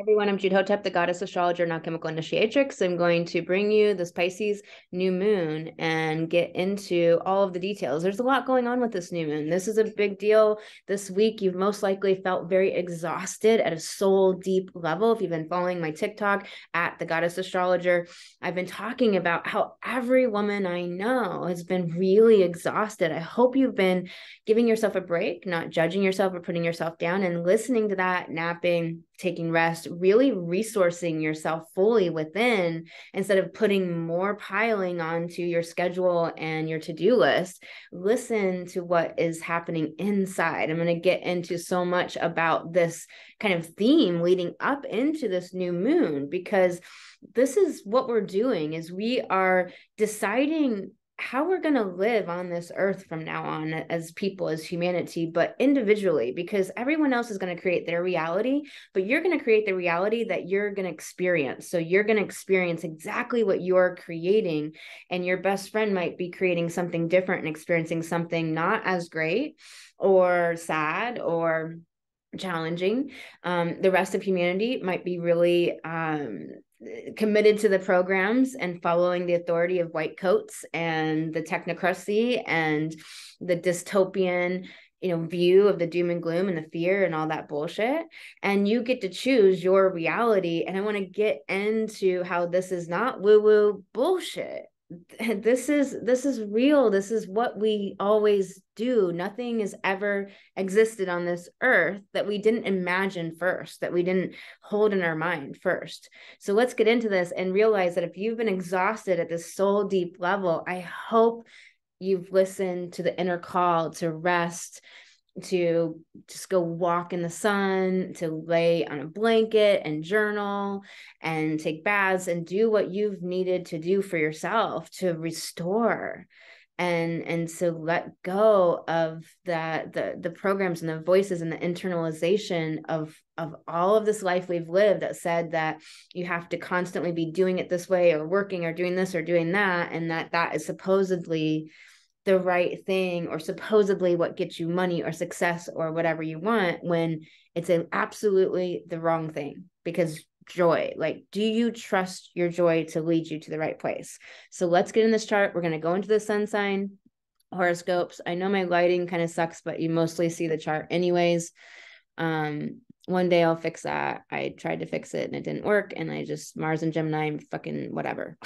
Everyone, I'm Jude Hotep, the goddess astrologer and alchemical initiatrix. I'm going to bring you this Pisces new moon and get into all of the details. There's a lot going on with this new moon. This is a big deal. This week, you've most likely felt very exhausted at a soul deep level. If you've been following my TikTok at the goddess astrologer, I've been talking about how every woman I know has been really exhausted. I hope you've been giving yourself a break, not judging yourself or putting yourself down, and listening to that, napping, taking rest, really resourcing yourself fully within instead of putting more piling onto your schedule and your to-do list. Listen to what is happening inside. I'm going to get into so much about this kind of theme leading up into this new moon, because this is what we're doing is we are deciding how we're going to live on this earth from now on as people, as humanity, but individually, because everyone else is going to create their reality, but you're going to create the reality that you're going to experience. So you're going to experience exactly what you're creating, and your best friend might be creating something different and experiencing something not as great or sad or challenging. The rest of humanity might be really committed to the programs and following the authority of white coats and the technocracy and the dystopian view of the doom and gloom and the fear and all that bullshit. And you get to choose your reality. And I want to get into how this is not woo-woo bullshit. This is real. This is what we always do. Nothing has ever existed on this earth that we didn't imagine first, that we didn't hold in our mind first. So let's get into this and realize that if you've been exhausted at this soul deep level, I hope you've listened to the inner call to rest, to just go walk in the sun, to lay on a blanket and journal and take baths and do what you've needed to do for yourself to restore and to let go of the programs and the voices and the internalization of all of this life we've lived that said that you have to constantly be doing it this way or working or doing this or doing that, and that is supposedly the right thing or supposedly what gets you money or success or whatever you want, when it's absolutely the wrong thing. Because joy, like, do you trust your joy to lead you to the right place? So let's get in this chart. We're going to go into the sun sign horoscopes. I know my lighting kind of sucks, but you mostly see the chart anyways. One day I'll fix that. I tried to fix it and it didn't work, and I just Mars and Gemini, fucking whatever.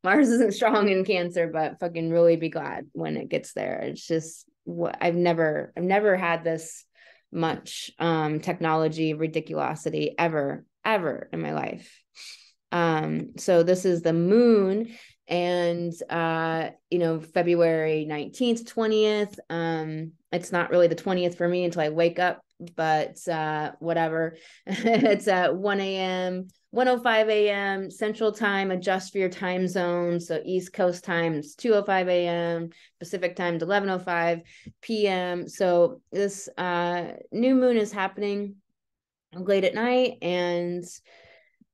Mars isn't strong in Cancer, but fucking really be glad when it gets there. It's just what I've never had this much technology ridiculosity ever in my life. So this is the moon, and February 19th, 20th. It's not really the 20th for me until I wake up, but whatever. It's at 1 a.m. 1:05 a.m. Central Time. Adjust for your time zone. So East Coast time is 2:05 a.m. Pacific time is 11:05 p.m. So this new moon is happening late at night, and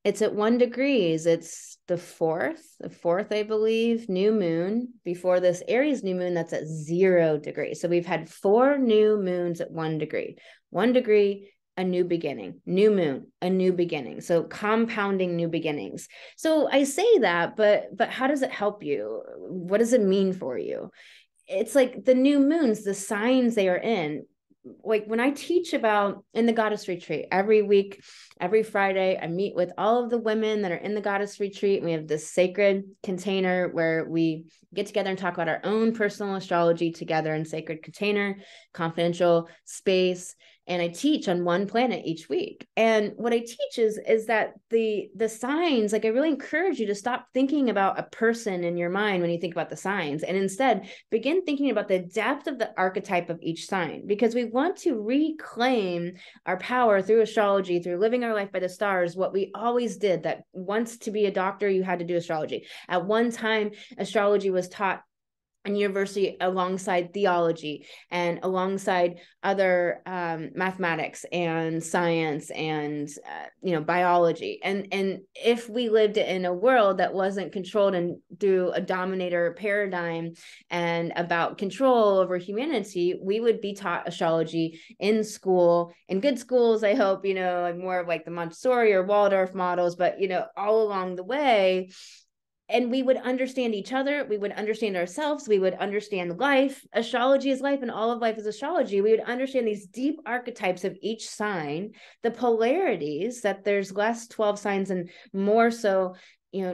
it's at 1 degrees. It's the fourth, I believe, new moon before this Aries new moon that's at 0 degrees. So we've had 4 new moons at 1 degree. 1 degree, a new beginning. New moon, a new beginning. So compounding new beginnings. So I say that, but how does it help you? What does it mean for you? It's like the new moons, the signs they are in. Like when I teach about in the goddess retreat every week, every Friday, I meet with all of the women that are in the goddess retreat. And we have this sacred container where we get together and talk about our own personal astrology together in sacred container, confidential space. And I teach on one planet each week. And what I teach is that the signs, like I really encourage you to stop thinking about a person in your mind when you think about the signs, and instead begin thinking about the depth of the archetype of each sign, because we want to reclaim our power through astrology, through living our life by the stars, what we always did. That once to be a doctor, you had to do astrology. At one time, astrology was taught and university alongside theology and alongside other mathematics and science and biology. And if we lived in a world that wasn't controlled and through a dominator paradigm and about control over humanity, we would be taught astrology in school, in good schools, I hope, more of like the Montessori or Waldorf models, but all along the way. And we would understand each other. We would understand ourselves. We would understand life. Astrology is life, and all of life is astrology. We would understand these deep archetypes of each sign, the polarities, that there's less 12 signs and more so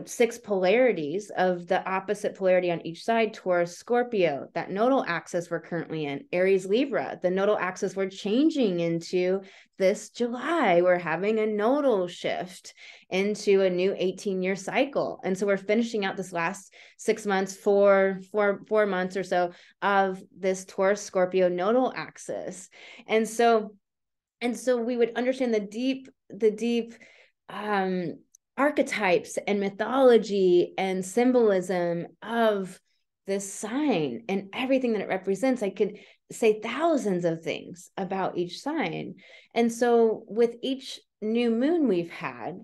6 polarities of the opposite polarity on each side. Taurus, Scorpio, that nodal axis we're currently in. Aries, Libra, the nodal axis we're changing into this July. We're having a nodal shift into a new 18-year cycle. And so we're finishing out this last 6 months, four months or so of this Taurus, Scorpio nodal axis. And so we would understand the deep archetypes and mythology and symbolism of this sign and everything that it represents. I could say thousands of things about each sign. And so with each new moon we've had,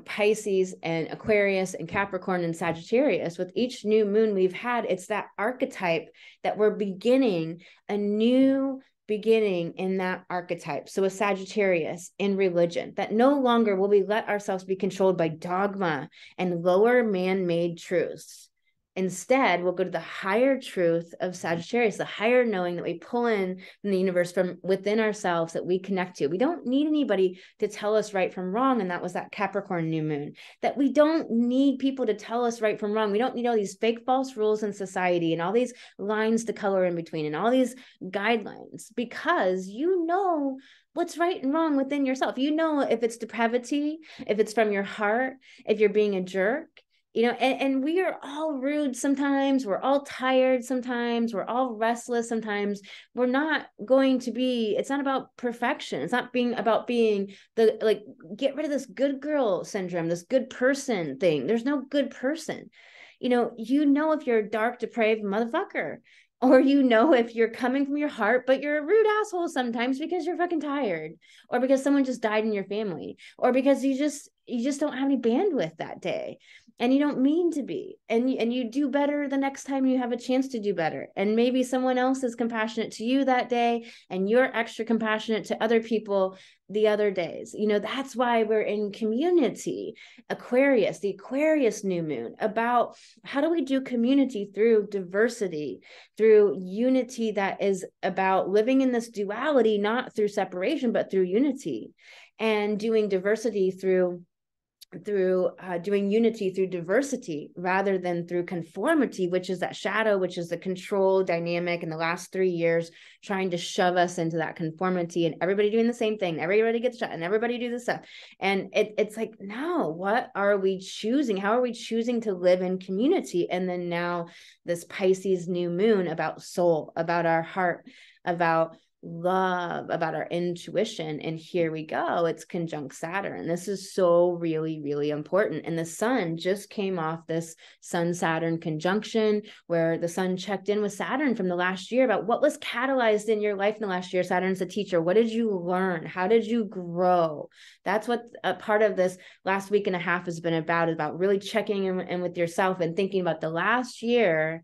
Pisces and Aquarius and Capricorn and Sagittarius, with each new moon we've had, it's that archetype that we're beginning a new beginning in that archetype. So a Sagittarius in religion, that no longer will we let ourselves be controlled by dogma and lower man-made truths. Instead, we'll go to the higher truth of Sagittarius, the higher knowing that we pull in from the universe, from within ourselves, that we connect to. We don't need anybody to tell us right from wrong. And that was that Capricorn new moon, that we don't need people to tell us right from wrong. We don't need all these fake false rules in society and all these lines to color in between and all these guidelines, because what's right and wrong within yourself. If it's depravity, if it's from your heart, if you're being a jerk. And we are all rude sometimes. We're all tired sometimes. We're all restless sometimes. We're not going to be, it's not about perfection. It's not about being get rid of this good girl syndrome, this good person thing. There's no good person. If you're a dark, depraved motherfucker, or if you're coming from your heart, but you're a rude asshole sometimes because you're fucking tired, or because someone just died in your family, or because you just don't have any bandwidth that day. And you don't mean to be, and you do better the next time you have a chance to do better. And maybe someone else is compassionate to you that day, and you're extra compassionate to other people the other days. That's why we're in community. Aquarius, the Aquarius new moon, about how do we do community through diversity, through unity, that is about living in this duality, not through separation, but through unity, and doing diversity through doing unity through diversity rather than through conformity, which is that shadow, which is the control dynamic in the last 3 years, trying to shove us into that conformity and everybody doing the same thing. Everybody gets shot and everybody do this stuff. And it's like, no, what are we choosing? How are we choosing to live in community? And then now this Pisces new moon, about soul, about our heart, about love, about our intuition. And here we go, it's conjunct Saturn. This is so really, really important. And the sun just came off this Sun-Saturn conjunction, where the sun checked in with Saturn from the last year about what was catalyzed in your life in the last year. Saturn's a teacher. What did you learn? How did you grow? That's what a part of this last week and a half has been about really checking in with yourself and thinking about the last year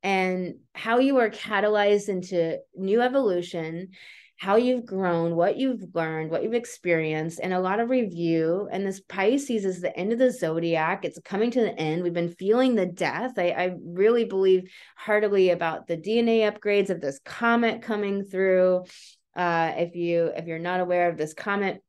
and how you are catalyzed into new evolution, how you've grown, what you've learned, what you've experienced, and a lot of review. And this Pisces is the end of the zodiac. It's coming to the end. We've been feeling the death. I really believe heartily about the DNA upgrades of this comet coming through. If you're not aware of this comet,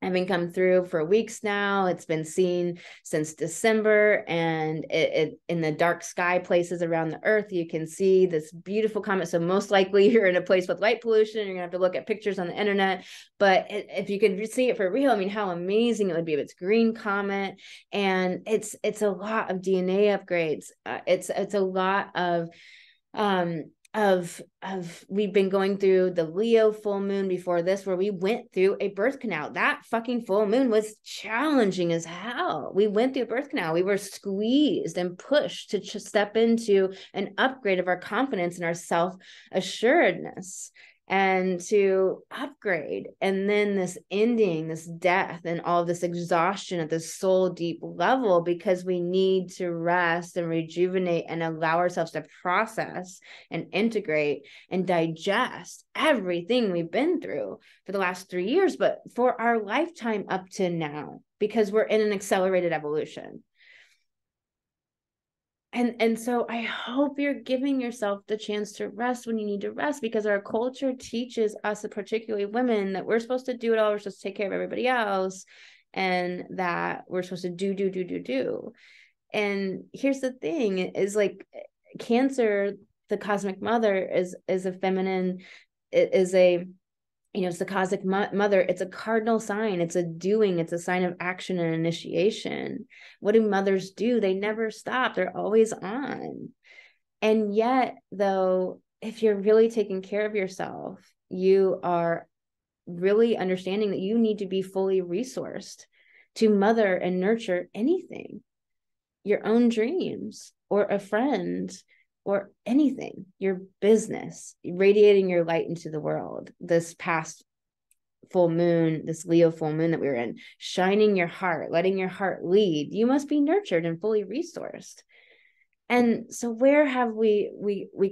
having come through for weeks now. It's been seen since December, and it in the dark sky places around the earth, you can see this beautiful comet. So most likely you're in a place with light pollution. You're gonna have to look at pictures on the internet, but if you could see it for real, I mean, how amazing it would be if it's green comet. And it's a lot of DNA upgrades. It's a lot of we've been going through the Leo full moon before this, where we went through a birth canal. That fucking full moon was challenging as hell. We went through a birth canal. We were squeezed and pushed to step into an upgrade of our confidence and our self-assuredness, and to upgrade. And then this ending, this death, and all this exhaustion at this soul deep level, because we need to rest and rejuvenate and allow ourselves to process and integrate and digest everything we've been through for the last 3 years, but for our lifetime up to now, because we're in an accelerated evolution. And so I hope you're giving yourself the chance to rest when you need to rest, because our culture teaches us, particularly women, that we're supposed to do it all. We're supposed to take care of everybody else, and that we're supposed to do. And here's the thing is, like, Cancer, the cosmic mother, is a feminine, is a, it's the cosmic mother. It's a cardinal sign. It's a doing. It's a sign of action and initiation. What do mothers do? They never stop. They're always on. And yet, though, if you're really taking care of yourself, you are really understanding that you need to be fully resourced to mother and nurture anything, your own dreams, or a friend, or anything, your business, radiating your light into the world. This past full moon, this Leo full moon that we were in, shining your heart, letting your heart lead. You must be nurtured and fully resourced. And so where have we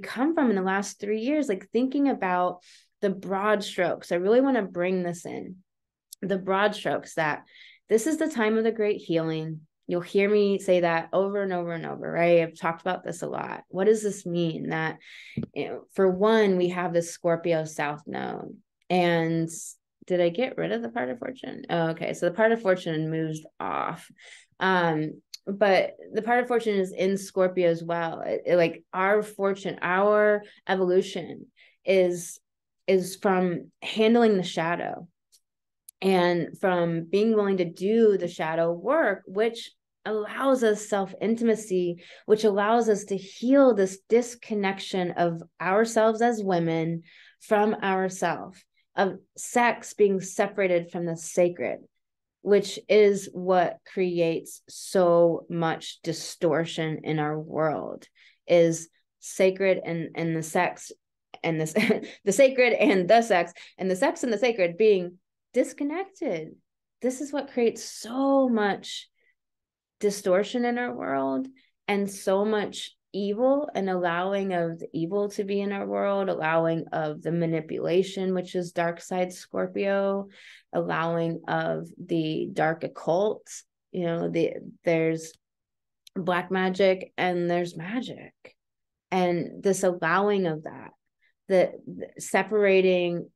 come from in the last 3 years? Like, thinking about the broad strokes, I really want to bring this in. The broad strokes, that this is the time of the great healing. You'll hear me say that over and over and over, right? I've talked about this a lot. What does this mean? That, for one, we have this Scorpio South Node. And did I get rid of the part of fortune? Oh, okay. So the part of fortune moves off. But the part of fortune is in Scorpio as well. Like, our fortune, our evolution is from handling the shadow, and from being willing to do the shadow work, which allows us self-intimacy, which allows us to heal this disconnection of ourselves as women from ourselves, of sex being separated from the sacred, which is what creates so much distortion in our world, is sacred and the sex, and this the sacred and the sex, and the sex and the sacred being disconnected. This is what creates so much distortion in our world, and so much evil, and allowing of the evil to be in our world, allowing of the manipulation, which is dark side Scorpio, allowing of the dark occult. There's black magic and there's magic, and this allowing of that, the separating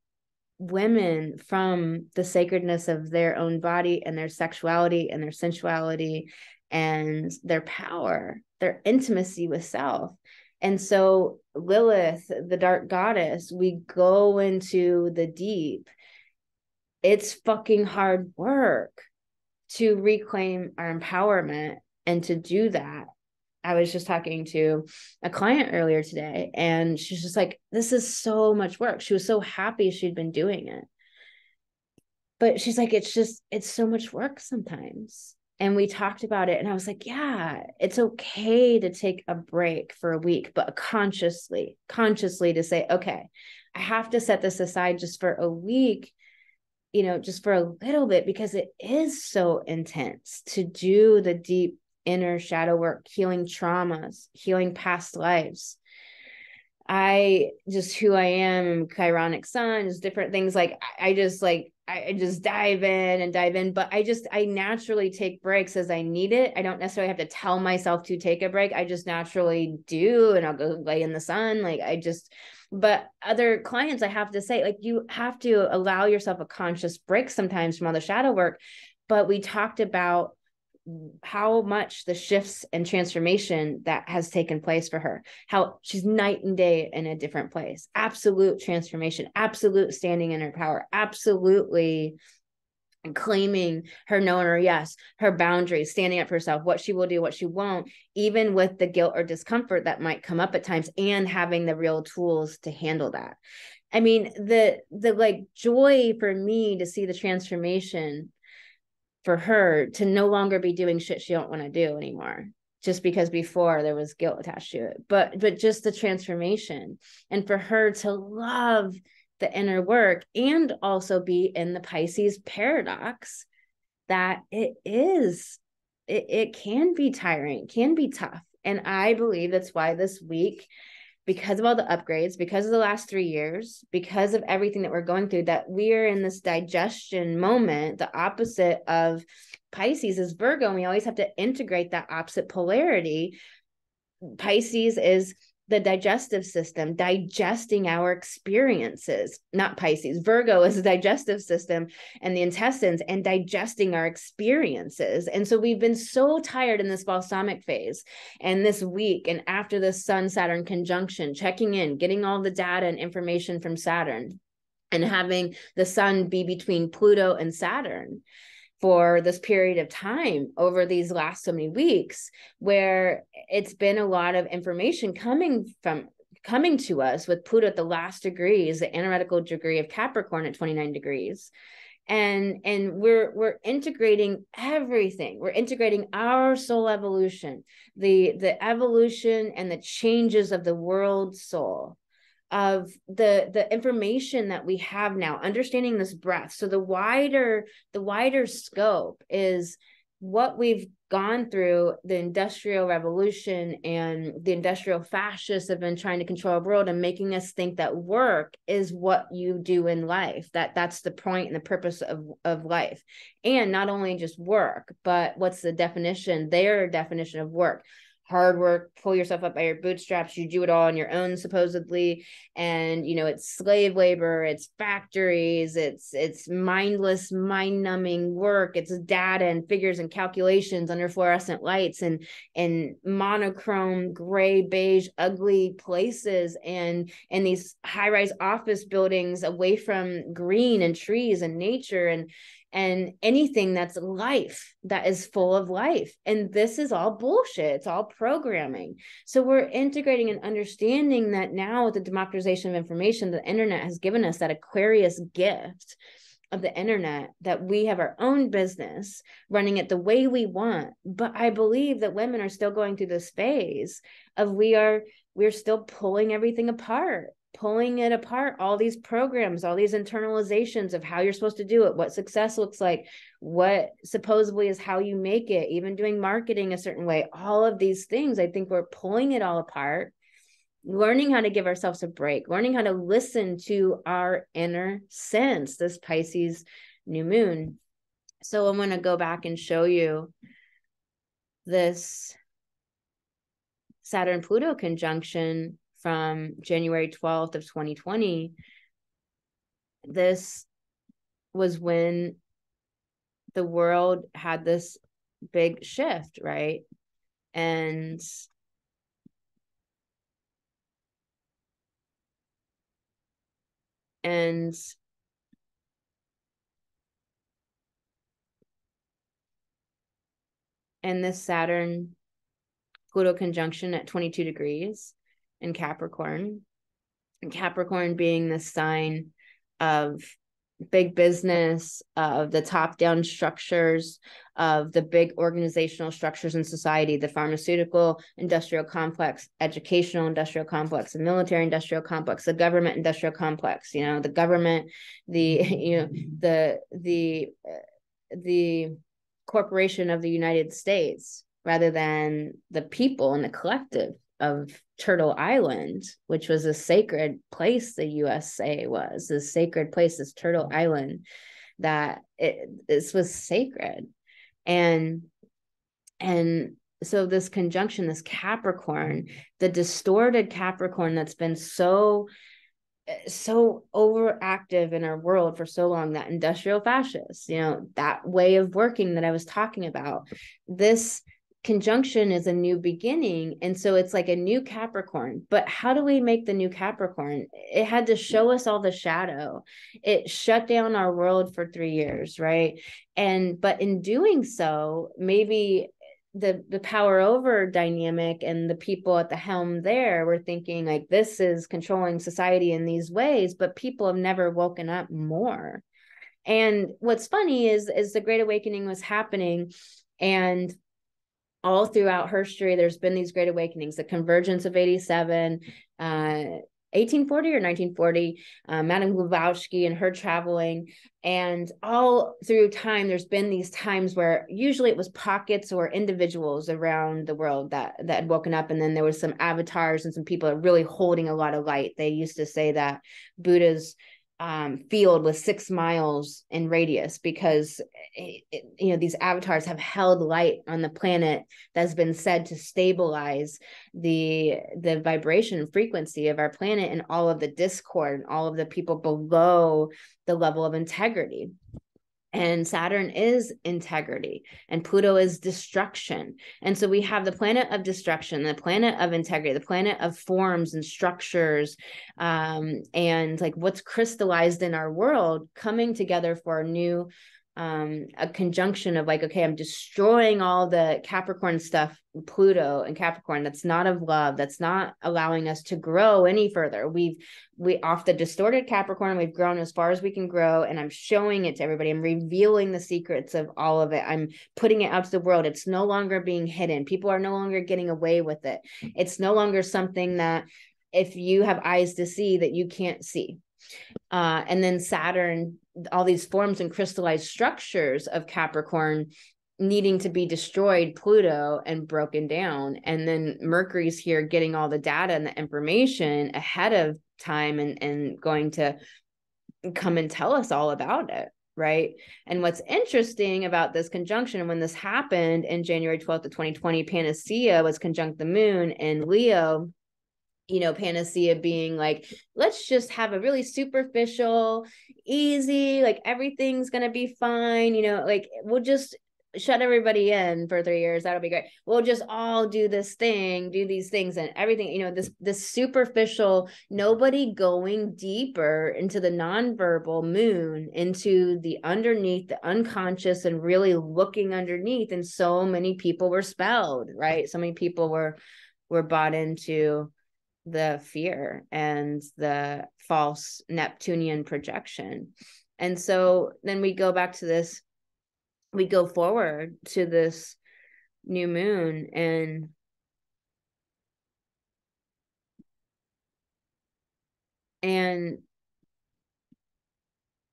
women from the sacredness of their own body and their sexuality and their sensuality and their power, their intimacy with self. And so Lilith, the dark goddess, we go into the deep. It's fucking hard work to reclaim our empowerment and to do that. I was just talking to a client earlier today, and she's just like, this is so much work. She was so happy she'd been doing it. But she's like, it's so much work sometimes. And we talked about it, and I was like, yeah, it's okay to take a break for a week, but consciously to say, okay, I have to set this aside just for a week, just for a little bit, because it is so intense to do the deep inner shadow work, healing traumas, healing past lives. Who I am, chironic sun, just different things. Like, I just dive in, but I naturally take breaks as I need it. I don't necessarily have to tell myself to take a break. I just naturally do. And I'll go lay in the sun. But other clients, I have to say, like, you have to allow yourself a conscious break sometimes from all the shadow work. But we talked about how much the shifts and transformation that has taken place for her, how she's night and day in a different place, absolute transformation, absolute standing in her power, absolutely and claiming her no and her yes, her boundaries, standing up for herself, what she will do, what she won't, even with the guilt or discomfort that might come up at times, and having the real tools to handle that. I mean, the like joy for me to see the transformation for her to no longer be doing shit she don't want to do anymore, just because before there was guilt attached to it, but just the transformation, and for her to love the inner work, and also be in the Pisces paradox that it can be tiring, can be tough. And I believe that's why this week, because of all the upgrades, because of the last 3 years, because of everything that we're going through, that we're in this digestion moment. The opposite of Pisces is Virgo, and we always have to integrate that opposite polarity. Pisces is the digestive system, digesting our experiences, not Pisces. Virgo is the digestive system and the intestines, and digesting our experiences. And so we've been so tired in this balsamic phase, and this week, and after this Sun-Saturn conjunction, checking in, getting all the data and information from Saturn, and having the Sun be between Pluto and Saturn for this period of time over these last so many weeks, where it's been a lot of information coming to us with Pluto at the last degrees, the analytical degree of Capricorn at 29 degrees. And we're integrating everything. We're integrating our soul evolution, the evolution and the changes of the world soul, of the information that we have now, understanding this breath. So the wider scope is what we've gone through. The Industrial Revolution and the industrial fascists have been trying to control our world and making us think that work is what you do in life, that's the point and the purpose of life. And not only just work, but what's the definition, their definition of work? Hard work, pull yourself up by your bootstraps, you do it all on your own, supposedly. And it's slave labor, it's factories, it's mindless, mind-numbing work, it's data and figures and calculations under fluorescent lights and monochrome, gray, beige, ugly places, and these high-rise office buildings away from green and trees and nature and anything that's life, that is full of life. And this is all bullshit. It's all programming. So we're integrating and understanding that now, with the democratization of information, the internet has given us that Aquarius gift of the internet, that we have our own business, running it the way we want. But I believe that women are still going through this phase of we're still pulling everything apart, all these programs, all these internalizations of how you're supposed to do it, what success looks like, what supposedly is how you make it, even doing marketing a certain way. All of these things, I think we're pulling it all apart, learning how to give ourselves a break, learning how to listen to our inner sense, this Pisces new moon. So I'm going to go back and show you this Saturn-Pluto conjunction from January 12th of 2020. This was when the world had this big shift, right? And this Saturn-Pluto conjunction at 22 degrees in Capricorn, and Capricorn being the sign of big business, of the top-down structures, of the big organizational structures in society, the pharmaceutical industrial complex, educational industrial complex, the military industrial complex, the government industrial complex, the government, the corporation of the United States, rather than the people and the collective of Turtle Island, which was a sacred place. The USA was a sacred place, this Turtle Island, this was sacred. And so this conjunction, this Capricorn, the distorted Capricorn that's been so overactive in our world for so long, that industrial fascist, that way of working that I was talking about, this conjunction is a new beginning. And so it's like a new Capricorn. But how do we make the new Capricorn? It had to show us all the shadow. It shut down our world for 3 years, right? But in doing so, maybe the power over dynamic and the people at the helm there were thinking like, this is controlling society in these ways, but people have never woken up more. And what's funny is the Great Awakening was happening, and all throughout history, there's been these great awakenings, the convergence of 87, 1840 or 1940, Madame Blavatsky and her traveling. And all through time, there's been these times where usually it was pockets or individuals around the world that had woken up. And then there was some avatars and some people that really holding a lot of light. They used to say that Buddha's field was 6 miles in radius, because these avatars have held light on the planet that's been said to stabilize the vibration and frequency of our planet, and all of the discord and all of the people below the level of integrity. And Saturn is integrity, and Pluto is destruction. And so we have the planet of destruction, the planet of integrity, the planet of forms and structures, and like what's crystallized in our world coming together for a new, a conjunction of like, okay, I'm destroying all the Capricorn stuff, Pluto and Capricorn, that's not of love, that's not allowing us to grow any further. We off the distorted Capricorn, we've grown as far as we can grow, and I'm showing it to everybody. I'm revealing the secrets of all of it. I'm putting it out to the world. It's no longer being hidden. People are no longer getting away with it. It's no longer something that if you have eyes to see that you can't see. And then Saturn, all these forms and crystallized structures of Capricorn needing to be destroyed, Pluto, and broken down. And then Mercury's here getting all the data and the information ahead of time, and going to come and tell us all about it, right? And what's interesting about this conjunction, when this happened in January 12th of 2020, Panacea was conjunct the moon in Leo. Panacea being like, let's just have a really superficial, easy, like everything's going to be fine. Like we'll just shut everybody in for 3 years. That'll be great. We'll just all do this thing, do these things and everything, this superficial, nobody going deeper into the nonverbal moon, into the underneath, the unconscious, and really looking underneath. And so many people were spelled, right? So many people were bought into the fear and the false Neptunian projection. And so then we go back to this, we go forward to this new moon, and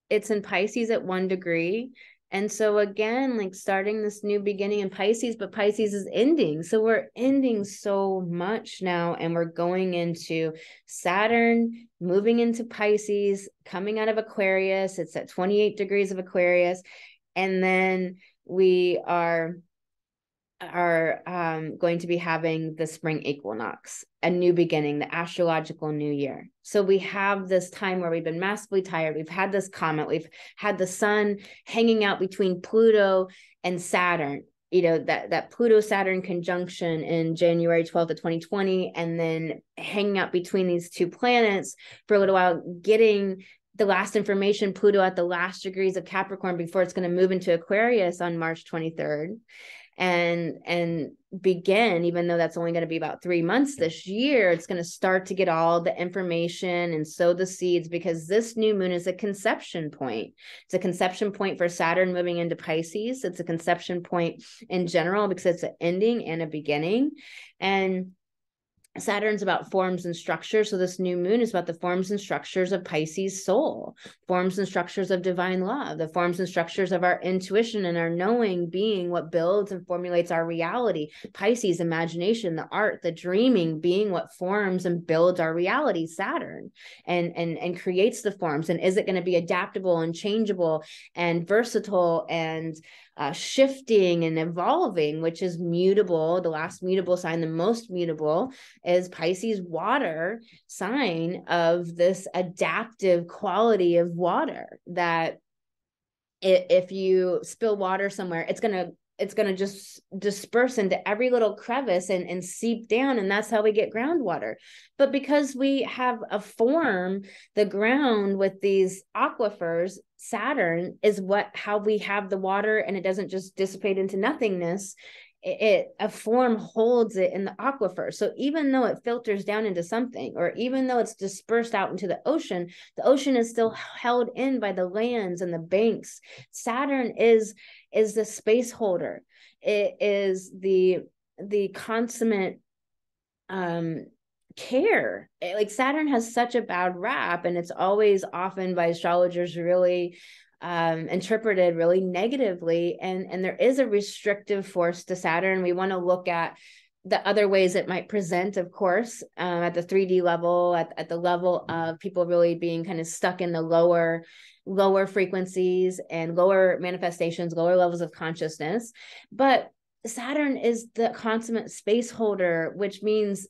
it's in Pisces at 1 degree. And so again, like starting this new beginning in Pisces, but Pisces is ending. So we're ending so much now, and we're going into Saturn, moving into Pisces, coming out of Aquarius. It's at 28 degrees of Aquarius. And then we are going to be having the spring equinox, a new beginning, the astrological new year. So we have this time where we've been massively tired. We've had this comet. We've had the sun hanging out between Pluto and Saturn, that Pluto-Saturn conjunction in January 12th of 2020, and then hanging out between these two planets for a little while, getting the last information, Pluto at the last degrees of Capricorn before it's going to move into Aquarius on March 23rd. And begin, even though that's only going to be about 3 months this year, it's going to start to get all the information and sow the seeds, because this new moon is a conception point. It's a conception point for Saturn moving into Pisces. It's a conception point in general because it's an ending and a beginning. And Saturn's about forms and structures. So this new moon is about the forms and structures of Pisces soul, forms and structures of divine love, the forms and structures of our intuition and our knowing being what builds and formulates our reality. Pisces, imagination, the art, the dreaming being what forms and builds our reality, Saturn, and creates the forms. And is it going to be adaptable and changeable and versatile and shifting and evolving, which is mutable. The last mutable sign, the most mutable, is Pisces water sign, of this adaptive quality of water, that if you spill water somewhere, it's going to it's going to just disperse into every little crevice and seep down. And that's how we get groundwater. But because we have a form, the ground with these aquifers, Saturn is how we have the water, and it doesn't just dissipate into nothingness. A form holds it in the aquifer. So even though it filters down into something, or even though it's dispersed out into the ocean is still held in by the lands and the banks. Saturn is the space holder. It is the consummate care. Like Saturn has such a bad rap, and it's always often by astrologers really interpreted really negatively. And there is a restrictive force to Saturn. We want to look at the other ways it might present, of course, at the 3D level, at the level of people really being kind of stuck in the lower frequencies and lower manifestations, lower levels of consciousness. But Saturn is the consummate space holder, which means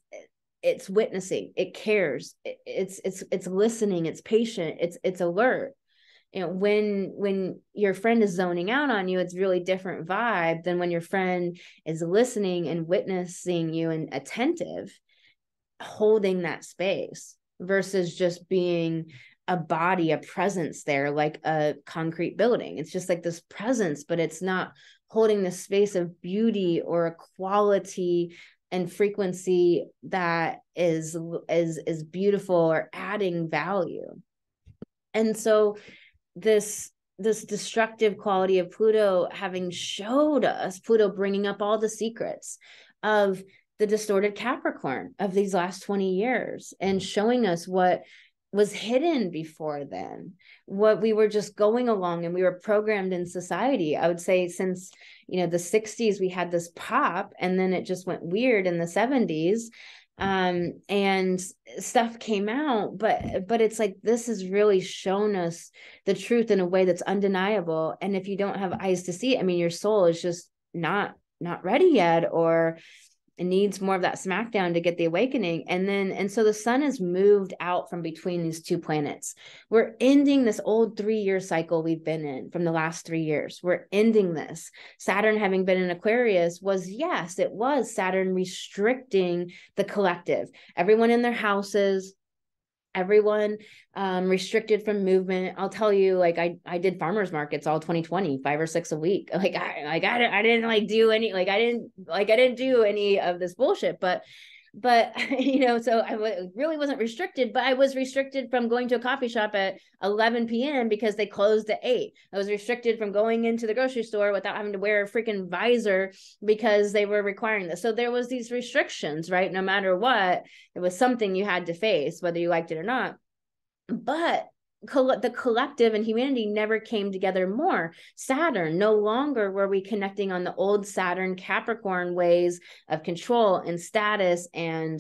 it's witnessing, it cares, it's listening, it's patient, it's alert. You know, when your friend is zoning out on you, it's really different vibe than when your friend is listening and witnessing you and attentive, holding that space versus just being a body, a presence there, like a concrete building. It's just like this presence, but it's not holding the space of beauty or a quality and frequency that is beautiful or adding value. And so this destructive quality of Pluto having showed us, Pluto bringing up all the secrets of the distorted Capricorn of these last 20 years and showing us what was hidden before then, what we were just going along and we were programmed in society. I would say since, the 60s, we had this pop, and then it just went weird in the 70s. And stuff came out, but it's like, this has really shown us the truth in a way that's undeniable. And if you don't have eyes to see it, I mean, your soul is just not ready yet, or it needs more of that smackdown to get the awakening. And so the sun has moved out from between these two planets. We're ending this old 3-year cycle we've been in from the last 3 years. We're ending this. Saturn, having been in Aquarius, it was Saturn restricting the collective, everyone in their houses, everyone restricted from movement. I'll tell you, like I did farmers markets all 2020, 5 or 6 a week. I didn't do any of this bullshit, but so I really wasn't restricted, but I was restricted from going to a coffee shop at 11 p.m. because they closed at 8. I was restricted from going into the grocery store without having to wear a freaking visor because they were requiring this. So there was these restrictions, right? No matter what, it was something you had to face, whether you liked it or not. But the collective and humanity never came together more. Saturn, no longer were we connecting on the old Saturn Capricorn ways of control and status and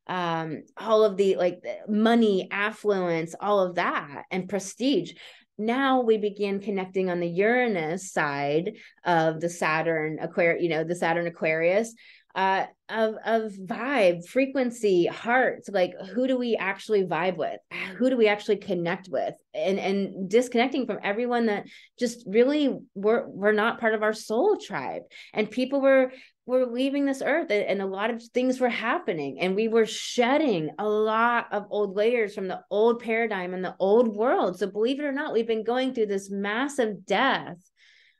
all of the like money, affluence, all of that, and prestige. Now we begin connecting on the Uranus side of the Saturn Aquarius, the Saturn Aquarius, of vibe, frequency, heart. Like, who do we actually vibe with? Who do we actually connect with? And disconnecting from everyone that just really were not part of our soul tribe. And people were leaving this earth, and a lot of things were happening, and we were shedding a lot of old layers from the old paradigm and the old world. So believe it or not, we've been going through this massive death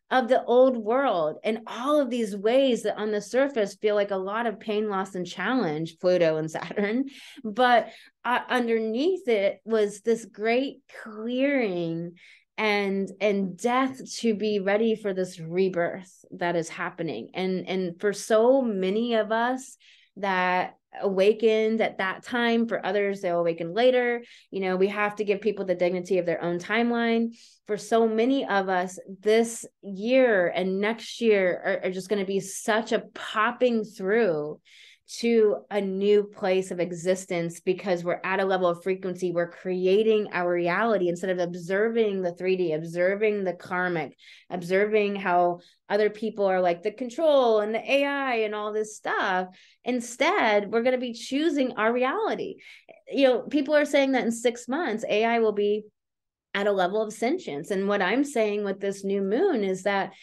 of the old world, and all of these ways that on the surface feel like a lot of pain, loss, and challenge, Pluto and Saturn, but underneath it was this great clearing and death to be ready for this rebirth that is happening. And for so many of us that awakened at that time, for others they'll awaken later. We have to give people the dignity of their own timeline. For so many of us, this year and next year are just going to be such a popping through to a new place of existence, because we're at a level of frequency. We're creating our reality instead of observing the 3D, observing the karmic, observing how other people are like the control and the AI and all this stuff. Instead, we're going to be choosing our reality. People are saying that in 6 months, AI will be at a level of sentience. And what I'm saying with this new moon is that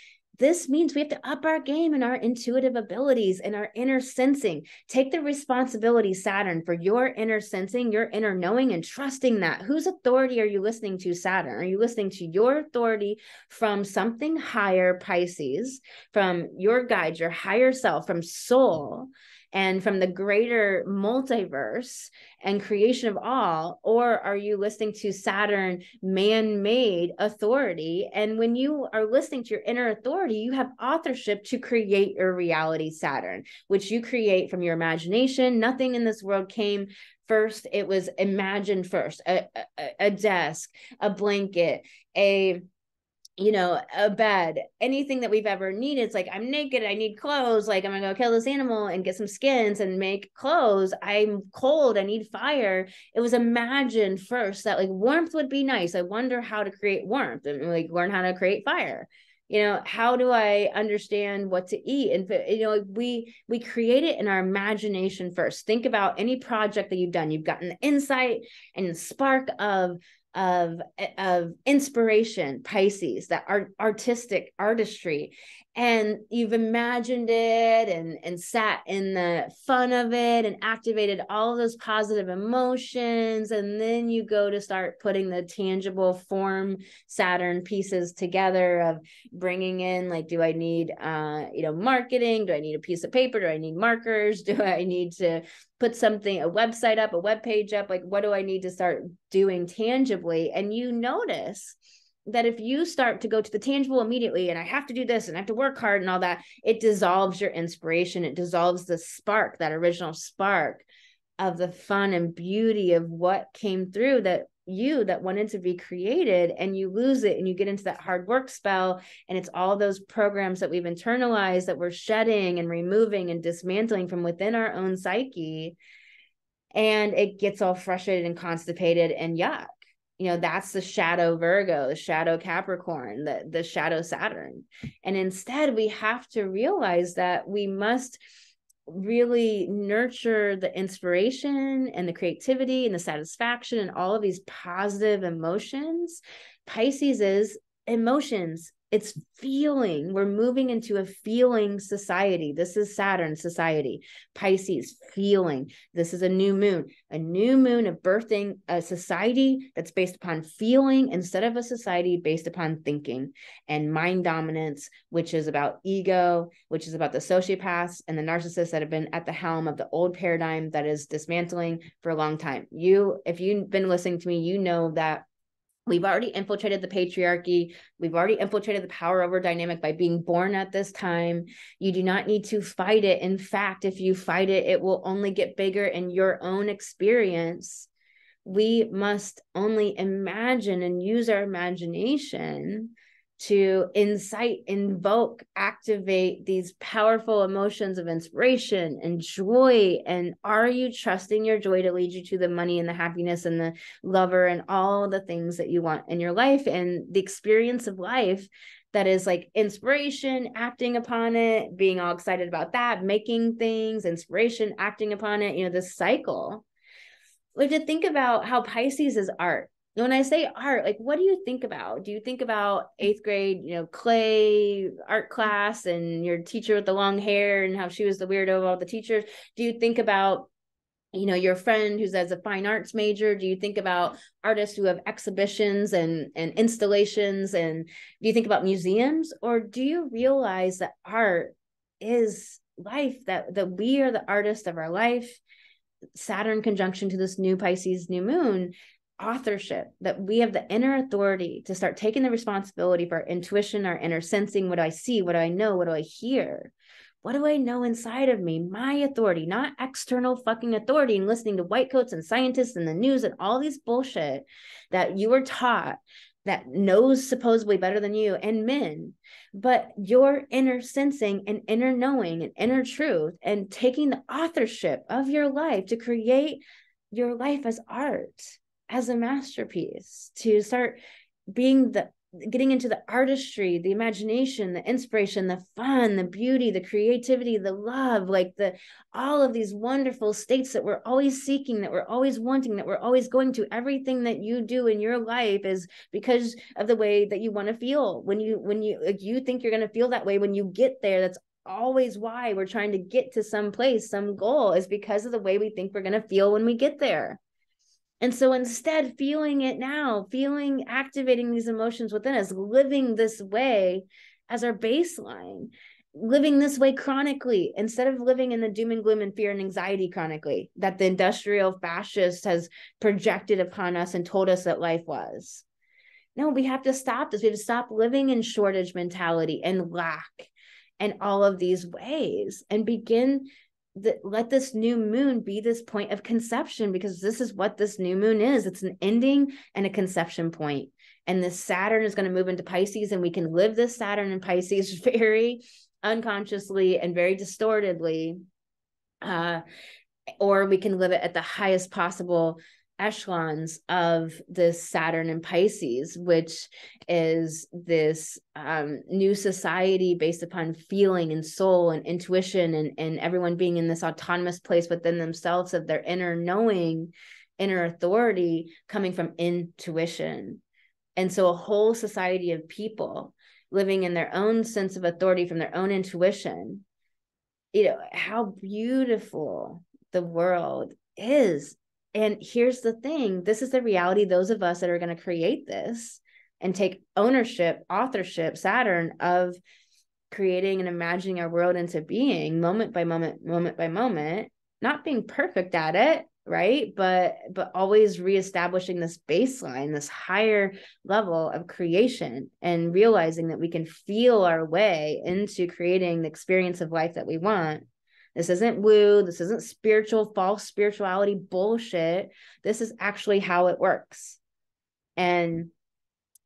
this means we have to up our game in our intuitive abilities and our inner sensing. Take the responsibility, Saturn, for your inner sensing, your inner knowing, and trusting that. Whose authority are you listening to, Saturn? Are you listening to your authority from something higher, Pisces, from your guide, your higher self, from soul, and from the greater multiverse and creation of all? Or are you listening to Saturn, man-made authority? And when you are listening to your inner authority, you have authorship to create your reality, Saturn, which you create from your imagination. Nothing in this world came first. It was imagined first. A desk, a blanket, a bed, anything that we've ever needed. It's like, I'm naked, I need clothes, like I'm gonna go kill this animal and get some skins and make clothes. I'm cold, I need fire. It was imagined first that like warmth would be nice. I wonder how to create warmth and like learn how to create fire. How do I understand what to eat? And we create it in our imagination first. Think about any project that you've done. You've gotten the insight and the spark of inspiration, Pisces, that artistry, and you've imagined it and sat in the fun of it and activated all of those positive emotions. And then you go to start putting the tangible form Saturn pieces together of bringing in, like, do I need marketing? Do I need a piece of paper? Do I need markers? Do I need to put something, a website up, a web page up? Like, what do I need to start doing tangibly? And you notice that if you start to go to the tangible immediately, and I have to do this and I have to work hard and all that, it dissolves your inspiration. It dissolves the spark, that original spark of the fun and beauty of what came through that wanted to be created, and you lose it and you get into that hard work spell. And it's all those programs that we've internalized that we're shedding and removing and dismantling from within our own psyche. And it gets all frustrated and constipated and yuck. That's the shadow Virgo, the shadow Capricorn, the shadow Saturn. And instead, we have to realize that we must really nurture the inspiration and the creativity and the satisfaction and all of these positive emotions. Pisces is emotions. It's feeling. We're moving into a feeling society. This is Saturn society. Pisces, feeling. This is a new moon of birthing a society that's based upon feeling instead of a society based upon thinking and mind dominance, which is about ego, which is about the sociopaths and the narcissists that have been at the helm of the old paradigm that is dismantling for a long time. If you've been listening to me, you know that we've already infiltrated the patriarchy. We've already infiltrated the power over dynamic by being born at this time. You do not need to fight it. In fact, if you fight it, it will only get bigger in your own experience. We must only imagine and use our imagination to incite, invoke, activate these powerful emotions of inspiration and joy. And are you trusting your joy to lead you to the money and the happiness and the lover and all the things that you want in your life and the experience of life that is like inspiration, acting upon it, being all excited about that, making things, inspiration, acting upon it, this cycle? We have to think about how Pisces is art. When I say art, like, what do you think about? Do you think about 8th grade, clay art class and your teacher with the long hair and how she was the weirdo of all the teachers? Do you think about, your friend who's as a fine arts major? Do you think about artists who have exhibitions and installations? And do you think about museums? Or do you realize that art is life, that we are the artist of our life? Saturn conjunction to this new Pisces new moon, authorship, that we have the inner authority to start taking the responsibility for our intuition, our inner sensing. What do I see? What do I know? What do I hear? What do I know inside of me? My authority, not external fucking authority and listening to white coats and scientists and the news and all these bullshit that you were taught that knows supposedly better than you and men, but your inner sensing and inner knowing and inner truth, and taking the authorship of your life to create your life as art, as a masterpiece, to start being getting into the artistry, the imagination, the inspiration, the fun, the beauty, the creativity, the love, like all of these wonderful states that we're always seeking, that we're always wanting, that we're always going to. Everything that you do in your life is because of the way that you want to feel. When you like, you think you're going to feel that way, when you get there, that's always why we're trying to get to some place, some goal, is because of the way we think we're going to feel when we get there. And so instead, feeling it now, activating these emotions within us, living this way as our baseline, living this way chronically, instead of living in the doom and gloom and fear and anxiety chronically that the industrial fascist has projected upon us and told us that life was. No, we have to stop this. We have to stop living in shortage mentality and lack and all of these ways, and begin let this new moon be this point of conception, because this is what this new moon is. It's an ending and a conception point. And this Saturn is going to move into Pisces, and we can live this Saturn in Pisces very unconsciously and very distortedly, or we can live it at the highest possible echelons of this Saturn in Pisces, which is this new society based upon feeling and soul and intuition, and everyone being in this autonomous place within themselves of their inner knowing, inner authority coming from intuition. And so a whole society of people living in their own sense of authority from their own intuition. You know, how beautiful the world is. And here's the thing, this is the reality, those of us that are going to create this and take ownership, authorship, Saturn, of creating and imagining our world into being moment by moment, moment by moment, not being perfect at it, right? But always reestablishing this baseline, this higher level of creation, and realizing that we can feel our way into creating the experience of life that we want. This isn't woo. This isn't spiritual, false spirituality bullshit. This is actually how it works. And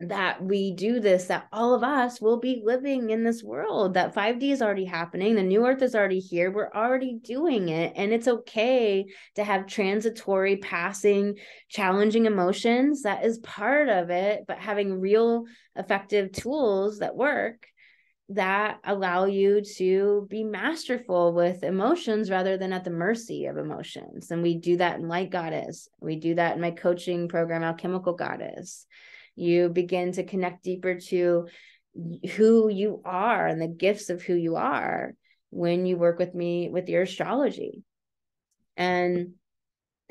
that we do this, that all of us will be living in this world, that 5D is already happening. The new earth is already here. We're already doing it. And it's okay to have transitory, passing, challenging emotions. That is part of it. But having real effective tools that work, that allow you to be masterful with emotions rather than at the mercy of emotions. And we do that in Light Goddess. We do that in my coaching program, Alchemical Goddess. You begin to connect deeper to who you are and the gifts of who you are when you work with me with your astrology. And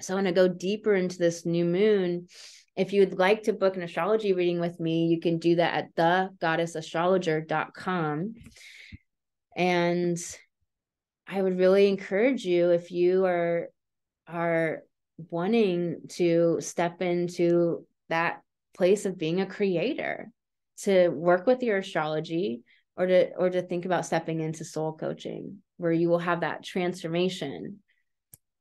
so I want to go deeper into this new moon. If you would like to book an astrology reading with me, you can do that at thegoddessastrologer.com. And I would really encourage you, if you are wanting to step into that place of being a creator, to work with your astrology, or to think about stepping into soul coaching, where you will have that transformation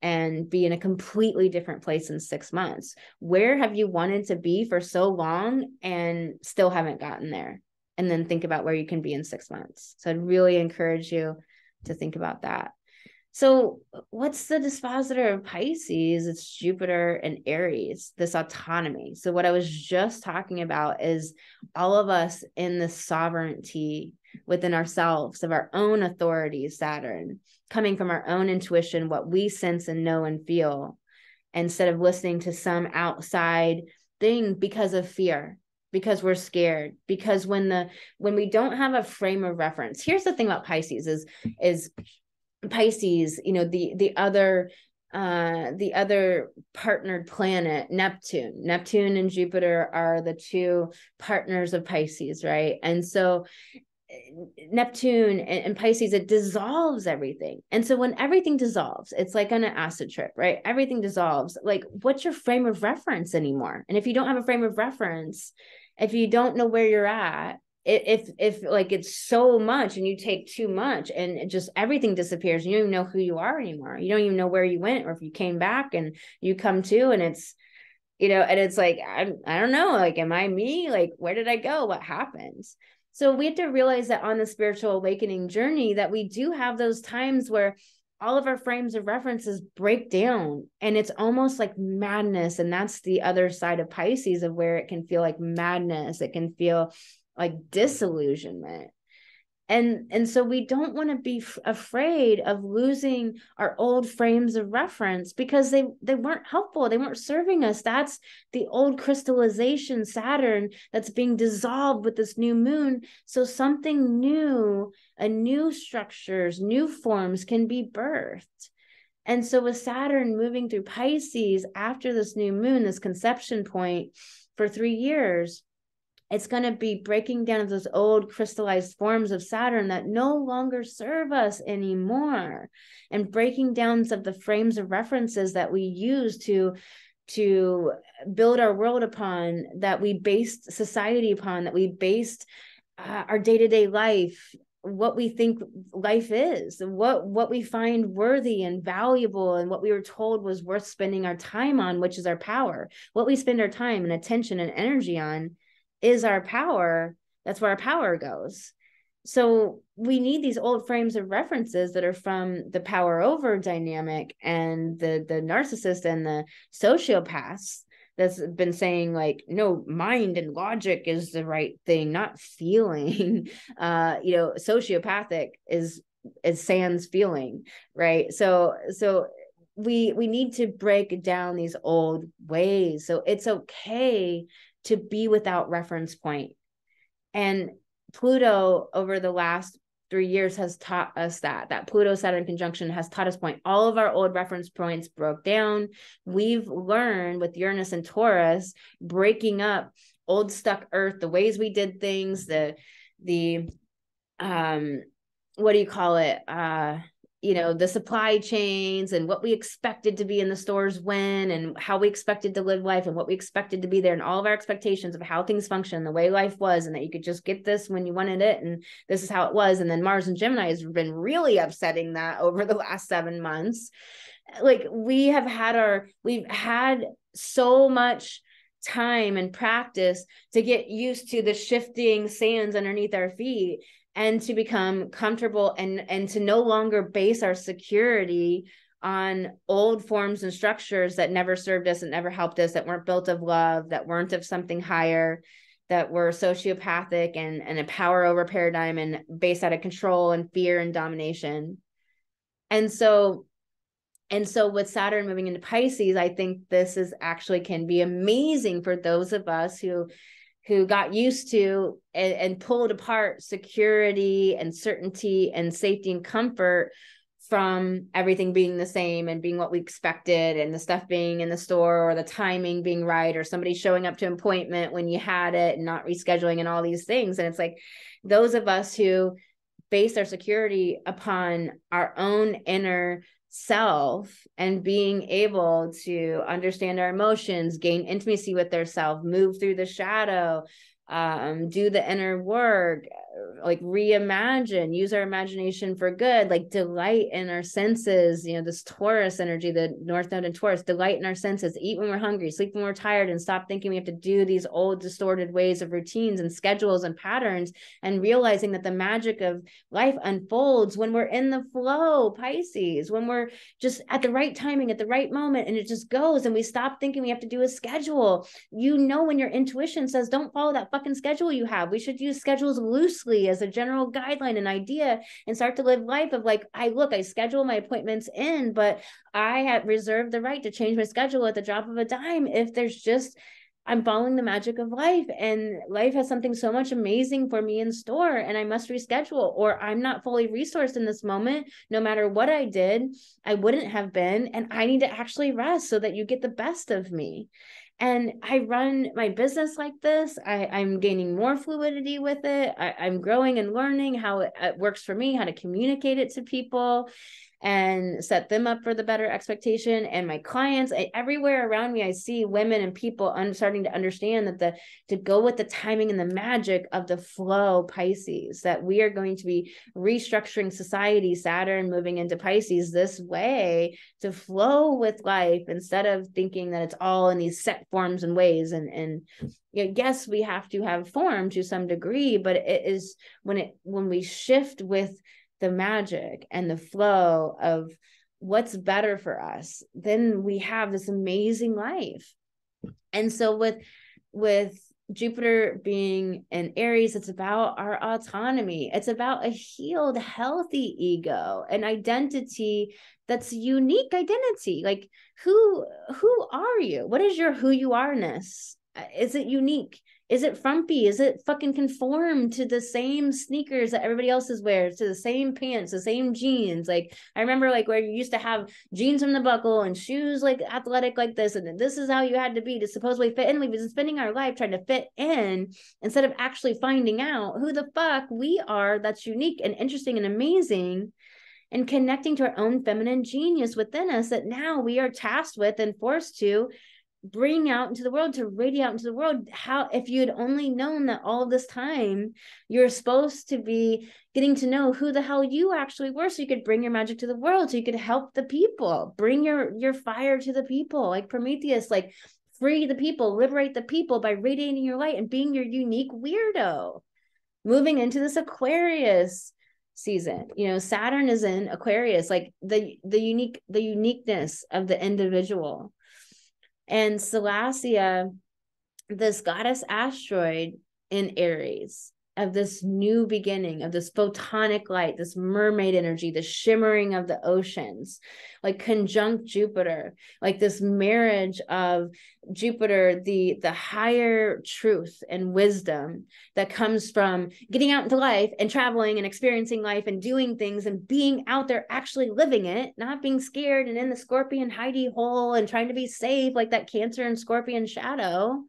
and be in a completely different place in 6 months. Where have you wanted to be for so long and still haven't gotten there? And then think about where you can be in 6 months. So I'd really encourage you to think about that. So what's the dispositor of Pisces? It's Jupiter and Aries, this autonomy. So what I was just talking about is all of us in the sovereignty within ourselves of our own authority, Saturn, coming from our own intuition, what we sense and know and feel, instead of listening to some outside thing because of fear, because we're scared, because when we don't have a frame of reference. Here's the thing about Pisces is Pisces, you know, the other partnered planet, Neptune and Jupiter are the two partners of Pisces, right? And so Neptune and Pisces, it dissolves everything. And so when everything dissolves, it's like on an acid trip, right? Everything dissolves. Like, what's your frame of reference anymore? And if you don't have a frame of reference, if you don't know where you're at, if like it's so much and you take too much and it just everything disappears, and you don't even know who you are anymore. You don't even know where you went, or if you came back and you come to, and it's, you know, and it's like, I don't know, like, am I me? Like, where did I go? What happens? So we have to realize that on the spiritual awakening journey, that we do have those times where all of our frames of references break down, and it's almost like madness. And that's the other side of Pisces, of where it can feel like madness. It can feel like disillusionment. And so we don't want to be afraid of losing our old frames of reference, because they weren't helpful. They weren't serving us. That's the old crystallization Saturn that's being dissolved with this new moon. So something new, new structures, new forms can be birthed. And so with Saturn moving through Pisces after this new moon, this conception point for 3 years, it's going to be breaking down those old crystallized forms of Saturn that no longer serve us anymore, and breaking down of the frames of references that we use to build our world upon, that we based society upon, that we based our day-to-day life, what we think life is, what we find worthy and valuable, and what we were told was worth spending our time on, which is our power. What we spend our time and attention and energy on is our power. That's where our power goes. So we need these old frames of references that are from the power over dynamic and the narcissist and the sociopaths that's been saying, like, no, mind and logic is the right thing, not feeling. Sociopathic is sans feeling, right? So we need to break down these old ways. So it's okay to be without reference point. And Pluto over the last 3 years has taught us that Pluto-Saturn conjunction has taught us point. All of our old reference points broke down. We've learned with Uranus and Taurus, breaking up old stuck earth, the ways we did things, the what do you call it? The supply chains and what we expected to be in the stores when, and how we expected to live life and what we expected to be there, and all of our expectations of how things function, the way life was, and that you could just get this when you wanted it, and this is how it was. And then Mars and Gemini has been really upsetting that over the last 7 months. Like, we've had so much time and practice to get used to the shifting sands underneath our feet, and to become comfortable and to no longer base our security on old forms and structures that never served us and never helped us, that weren't built of love, that weren't of something higher, that were sociopathic and a power over paradigm and based out of control and fear and domination. And so with Saturn moving into Pisces, I think this is actually can be amazing for those of us who got used to and pulled apart security and certainty and safety and comfort from everything being the same and being what we expected, and the stuff being in the store, or the timing being right, or somebody showing up to an appointment when you had it and not rescheduling, and all these things. And it's like, those of us who base our security upon our own inner self and being able to understand our emotions, gain intimacy with their self, move through the shadow, do the inner work, like reimagine, use our imagination for good, like delight in our senses, this Taurus energy, the North Node in Taurus, delight in our senses, eat when we're hungry, sleep when we're tired, and stop thinking we have to do these old distorted ways of routines and schedules and patterns, and realizing that the magic of life unfolds when we're in the flow, Pisces, when we're just at the right timing, at the right moment, and it just goes, and we stop thinking we have to do a schedule. When your intuition says, don't follow that fucking schedule you have, we should use schedules loosely as a general guideline and idea, and start to live life of like, I schedule my appointments in, but I have reserved the right to change my schedule at the drop of a dime if there's just, I'm following the magic of life, and life has something so much amazing for me in store, and I must reschedule, or I'm not fully resourced in this moment. No matter what I did, I wouldn't have been, and I need to actually rest so that you get the best of me. And I run my business like this. I'm gaining more fluidity with it. I'm growing and learning how it works for me, how to communicate it to people and set them up for the better expectation. And my clients, everywhere around me, I see women and people starting to understand that to go with the timing and the magic of the flow, Pisces, that we are going to be restructuring society, Saturn moving into Pisces this way, to flow with life instead of thinking that it's all in these set forms and ways. And yes, we have to have form to some degree, but it is when we shift with the magic and the flow of what's better for us, then we have this amazing life. And so with Jupiter being in Aries, it's about our autonomy. It's about a healed, healthy ego, an identity that's unique identity. Like who are you? What is your who you are-ness? Is it unique? Is it frumpy? Is it fucking conform to the same sneakers that everybody else wears, to the same pants, the same jeans? Like I remember like where you used to have jeans from the buckle and shoes like athletic like this, and then this is how you had to be to supposedly fit in. We've been spending our life trying to fit in instead of actually finding out who the fuck we are that's unique and interesting and amazing, and connecting to our own feminine genius within us that now we are tasked with and forced to bring out into the world, to radiate out into the world. How, if you had only known that all of this time you're supposed to be getting to know who the hell you actually were, so you could bring your magic to the world, so you could help the people, bring your fire to the people, like Prometheus, like free the people, liberate the people by radiating your light and being your unique weirdo. Moving into this Aquarius season, you know, Saturn is in Aquarius, like the uniqueness of the individual. And Celestia, this goddess asteroid in Aries, of this new beginning, of this photonic light, this mermaid energy, the shimmering of the oceans, like conjunct Jupiter, like this marriage of Jupiter, the higher truth and wisdom that comes from getting out into life and traveling and experiencing life and doing things and being out there actually living it, not being scared and in the scorpion hidey hole and trying to be safe like that Cancer and Scorpion shadow,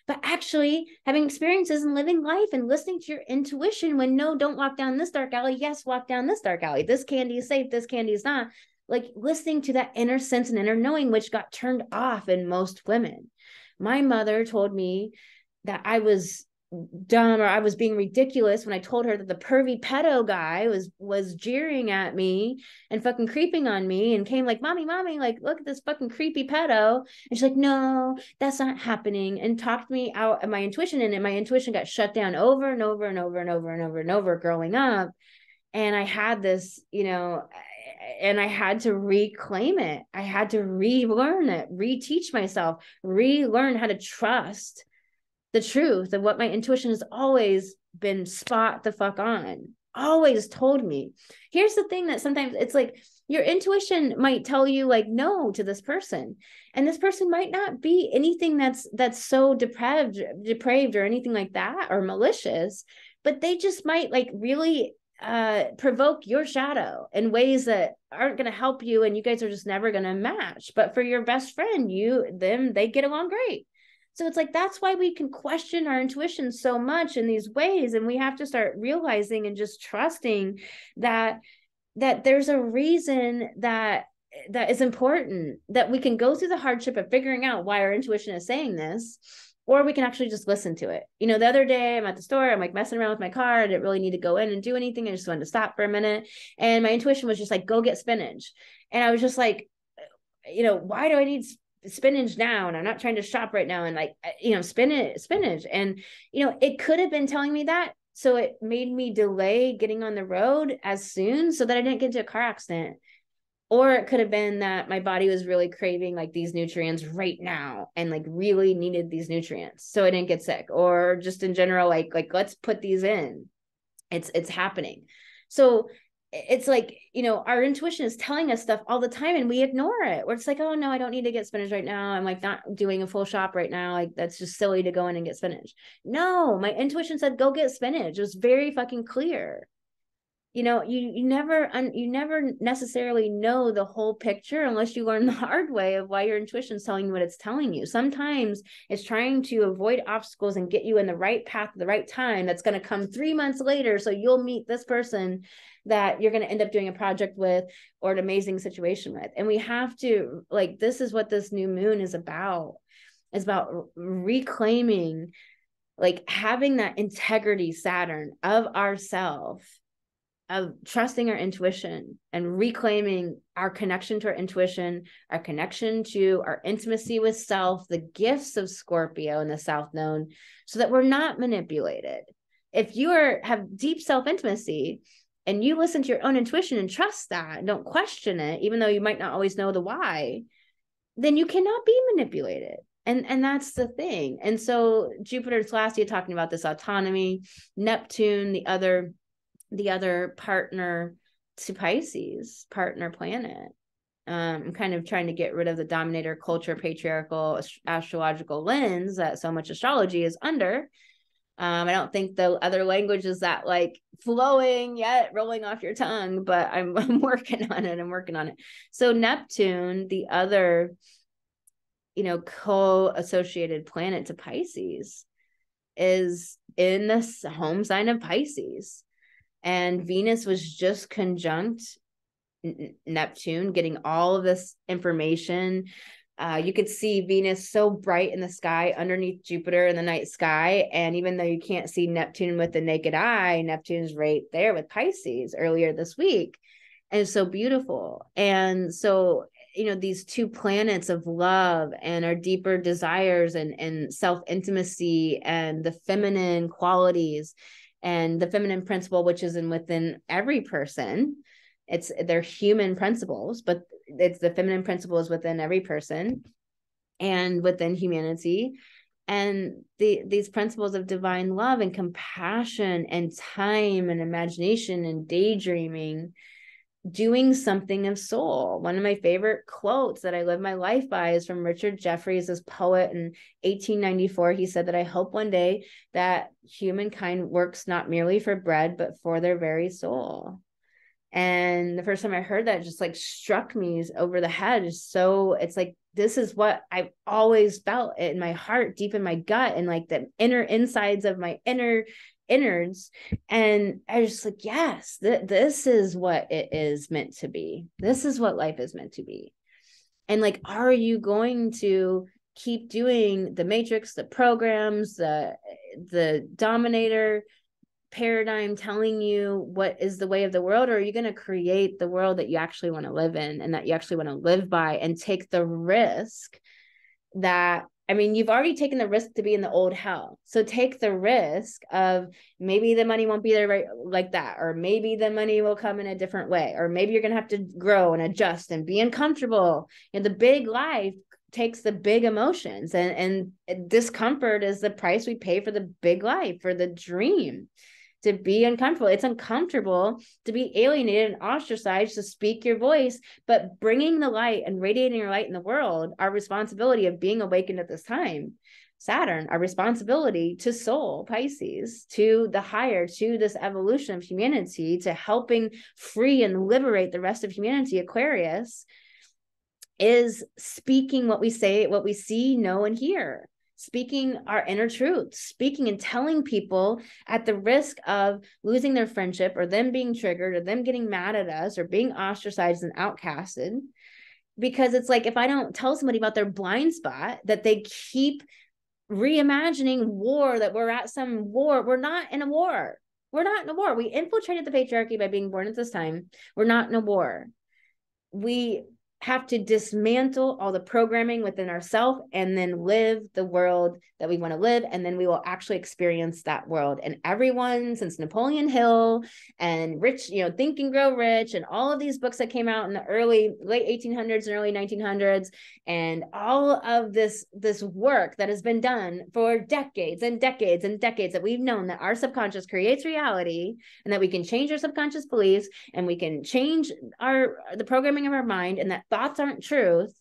but actually having experiences and living life and listening to your intuition when, no, don't walk down this dark alley. Yes, walk down this dark alley. This candy is safe. This candy is not. Like listening to that inner sense and inner knowing, which got turned off in most women. My mother told me that I was dumb or I was being ridiculous when I told her that the pervy pedo guy was jeering at me and fucking creeping on me and came like, mommy, like, look at this fucking creepy pedo. And she's like, no, that's not happening, and talked me out of my intuition. And my intuition got shut down over and over and over and over and over and over growing up. And I had this, you know, and I had to reclaim it. I had to relearn it, reteach myself, relearn how to trust the truth of what my intuition has always been spot the fuck on, always told me. Here's the thing that sometimes it's like your intuition might tell you like no to this person, and this person might not be anything that's so depraved or anything like that or malicious, but they just might like really provoke your shadow in ways that aren't going to help you, and you guys are just never going to match. But for your best friend, they get along great. So it's like, that's why we can question our intuition so much in these ways. And we have to start realizing and just trusting that there's a reason that is important, that we can go through the hardship of figuring out why our intuition is saying this, or we can actually just listen to it. You know, the other day I'm at the store, I'm like messing around with my car. I didn't really need to go in and do anything. I just wanted to stop for a minute. And my intuition was just like, go get spinach. And I was just like, you know, why do I need spinach now? And I'm not trying to shop right now. And like, you know, spinach. And, you know, it could have been telling me that. So it made me delay getting on the road as soon so that I didn't get into a car accident. Or it could have been that my body was really craving like these nutrients right now and like really needed these nutrients, so I didn't get sick. Or just in general, like let's put these in. It's happening. So it's like, you know, our intuition is telling us stuff all the time and we ignore it. We're just like, oh no, I don't need to get spinach right now. I'm like not doing a full shop right now. Like that's just silly to go in and get spinach. No, my intuition said, go get spinach. It was very fucking clear. You know, you never necessarily know the whole picture unless you learn the hard way of why your intuition is telling you what it's telling you. Sometimes it's trying to avoid obstacles and get you in the right path at the right time. That's going to come 3 months later. So you'll meet this person that you're going to end up doing a project with or an amazing situation with. And we have to, like, this is what this new moon is about. It's about reclaiming, like having that integrity, Saturn, of ourself, of trusting our intuition and reclaiming our connection to our intuition, our connection to our intimacy with self, the gifts of Scorpio in the South Node, so that we're not manipulated. If you have deep self-intimacy and you listen to your own intuition and trust that and don't question it, even though you might not always know the why, then you cannot be manipulated. And that's the thing. And so Jupiter's last year talking about this autonomy, Neptune, the other partner to Pisces, partner planet. I'm kind of trying to get rid of the dominator culture, patriarchal, astrological lens that so much astrology is under. I don't think the other language is that like flowing yet, rolling off your tongue, but I'm working on it. So Neptune, the other, co-associated planet to Pisces, is in the home sign of Pisces. And Venus was just conjunct Neptune, getting all of this information. You could see Venus so bright in the sky underneath Jupiter in the night sky. And even though you can't see Neptune with the naked eye, Neptune's right there with Pisces earlier this week. And it's so beautiful. And so, these two planets of love and our deeper desires and self-intimacy and the feminine qualities and the feminine principle, which is within every person. They're human principles, but it's the feminine principles within every person and within humanity. And these principles of divine love and compassion and time and imagination and daydreaming, doing something of soul. One of my favorite quotes that I live my life by is from Richard Jefferies, this poet in 1894. He said that I hope one day that humankind works not merely for bread, but for their very soul. And the first time I heard that, just like struck me over the head. So it's like, this is what I've always felt in my heart, deep in my gut, and like the inner insides of my innards. And I was just like, yes, this is what it is meant to be. This is what life is meant to be. And like, are you going to keep doing the matrix, the programs, the dominator paradigm telling you what is the way of the world, or are you going to create the world that you actually want to live in and that you actually want to live by and take the risk that, you've already taken the risk to be in the old hell. So take the risk of maybe the money won't be there right like that, or maybe the money will come in a different way, or maybe you're going to have to grow and adjust and be uncomfortable. The big life takes the big emotions, and discomfort is the price we pay for the big life, for the dream. To be uncomfortable. It's uncomfortable to be alienated and ostracized, to speak your voice, but bringing the light and radiating your light in the world, our responsibility of being awakened at this time, Saturn, our responsibility to soul, Pisces, to the higher, to this evolution of humanity, to helping free and liberate the rest of humanity, Aquarius, is speaking what we say, what we see, know, and hear. Speaking our inner truth, speaking and telling people at the risk of losing their friendship, or them being triggered, or them getting mad at us, or being ostracized and outcasted. Because it's like, if I don't tell somebody about their blind spot, that they keep reimagining war, that we're at some war. We're not in a war. We're not in a war. We infiltrated the patriarchy by being born at this time. We're not in a war. We have to dismantle all the programming within ourselves and then live the world that we want to live. And then we will actually experience that world. And everyone since Napoleon Hill and Rich, Think and Grow Rich, and all of these books that came out in the late 1800s and early 1900s, and all of this work that has been done for decades and decades and decades, that we've known that our subconscious creates reality, and that we can change our subconscious beliefs, and we can change the programming of our mind, and that thoughts aren't truth.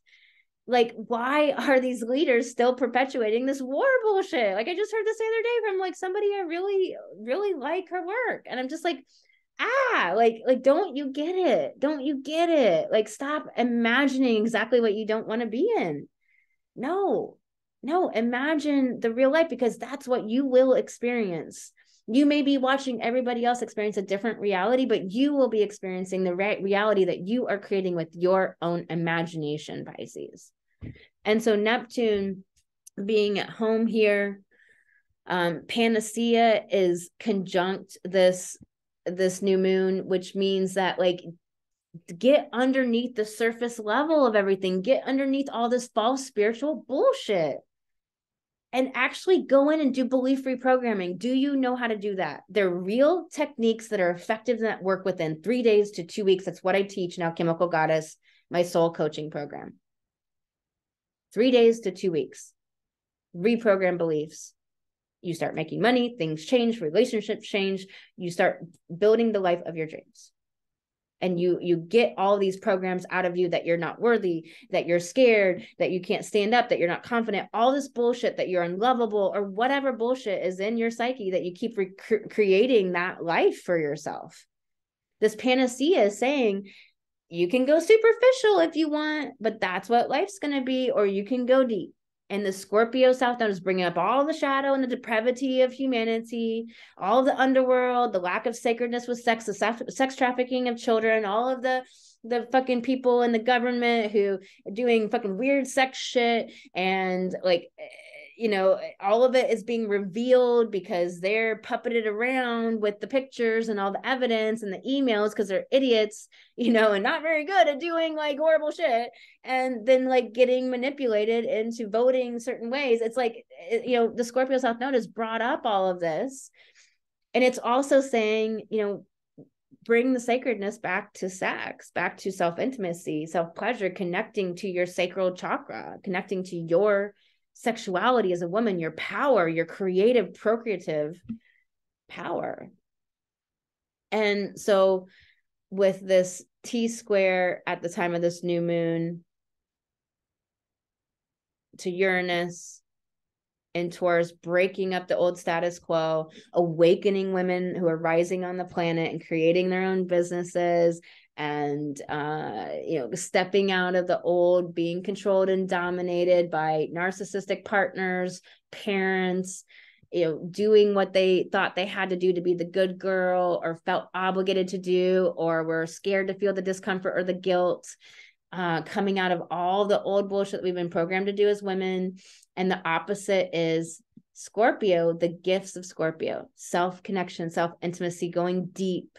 Like, why are these leaders still perpetuating this war bullshit? Like, I just heard this the other day from like somebody I really, really like her work. And I'm just like, don't you get it? Don't you get it? Like, stop imagining exactly what you don't want to be in. No, imagine the real life, because that's what you will experience. You may be watching everybody else experience a different reality, but you will be experiencing the reality that you are creating with your own imagination, Pisces. And so Neptune being at home here, Panacea is conjunct this new moon, which means that, like, get underneath the surface level of everything, get underneath all this false spiritual bullshit. and actually go in and do belief reprogramming. Do you know how to do that? They're real techniques that are effective and that work within 3 days to 2 weeks. That's what I teach in Alchemical Goddess, my soul coaching program. 3 days to 2 weeks. Reprogram beliefs. You start making money, things change, relationships change. You start building the life of your dreams. And you get all these programs out of you that you're not worthy, that you're scared, that you can't stand up, that you're not confident, all this bullshit, that you're unlovable, or whatever bullshit is in your psyche that you keep creating that life for yourself. This panacea is saying you can go superficial if you want, but that's what life's going to be, or you can go deep. And the Scorpio South Node is bringing up all the shadow and the depravity of humanity, all of the underworld, the lack of sacredness with sex, the sex trafficking of children, all of the fucking people in the government who are doing fucking weird sex shit. And like, you know, all of it is being revealed because they're puppeted around with the pictures and all the evidence and the emails because they're idiots, you know, and not very good at doing like horrible shit. And then like getting manipulated into voting certain ways. It's like, you know, the Scorpio South Node has brought up all of this. And it's also saying, you know, bring the sacredness back to sex, back to self-intimacy, self-pleasure, connecting to your sacral chakra, connecting to your sexuality as a woman, your power, your creative, procreative power. And so with this T-square at the time of this new moon to Uranus and Taurus, breaking up the old status quo, awakening women who are rising on the planet and creating their own businesses, and you know, stepping out of the old, being controlled and dominated by narcissistic partners, parents, you know, doing what they thought they had to do to be the good girl, or felt obligated to do, or were scared to feel the discomfort or the guilt, coming out of all the old bullshit that we've been programmed to do as women. And the opposite is Scorpio, the gifts of Scorpio, self-connection, self-intimacy, going deep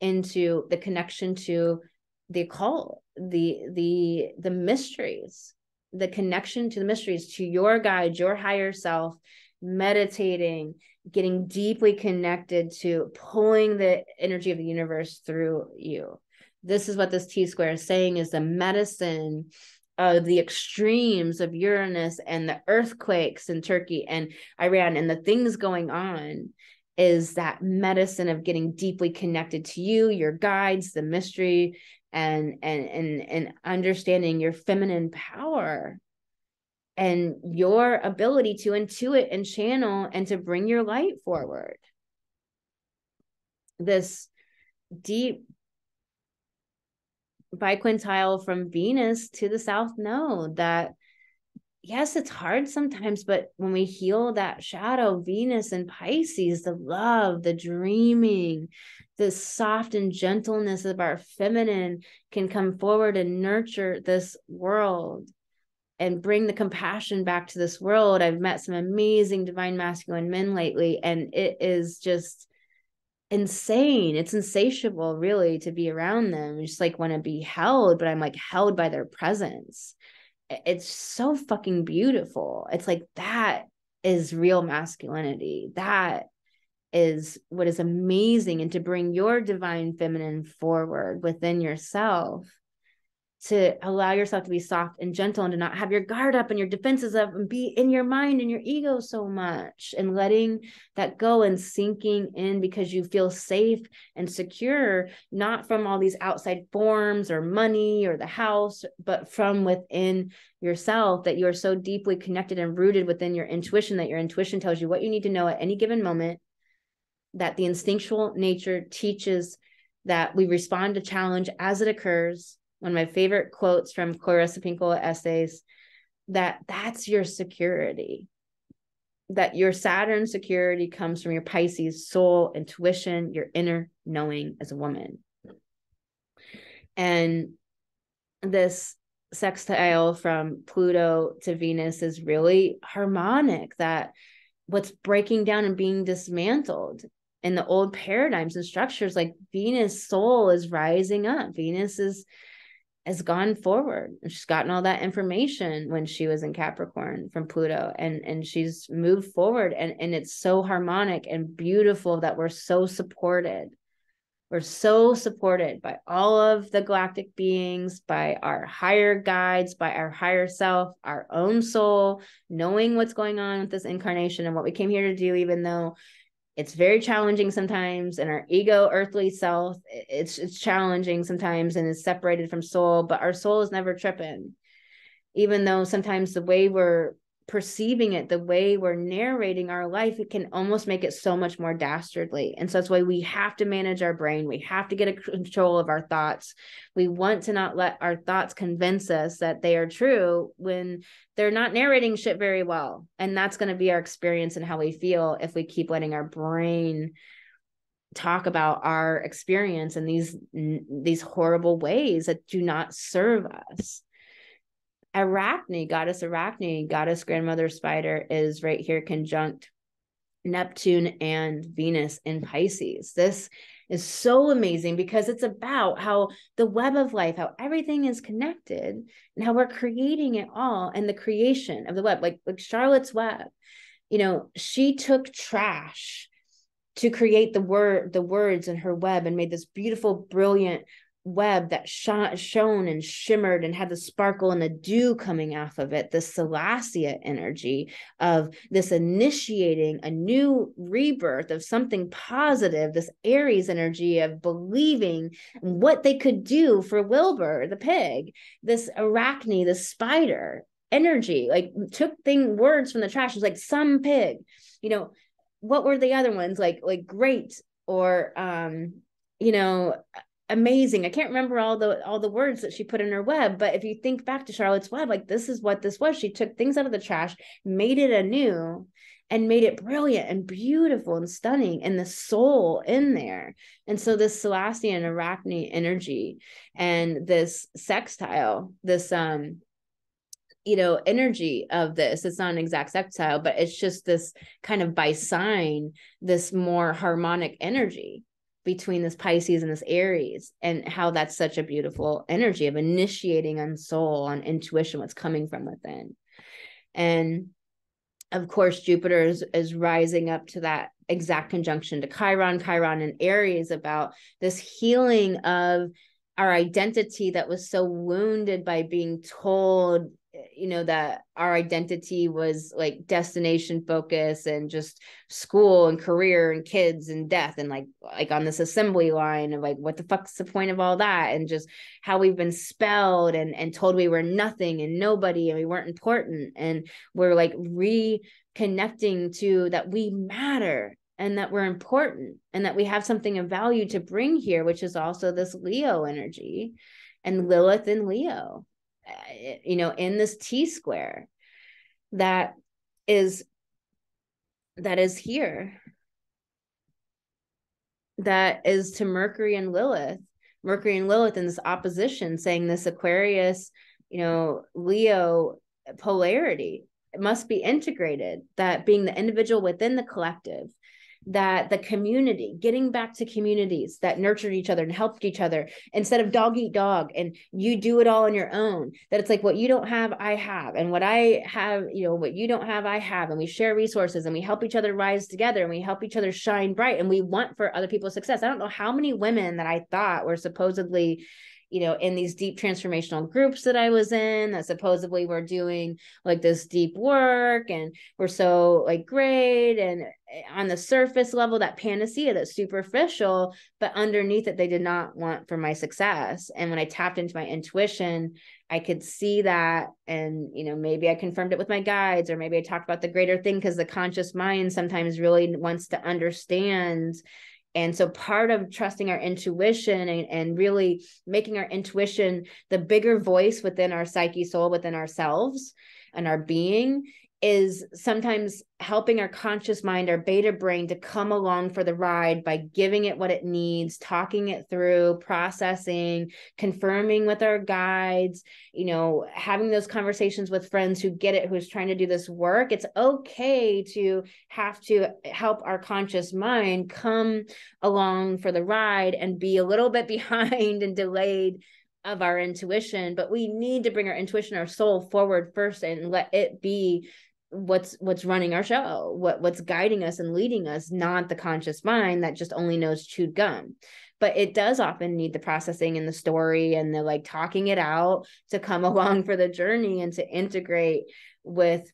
into the connection to the occult, the mysteries, the connection to the mysteries, to your guide, your higher self, meditating, getting deeply connected to pulling the energy of the universe through you. This is what this T-square is saying, is the medicine of the extremes of Uranus and the earthquakes in Turkey and Iran and the things going on, is that medicine of getting deeply connected to you, your guides, the mystery, and understanding your feminine power and your ability to intuit and channel and to bring your light forward. This deep biquintile from Venus to the South Node, that yes, it's hard sometimes, but when we heal that shadow, Venus and Pisces, the love, the dreaming, the soft and gentleness of our feminine can come forward and nurture this world and bring the compassion back to this world. I've met some amazing divine masculine men lately, and it is just insane. It's insatiable, really, to be around them. I just like want to be held, but I'm like held by their presence. It's so fucking beautiful. It's like, that is real masculinity. That is what is amazing. And to bring your divine feminine forward within yourself, to allow yourself to be soft and gentle and to not have your guard up and your defenses up and be in your mind and your ego so much, and letting that go and sinking in because you feel safe and secure, not from all these outside forms or money or the house, but from within yourself, that you're so deeply connected and rooted within your intuition, that your intuition tells you what you need to know at any given moment, that the instinctual nature teaches that we respond to challenge as it occurs. One of my favorite quotes from Clarissa Pinkola essays, that's your security, that your Saturn security comes from your Pisces soul, intuition, your inner knowing as a woman. And this sextile from Pluto to Venus is really harmonic, that what's breaking down and being dismantled in the old paradigms and structures, like Venus soul is rising up. Venus is has gone forward. She's gotten all that information when she was in Capricorn from Pluto, and she's moved forward, and it's so harmonic and beautiful that we're so supported. We're so supported by all of the galactic beings, by our higher guides, by our higher self, our own soul, knowing what's going on with this incarnation and what we came here to do, even though it's very challenging sometimes, and our ego, earthly self, it's challenging sometimes and is separated from soul, but our soul is never tripping. Even though sometimes the way we're perceiving it, the way we're narrating our life, it can almost make it so much more dastardly. And so that's why we have to manage our brain. We have to get a control of our thoughts. We want to not let our thoughts convince us that they are true when they're not narrating shit very well. And that's going to be our experience and how we feel if we keep letting our brain talk about our experience in these horrible ways that do not serve us. Arachne, goddess grandmother spider, is right here conjunct Neptune and Venus in Pisces. This is so amazing because it's about how the web of life, how everything is connected, and how we're creating it all, and the creation of the web, like Charlotte's Web. You know, she took trash to create the words in her web, and made this beautiful, brilliant web that shone and shimmered and had the sparkle and the dew coming off of it, this Celestia energy of this initiating a new rebirth of something positive, this Aries energy of believing what they could do for Wilbur the pig, this Arachne, the spider energy, like took words from the trash. It was like some pig, you know, what were the other ones, like great, or you know, amazing. I can't remember all the words that she put in her web, but if you think back to Charlotte's Web, like this is what this was. She took things out of the trash, made it anew, and made it brilliant and beautiful and stunning, and the soul in there. And so this Celestia and Arachne energy and this sextile, this you know, energy of this, it's not an exact sextile, but it's just this kind of by sign, this more harmonic energy between this Pisces and this Aries, and how that's such a beautiful energy of initiating on soul, on intuition, what's coming from within. And of course, Jupiter is rising up to that exact conjunction to Chiron and Aries, about this healing of our identity that was so wounded by being told, you know, that our identity was like destination focus and just school and career and kids and death, and like on this assembly line of like, what the fuck's the point of all that? And just how we've been spelled and told we were nothing and nobody and we weren't important. And we're like reconnecting to that we matter and that we're important and that we have something of value to bring here, which is also this Leo energy and Lilith in Leo, you know, in this T-square that is here, that is to Mercury and Lilith in this opposition, saying this Aquarius, you know, Leo polarity, it must be integrated, that being the individual within the collective, that the community, getting back to communities that nurtured each other and helped each other instead of dog eat dog and you do it all on your own, that it's like, what you don't have, I have, and what I have, you know, what you don't have, I have, and we share resources and we help each other rise together and we help each other shine bright, and we want for other people's success. I don't know how many women that I thought were supposedly, you know, in these deep transformational groups that I was in, that supposedly were doing like this deep work and we're so like great, and on the surface level, that panacea, that's superficial, but underneath it, they did not want for my success. And when I tapped into my intuition, I could see that. And, you know, maybe I confirmed it with my guides, or maybe I talked about the greater thing, because the conscious mind sometimes really wants to understand. And so part of trusting our intuition and really making our intuition the bigger voice within our psyche, soul, within ourselves and our being, is sometimes helping our conscious mind, our beta brain, to come along for the ride by giving it what it needs, talking it through, processing, confirming with our guides, you know, having those conversations with friends who get it, who's trying to do this work. It's okay to have to help our conscious mind come along for the ride and be a little bit behind and delayed of our intuition, but we need to bring our intuition, our soul forward first and let it be what's running our show, what's guiding us and leading us, not the conscious mind that just only knows chewed gum. But it does often need the processing and the story and the like talking it out to come along for the journey and to integrate with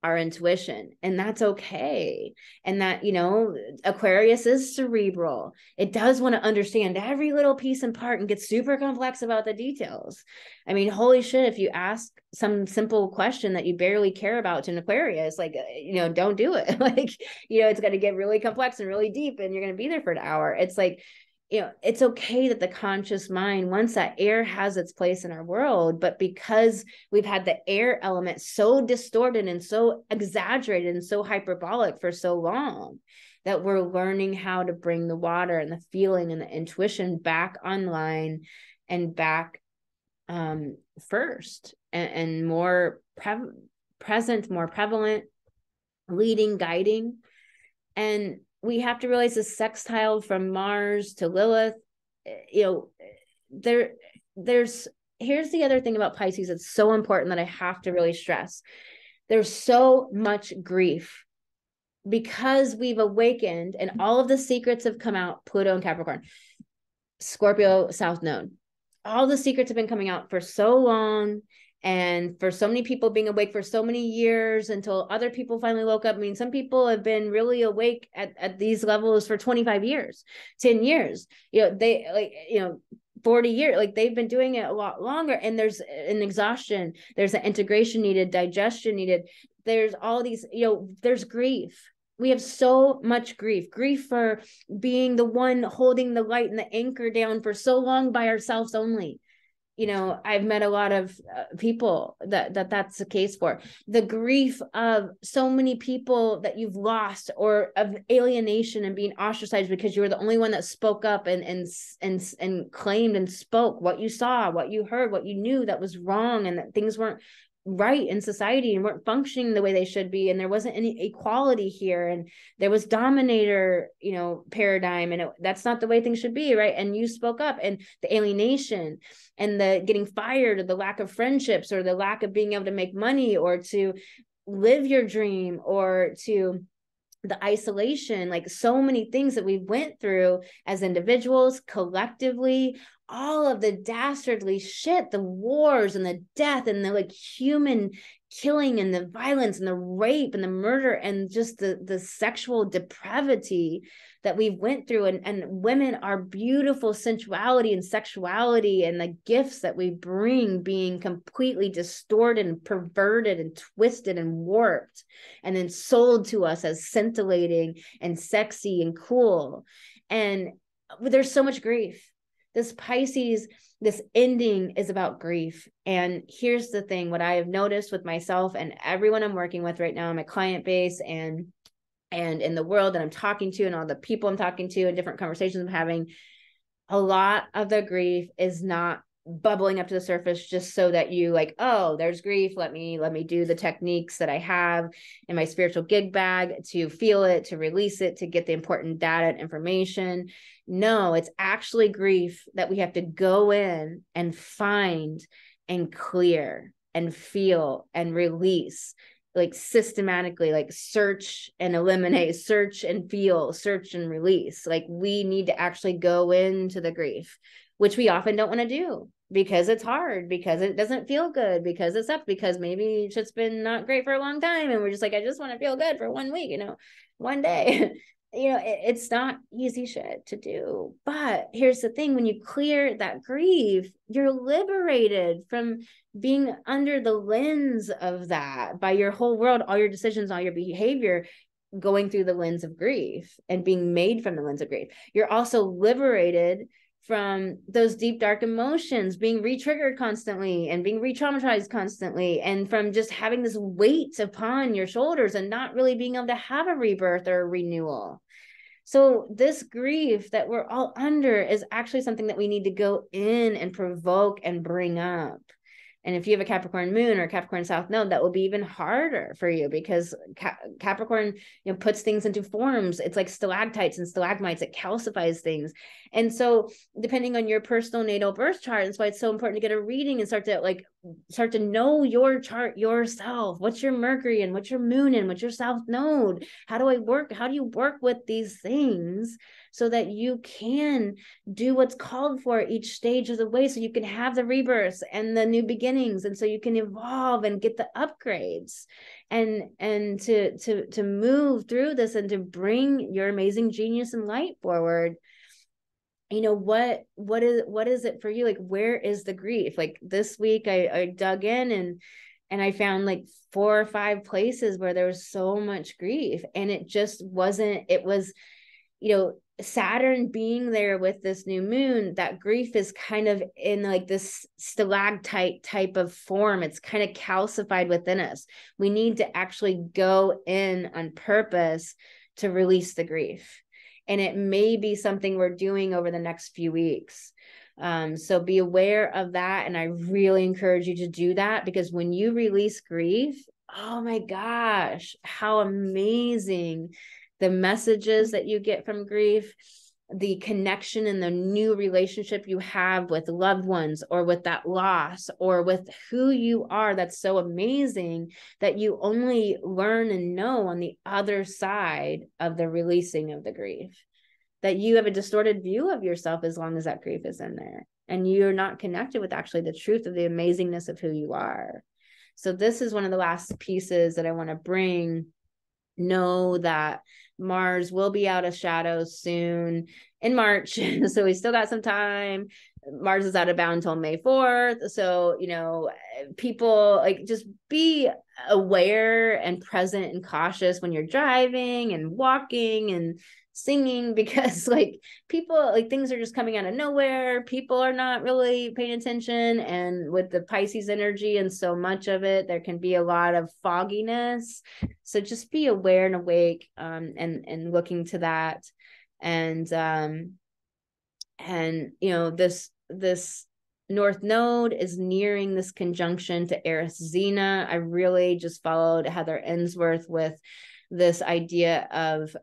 our intuition. And that's okay. And that, you know, Aquarius is cerebral. It does want to understand every little piece and part and get super complex about the details. I mean, holy shit, if you ask some simple question that you barely care about to an Aquarius, like, you know, don't do it. Like, you know, it's going to get really complex and really deep and you're going to be there for an hour. It's like, you know, it's okay that the conscious mind, once that air has its place in our world, but because we've had the air element so distorted and so exaggerated and so hyperbolic for so long, that we're learning how to bring the water and the feeling and the intuition back online and back first and more present, more prevalent, leading, guiding. And we have to realize the sextile from Mars to Lilith, you know, here's the other thing about Pisces. It's so important that I have to really stress. There's so much grief because we've awakened and all of the secrets have come out. Pluto and Capricorn, Scorpio, South Node. All the secrets have been coming out for so long. And for so many people being awake for so many years until other people finally woke up. I mean, some people have been really awake at these levels for 25 years, 10 years, you know, they like, you know, 40 years, like they've been doing it a lot longer. And there's an exhaustion, there's an integration needed, digestion needed. There's all these, you know, there's grief. We have so much grief for being the one holding the light and the anchor down for so long by ourselves only. You know, I've met a lot of people that's the case for. The grief of so many people that you've lost, or of alienation and being ostracized because you were the only one that spoke up and claimed and spoke what you saw, what you heard, what you knew that was wrong, and that things weren't right in society and weren't functioning the way they should be, and there wasn't any equality here, and there was dominator, you know, paradigm, and that's not the way things should be, right? And you spoke up, and the alienation and the getting fired, or the lack of friendships, or the lack of being able to make money or to live your dream, or to the isolation, like so many things that we went through as individuals, collectively, all of the dastardly shit, the wars and the death and the like human killing and the violence and the rape and the murder and just the sexual depravity that we went through, and women, our beautiful sensuality and sexuality and the gifts that we bring being completely distorted and perverted and twisted and warped, and then sold to us as scintillating and sexy and cool. And there's so much grief. This Pisces, this ending is about grief. And here's the thing, what I have noticed with myself and everyone I'm working with right now, my client base and in the world that I'm talking to, and all the people I'm talking to and different conversations I'm having, a lot of the grief is not bubbling up to the surface just so that you like, oh, there's grief, let me do the techniques that I have in my spiritual gig bag to feel it, to release it, to get the important data and information. No, it's actually grief that we have to go in and find and clear and feel and release, like systematically, like search and eliminate, search and feel, search and release. Like we need to actually go into the grief, which we often don't want to do because it's hard, because it doesn't feel good, because it sucks, because maybe it's just been not great for a long time. And we're just like, I just want to feel good for 1 week, you know, one day. You know, it's not easy shit to do. But here's the thing, when you clear that grief, you're liberated from being under the lens of that by your whole world, all your decisions, all your behavior going through the lens of grief and being made from the lens of grief. You're also liberated from those deep, dark emotions, being re-triggered constantly and being re-traumatized constantly, and from just having this weight upon your shoulders and not really being able to have a rebirth or a renewal. So this grief that we're all under is actually something that we need to go in and provoke and bring up. And if you have a Capricorn moon or Capricorn South Node, that will be even harder for you, because Capricorn, you know, puts things into forms. It's like stalactites and stalagmites. It calcifies things. And so depending on your personal natal birth chart, that's why it's so important to get a reading and start to know your chart yourself. What's your Mercury and what's your moon and what's your south node? How do you work with these things so that you can do what's called for each stage of the way, so you can have the rebirths and the new beginnings, and so you can evolve and get the upgrades and to move through this and to bring your amazing genius and light forward. You know, what is it for you? Like, where is the grief? Like this week I dug in and I found like 4 or 5 places where there was so much grief, and it just wasn't, it was, you know, Saturn being there with this new moon, that grief is kind of in like this stalactite type of form. It's kind of calcified within us. We need to actually go in on purpose to release the grief. And it may be something we're doing over the next few weeks. So be aware of that. And I really encourage you to do that, because when you release grief, oh my gosh, how amazing the messages that you get from grief, the connection and the new relationship you have with loved ones, or with that loss, or with who you are. That's so amazing that you only learn and know on the other side of the releasing of the grief, that you have a distorted view of yourself as long as that grief is in there, and you're not connected with actually the truth of the amazingness of who you are. So this is one of the last pieces that I want to bring. Know that Mars will be out of shadows soon in March. So we still got some time. Mars is out of bound until May 4th. So, you know, people, like, just be aware and present and cautious when you're driving and walking and singing, because like people, like things are just coming out of nowhere. People are not really paying attention, and with the Pisces energy and so much of it, there can be a lot of fogginess. So just be aware and awake, and looking to that. And you know, this North Node is nearing this conjunction to Eris Xena. I really just followed Heather Ensworth with this idea of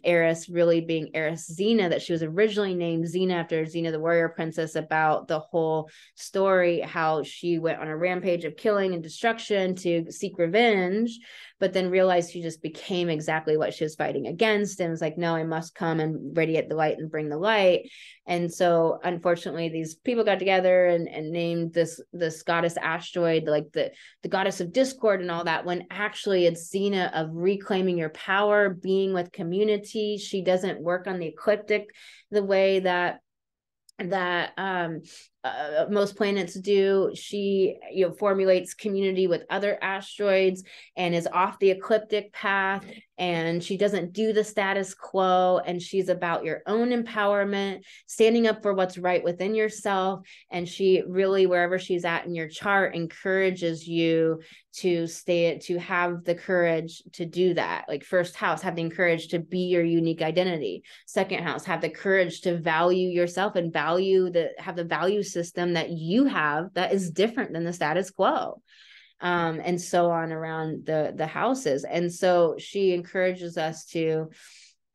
Eris really being Eris Xena, that she was originally named Xena after Xena the warrior princess, about the whole story, how she went on a rampage of killing and destruction to seek revenge, but then realized she just became exactly what she was fighting against, and was like, no, I must come and radiate the light and bring the light. And so unfortunately these people got together and named this goddess asteroid like the goddess of discord and all that, when actually it's Xena of reclaiming your power, being with community. She doesn't work on the ecliptic the way that most planets do. She, you know, formulates community with other asteroids and is off the ecliptic path, and she doesn't do the status quo, and she's about your own empowerment, standing up for what's right within yourself. And she really, wherever she's at in your chart, encourages you to have the courage to do that. Like first house, have the courage to be your unique identity. Second house, have the courage to value yourself and have the value system that you have that is different than the status quo. And so on around the houses. And so she encourages us to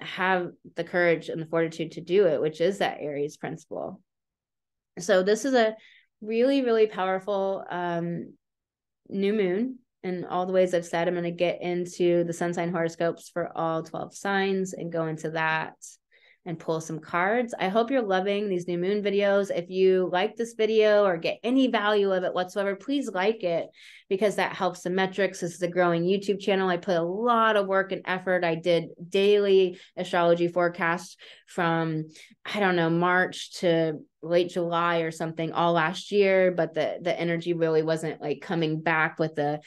have the courage and the fortitude to do it, which is that Aries principle. So this is a really, really powerful new moon in all the ways I've said. I'm going to get into the sun sign horoscopes for all 12 signs and go into that and pull some cards. I hope you're loving these new moon videos. If you like this video or get any value of it whatsoever, please like it, because that helps the metrics. This is a growing YouTube channel. I put a lot of work and effort. I did daily astrology forecasts from, I don't know, March to late July or something all last year, but the energy really wasn't like coming back with the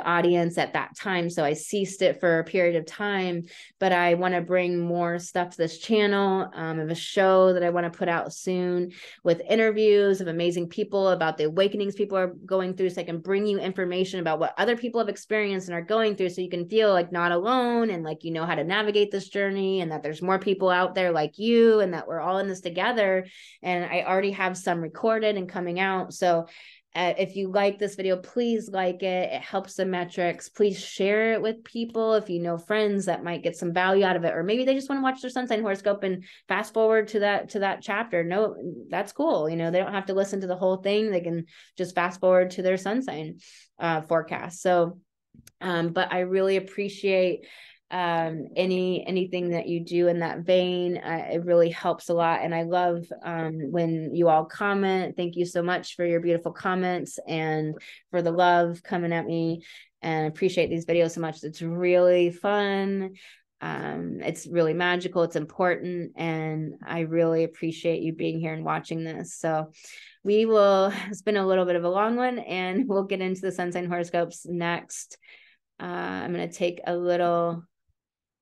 audience at that time. So I ceased it for a period of time, but I want to bring more stuff to this channel. I have a show that I want to put out soon with interviews of amazing people about the awakenings people are going through, so I can bring you information about what other people have experienced and are going through, so you can feel like not alone, and like, you know, how to navigate this journey, and that there's more people out there like you, and that we're all in this together. And I already have some recorded and coming out. So If you like this video, please like it. It helps the metrics. Please share it with people if you know friends that might get some value out of it, or maybe they just want to watch their sun sign horoscope and fast forward to that chapter. No, that's cool. You know, they don't have to listen to the whole thing. They can just fast forward to their sun sign forecast. So, but I really appreciate anything that you do in that vein. It really helps a lot, and I love when you all comment. Thank you so much for your beautiful comments and for the love coming at me, and I appreciate these videos so much. It's really fun. It's really magical, it's important, and I really appreciate you being here and watching this. So we will, it's been a little bit of a long one, and we'll get into the sun sign horoscopes next. I'm going to take a little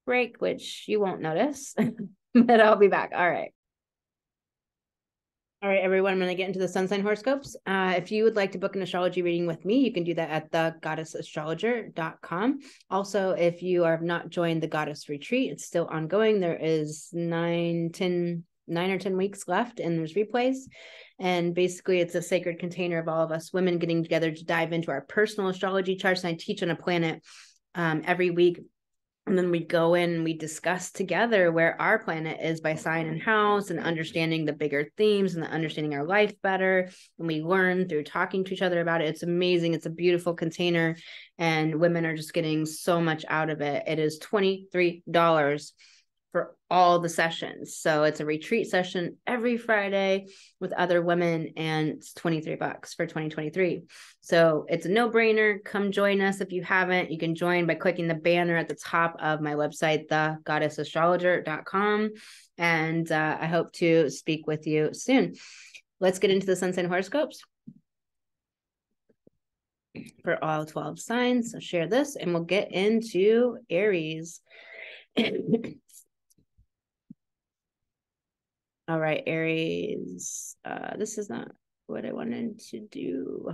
break, which you won't notice, but I'll be back. All right, everyone, I'm going to get into the sun sign horoscopes. If you would like to book an astrology reading with me, you can do that at thegoddessastrologer.com. Also, if you have not joined the Goddess Retreat, it's still ongoing. There is 9 or 10 weeks left, and there's replays. And basically, it's a sacred container of all of us women getting together to dive into our personal astrology charts. And I teach on a planet every week. And then we go in and we discuss together where our planet is by sign and house, and understanding the bigger themes and understanding our life better. And we learn through talking to each other about it. It's amazing. It's a beautiful container, and women are just getting so much out of it. It is $23 for all the sessions. So it's a retreat session every Friday with other women, and it's $23 for 2023. So it's a no-brainer. Come join us. If you haven't, you can join by clicking the banner at the top of my website, thegoddessastrologer.com. And I hope to speak with you soon. Let's get into the sun sign horoscopes for all 12 signs. So share this and we'll get into Aries. All right, Aries, this is not what I wanted to do.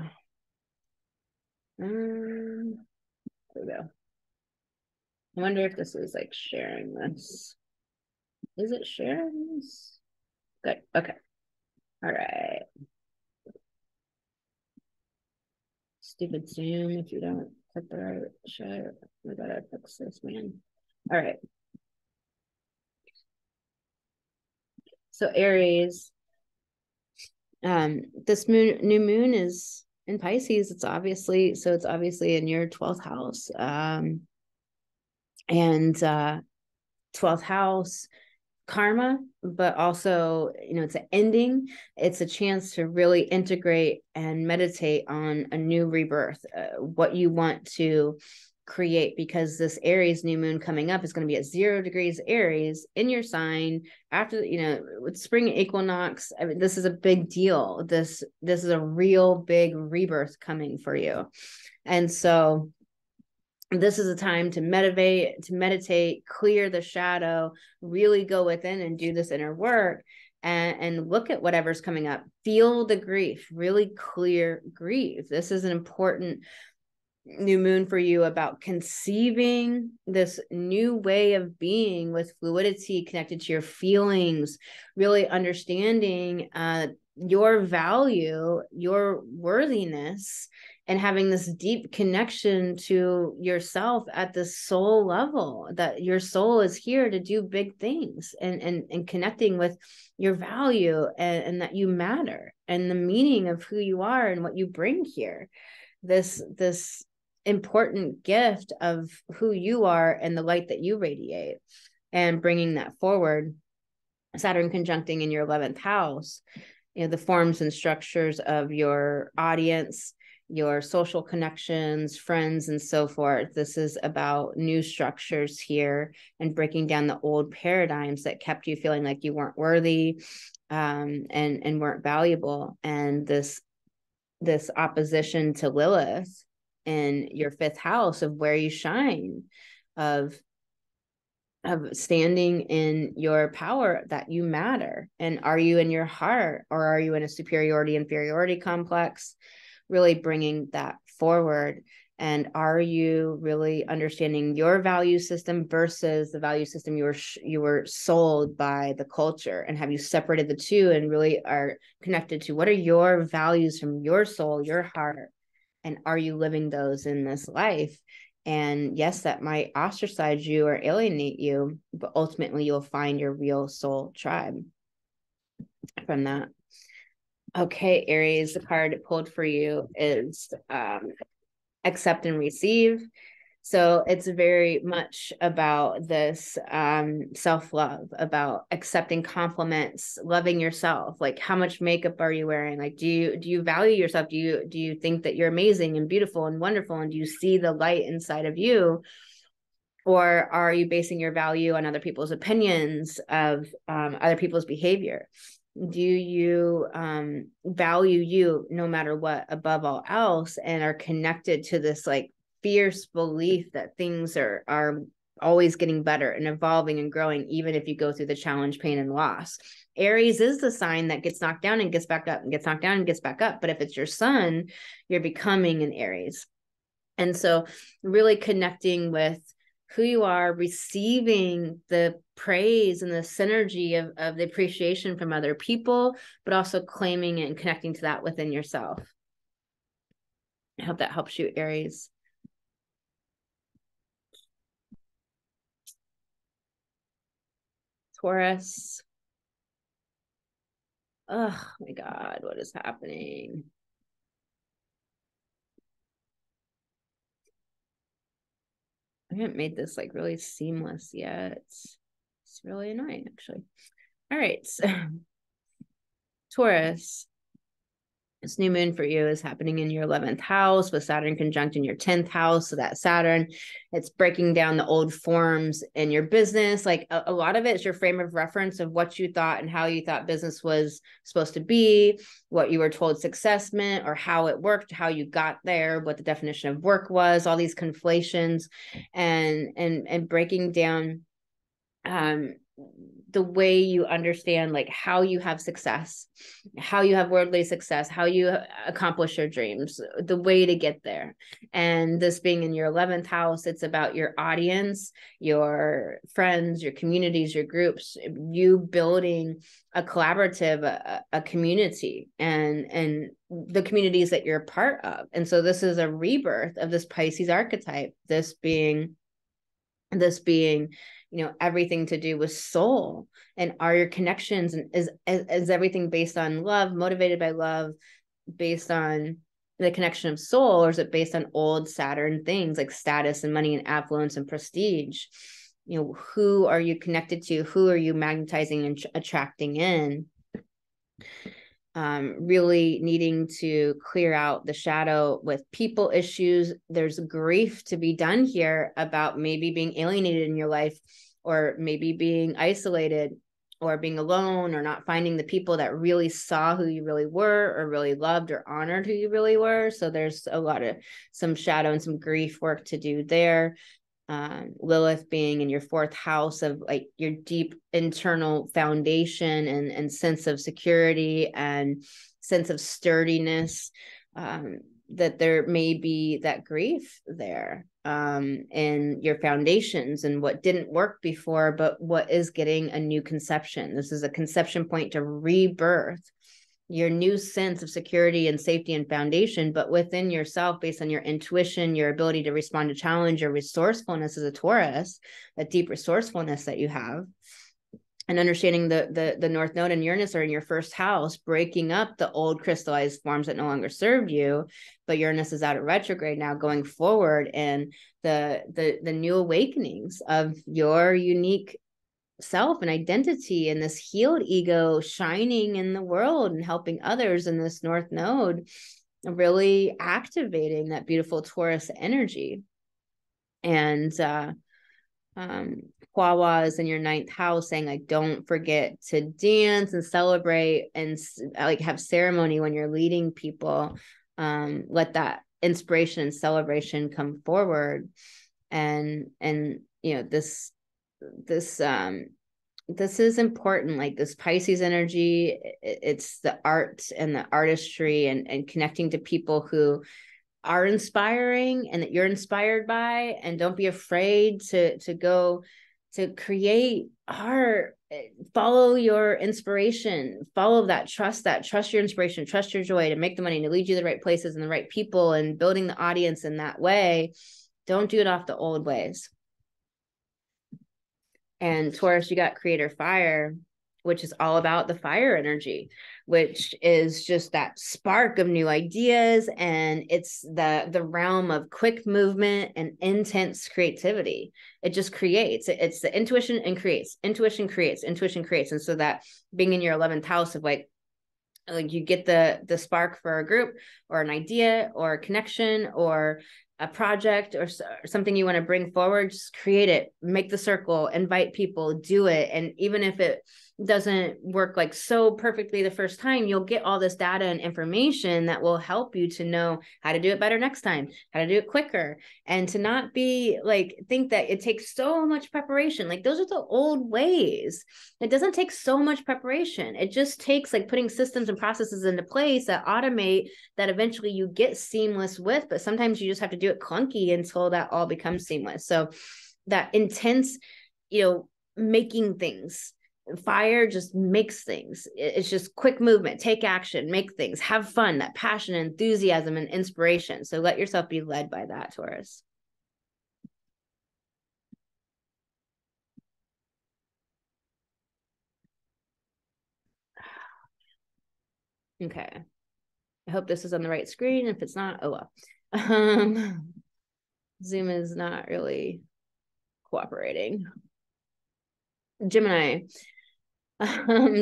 There we go. I wonder if this is like sharing this. Is it sharing this? Good, okay. All right. Stupid Zoom, if you don't click the right share, we gotta fix this, man. All right. So Aries, this new moon is in Pisces. It's obviously in your 12th house. And 12th house karma, but also, you know, it's an ending. It's a chance to really integrate and meditate on a new rebirth, what you want to create, because this Aries new moon coming up is going to be at 0 degrees Aries in your sign after, you know, with spring equinox. I mean, this is a big deal. This is a real big rebirth coming for you. And so this is a time to meditate, clear the shadow, really go within and do this inner work, and look at whatever's coming up. Feel the grief, really clear grief. This is an important new moon for you about conceiving this new way of being with fluidity, connected to your feelings, really understanding your value, your worthiness, and having this deep connection to yourself at the soul level, that your soul is here to do big things, and connecting with your value, and that you matter, and the meaning of who you are and what you bring here. This important gift of who you are and the light that you radiate, and bringing that forward. Saturn conjuncting in your 11th house, you know, the forms and structures of your audience, your social connections, friends, and so forth. This is about new structures here, and breaking down the old paradigms that kept you feeling like you weren't worthy, and weren't valuable. And this opposition to Lilith in your 5th house of where you shine, of standing in your power, that you matter. And are you in your heart, or are you in a superiority inferiority complex? Really bringing that forward. And are you really understanding your value system versus the value system you were sold by the culture? And have you separated the two and really are connected to what are your values from your soul, your heart? And are you living those in this life? And yes, that might ostracize you or alienate you, but ultimately you'll find your real soul tribe from that. Okay, Aries, the card pulled for you is accept and receive. So it's very much about this self-love, about accepting compliments, loving yourself. Like, how much makeup are you wearing? Like, do you value yourself? Do you think that you're amazing and beautiful and wonderful? And do you see the light inside of you? Or are you basing your value on other people's opinions of other people's behavior? Do you value you no matter what above all else, and are connected to this like fierce belief that things are always getting better and evolving and growing, even if you go through the challenge, pain, and loss? Aries is the sign that gets knocked down and gets back up and gets knocked down and gets back up. But if it's your sun, you're becoming an Aries. And so really connecting with who you are, receiving the praise and the synergy of the appreciation from other people, but also claiming it and connecting to that within yourself. I hope that helps you, Aries. Taurus. Oh my God, what is happening? I haven't made this like really seamless yet. It's really annoying, actually. All right. So, Taurus. This new moon for you is happening in your 11th house with Saturn conjunct in your 10th house. So that Saturn, it's breaking down the old forms in your business. Like a lot of it is your frame of reference of what you thought and how you thought business was supposed to be, what you were told success meant or how it worked, how you got there, what the definition of work was, all these conflations and breaking down the way you understand like how you have success, how you have worldly success, how you accomplish your dreams, the way to get there. And this being in your 11th house, it's about your audience, your friends, your communities, your groups, you building a collaborative, a community and the communities that you're a part of. And so this is a rebirth of this Pisces archetype, this being everything to do with soul. And are your connections and is everything based on love, motivated by love, based on the connection of soul, or is it based on old Saturn things like status and money and affluence and prestige? Who are you connected to? Who are you magnetizing and attracting in? Really needing to clear out the shadow with people issues. There's grief to be done here about maybe being alienated in your life, or maybe being isolated, or being alone, or not finding the people that really saw who you really were, or really loved or honored who you really were. So there's a lot of some shadow and some grief work to do there. Lilith being in your 4th house of like your deep internal foundation and sense of security and sense of sturdiness, that there may be that grief there in your foundations and what didn't work before, but what is getting a new conception. This is a conception point to rebirth your new sense of security and safety and foundation, but within yourself, based on your intuition, your ability to respond to challenge, your resourcefulness as a Taurus, that deep resourcefulness that you have, and understanding the North Node and Uranus are in your 1st house, breaking up the old crystallized forms that no longer served you, but Uranus is out of retrograde now, going forward, and the new awakenings of your unique self and identity and this healed ego shining in the world and helping others in this North Node, really activating that beautiful Taurus energy. And Huahua is in your 9th house, saying like, don't forget to dance and celebrate and like have ceremony when you're leading people. Let that inspiration and celebration come forward. And this is important, like this Pisces energy. It's the art and the artistry and connecting to people who are inspiring and that you're inspired by, and don't be afraid to go to create art. Follow your inspiration, follow that, trust your inspiration, trust your joy to make the money, to lead you to the right places and the right people, and building the audience in that way. Don't do it off the old ways. And Taurus, you got creator fire, which is all about the fire energy, which is just that spark of new ideas. And it's the realm of quick movement and intense creativity. It just creates. It's the intuition and creates. Intuition creates. Intuition creates. And so that being in your 11th house of like you get the spark for a group or an idea or a connection or a project or something you want to bring forward, just create it, make the circle, invite people, do it. And even if it doesn't work like so perfectly the first time, you'll get all this data and information that will help you to know how to do it better next time, how to do it quicker, and to not be like, think that it takes so much preparation. Like those are the old ways. It doesn't take so much preparation. It just takes like putting systems and processes into place that automate, that eventually you get seamless with, but sometimes you just have to do it clunky until that all becomes seamless. So that intense, making things. Fire just makes things. It's just quick movement, take action, make things, have fun, that passion, enthusiasm, and inspiration. So let yourself be led by that, Taurus. Okay. I hope this is on the right screen. If it's not, oh well. Zoom is not really cooperating. Gemini.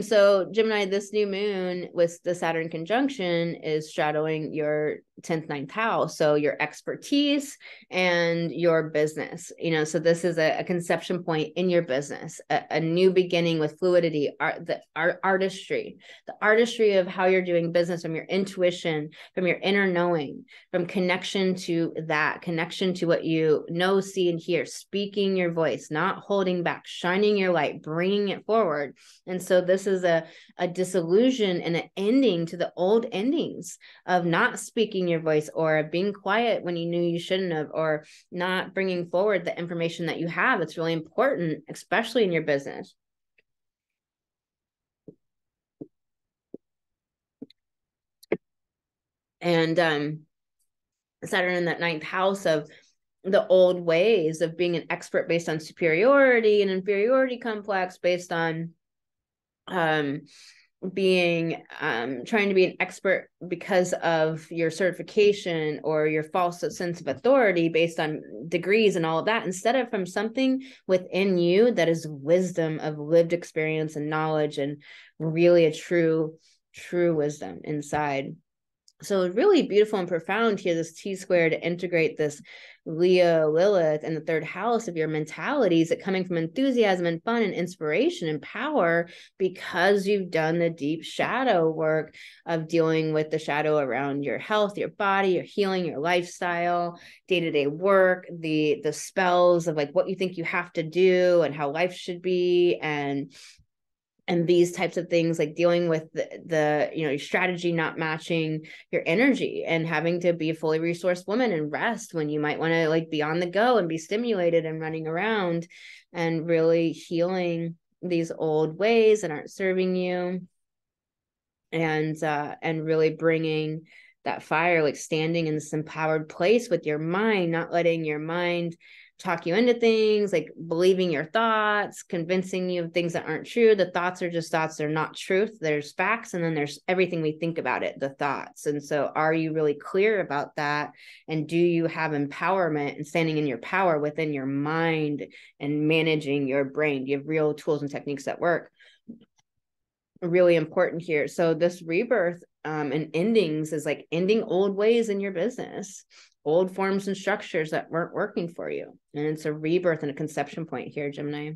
So Gemini, this new moon with the Saturn conjunction is shadowing your 10th, 9th house. So your expertise and your business, so this is a conception point in your business, a new beginning with fluidity, artistry, the artistry of how you're doing business, from your intuition, from your inner knowing, from connection to that, connection to what you know, see, and hear, speaking your voice, not holding back, shining your light, bringing it forward. And so this is a disillusion and an ending to the old endings of not speaking your voice, or being quiet when you knew you shouldn't have, or not bringing forward the information that you have. It's really important, especially in your business. And Saturn in that 9th house of the old ways of being an expert based on superiority and inferiority complex, based on being trying to be an expert because of your certification or your false sense of authority based on degrees and all of that, instead of from something within you that is wisdom of lived experience and knowledge, and really a true wisdom inside. So really beautiful and profound here, this T-square, to integrate this Leo Lilith in the 3rd house of your mentalities, that coming from enthusiasm and fun and inspiration and power, because you've done the deep shadow work of dealing with the shadow around your health, your body, your healing, your lifestyle, day-to-day work, the spells of like what you think you have to do and how life should be, and these types of things, like dealing with the your strategy not matching your energy, and having to be a fully resourced woman and rest when you might want to like be on the go and be stimulated and running around, and really healing these old ways that aren't serving you, and really bringing that fire, like standing in this empowered place with your mind, not letting your mind talk you into things, like believing your thoughts, convincing you of things that aren't true. The thoughts are just thoughts. They're not truth. There's facts. And then there's everything we think about it, the thoughts. And so are you really clear about that? And do you have empowerment and standing in your power within your mind and managing your brain? Do you have real tools and techniques that work? Really important here. So this rebirth and endings is like ending old ways in your business, old forms and structures that weren't working for you. And it's a rebirth and a conception point here, Gemini.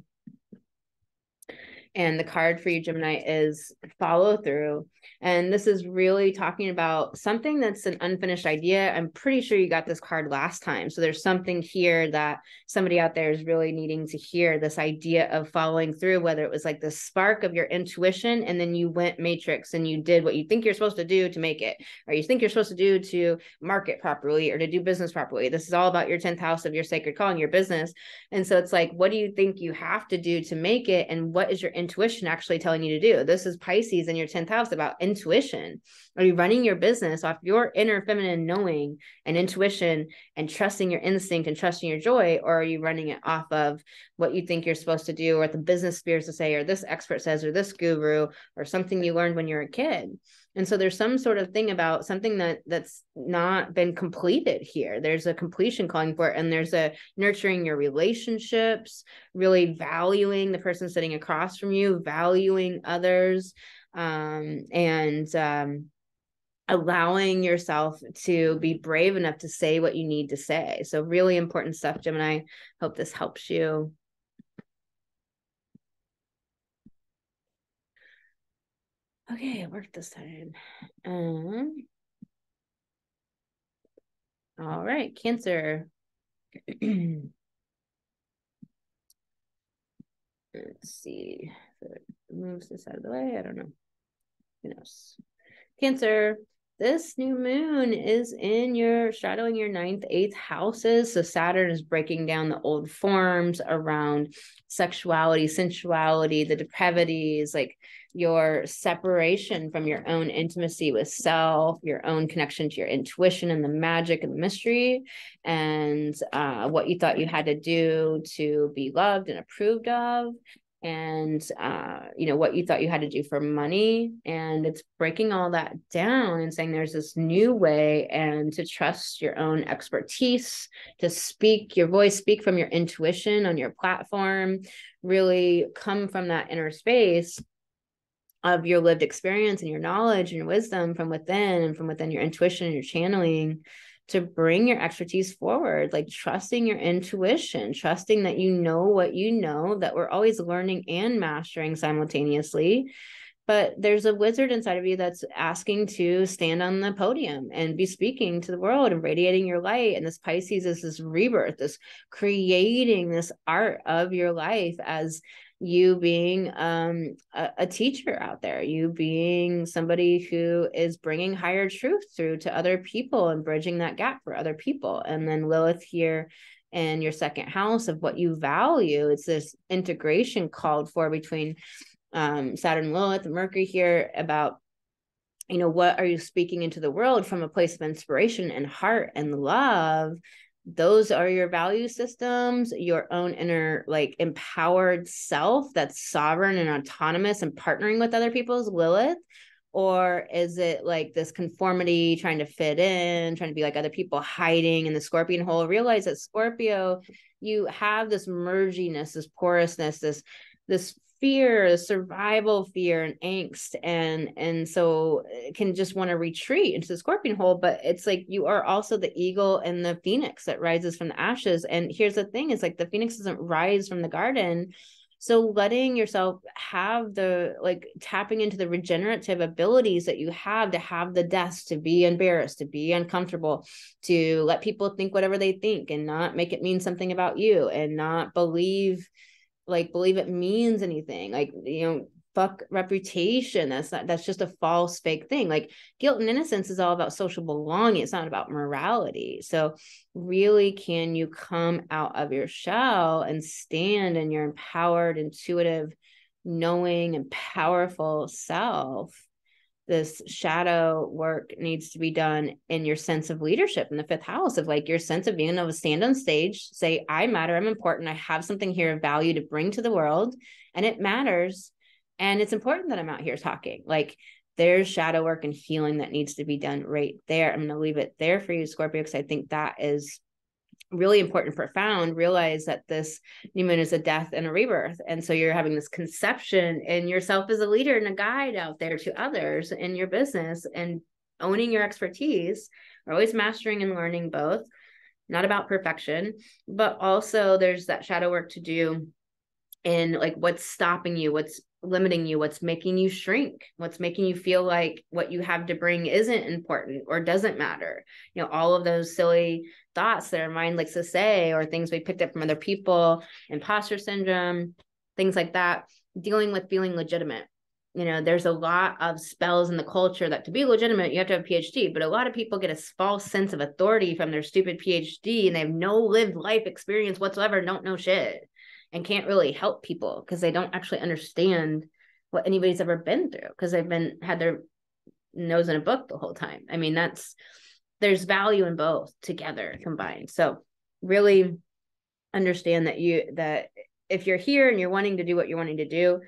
And the card for you, Gemini, is follow through. And this is really talking about something that's an unfinished idea. I'm pretty sure you got this card last time. So there's something here that somebody out there is really needing to hear, this idea of following through, whether it was like the spark of your intuition and then you went matrix and you did what you think you're supposed to do to make it, or you think you're supposed to do to market properly or to do business properly. This is all about your 10th house of your sacred calling, your business. And so it's like, what do you think you have to do to make it? And what is your intuition actually telling you to do? This is Pisces in your 10th house about intuition. Are you running your business off your inner feminine knowing and intuition and trusting your instinct and trusting your joy? Or are you running it off of what you think you're supposed to do, or what the business spheres to say, or this expert says, or this guru, or something you learned when you're a kid? And so there's some sort of thing about something that's not been completed here. There's a completion calling for it. And there's a nurturing your relationships, really valuing the person sitting across from you, valuing others, and allowing yourself to be brave enough to say what you need to say. So really important stuff, Gemini. Hope this helps you. Okay, it worked this time. All right, Cancer. Let's see if it moves this out of the way. I don't know. Who knows? Cancer, this new moon is in your shadowing your 9th, 8th houses. So Saturn is breaking down the old forms around sexuality, sensuality, the depravities, like your separation from your own intimacy with self, your own connection to your intuition and the magic and the mystery, and what you thought you had to do to be loved and approved of, and what you thought you had to do for money. And it's breaking all that down and saying there's this new way, and to trust your own expertise, to speak your voice, speak from your intuition on your platform, really come from that inner space of your lived experience and your knowledge and your wisdom from within, and from within your intuition and your channeling, to bring your expertise forward, like trusting your intuition, trusting that you know what you know, that we're always learning and mastering simultaneously. But there's a wizard inside of you that's asking to stand on the podium and be speaking to the world and radiating your light. And this Pisces is this rebirth, this creating this art of your life as you being a teacher out there, you being somebody who is bringing higher truth through to other people and bridging that gap for other people. And then Lilith here in your 2nd house of what you value. It's this integration called for between Saturn, Lilith, and Mercury here about, what are you speaking into the world from a place of inspiration and heart and love. Those are your value systems, your own inner, like, empowered self that's sovereign and autonomous and partnering with other people's Lilith? Or is it like this conformity, trying to fit in, trying to be like other people, hiding in the Scorpion hole? Realize that Scorpio, you have this merginess, this porousness, this fear, survival fear and angst, and so it can just want to retreat into the Scorpion hole. But it's like you are also the eagle and the phoenix that rises from the ashes. And here's the thing, is like the phoenix doesn't rise from the garden. So letting yourself have the, like, tapping into the regenerative abilities that you have, to have the deaths, to be embarrassed, to be uncomfortable, to let people think whatever they think and not make it mean something about you, and not believe it means anything. Like, fuck reputation. That's just a false, fake thing. Like, guilt and innocence is all about social belonging. It's not about morality. So really, can you come out of your shell and stand in your empowered, intuitive, knowing, and powerful self? This shadow work needs to be done in your sense of leadership in the 5th house, of like your sense of being able to stand on stage, say, I matter, I'm important, I have something here of value to bring to the world, and it matters. And it's important that I'm out here talking. Like, there's shadow work and healing that needs to be done right there. I'm going to leave it there for you, Scorpio, because I think that is really important, profound. Realize that this new moon is a death and a rebirth. And so you're having this conception in yourself as a leader and a guide out there to others in your business, and owning your expertise. We're always mastering and learning both, not about perfection, but also there's that shadow work to do in, like, what's stopping you, what's limiting you, what's making you shrink, what's making you feel like what you have to bring isn't important or doesn't matter. You know, all of those silly thoughts that our mind likes to say, or things we picked up from other people, imposter syndrome, things like that, dealing with feeling legitimate. You know, there's a lot of spells in the culture that to be legitimate, you have to have a PhD, but a lot of people get a false sense of authority from their stupid PhD, and they have no lived life experience whatsoever, don't know shit, and can't really help people because they don't actually understand what anybody's ever been through, because they've had their nose in a book the whole time. I mean, there's value in both together combined. So really understand that if you're here and you're wanting to do what you're wanting to do,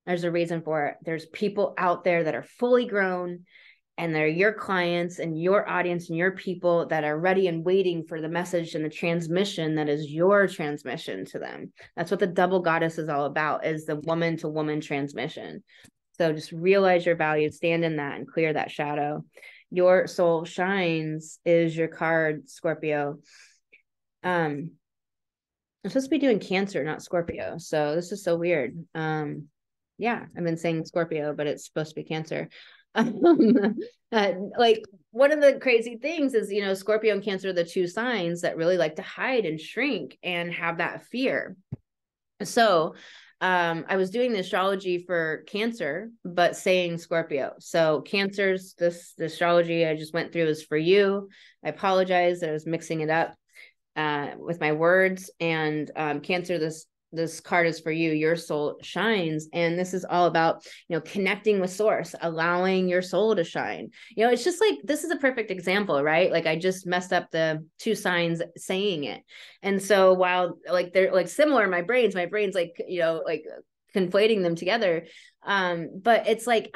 there's a reason for it. There's people out there that are fully grown, and they're your clients and your audience and your people that are ready and waiting for the message and the transmission that is your transmission to them. That's what the double goddess is all about, is the woman to woman transmission. So just realize your value, stand in that, and clear that shadow. Your soul shines is your card, Scorpio. I'm supposed to be doing Cancer, not Scorpio. So this is so weird. Yeah, I've been saying Scorpio, but it's supposed to be Cancer. Like, one of the crazy things is, you know, Scorpio and Cancer are the two signs that really like to hide and shrink and have that fear. So I was doing the astrology for Cancer, but saying Scorpio. So Cancer's, the astrology I just went through is for you. I apologize that I was mixing it up with my words. And Cancer, this card is for you. Your soul shines. And this is all about, you know, connecting with source, allowing your soul to shine. You know, it's just like, this is a perfect example, right? Like, I just messed up the two signs saying it. And so while like they're like similar in my brain's like, you know, like conflating them together. But it's like,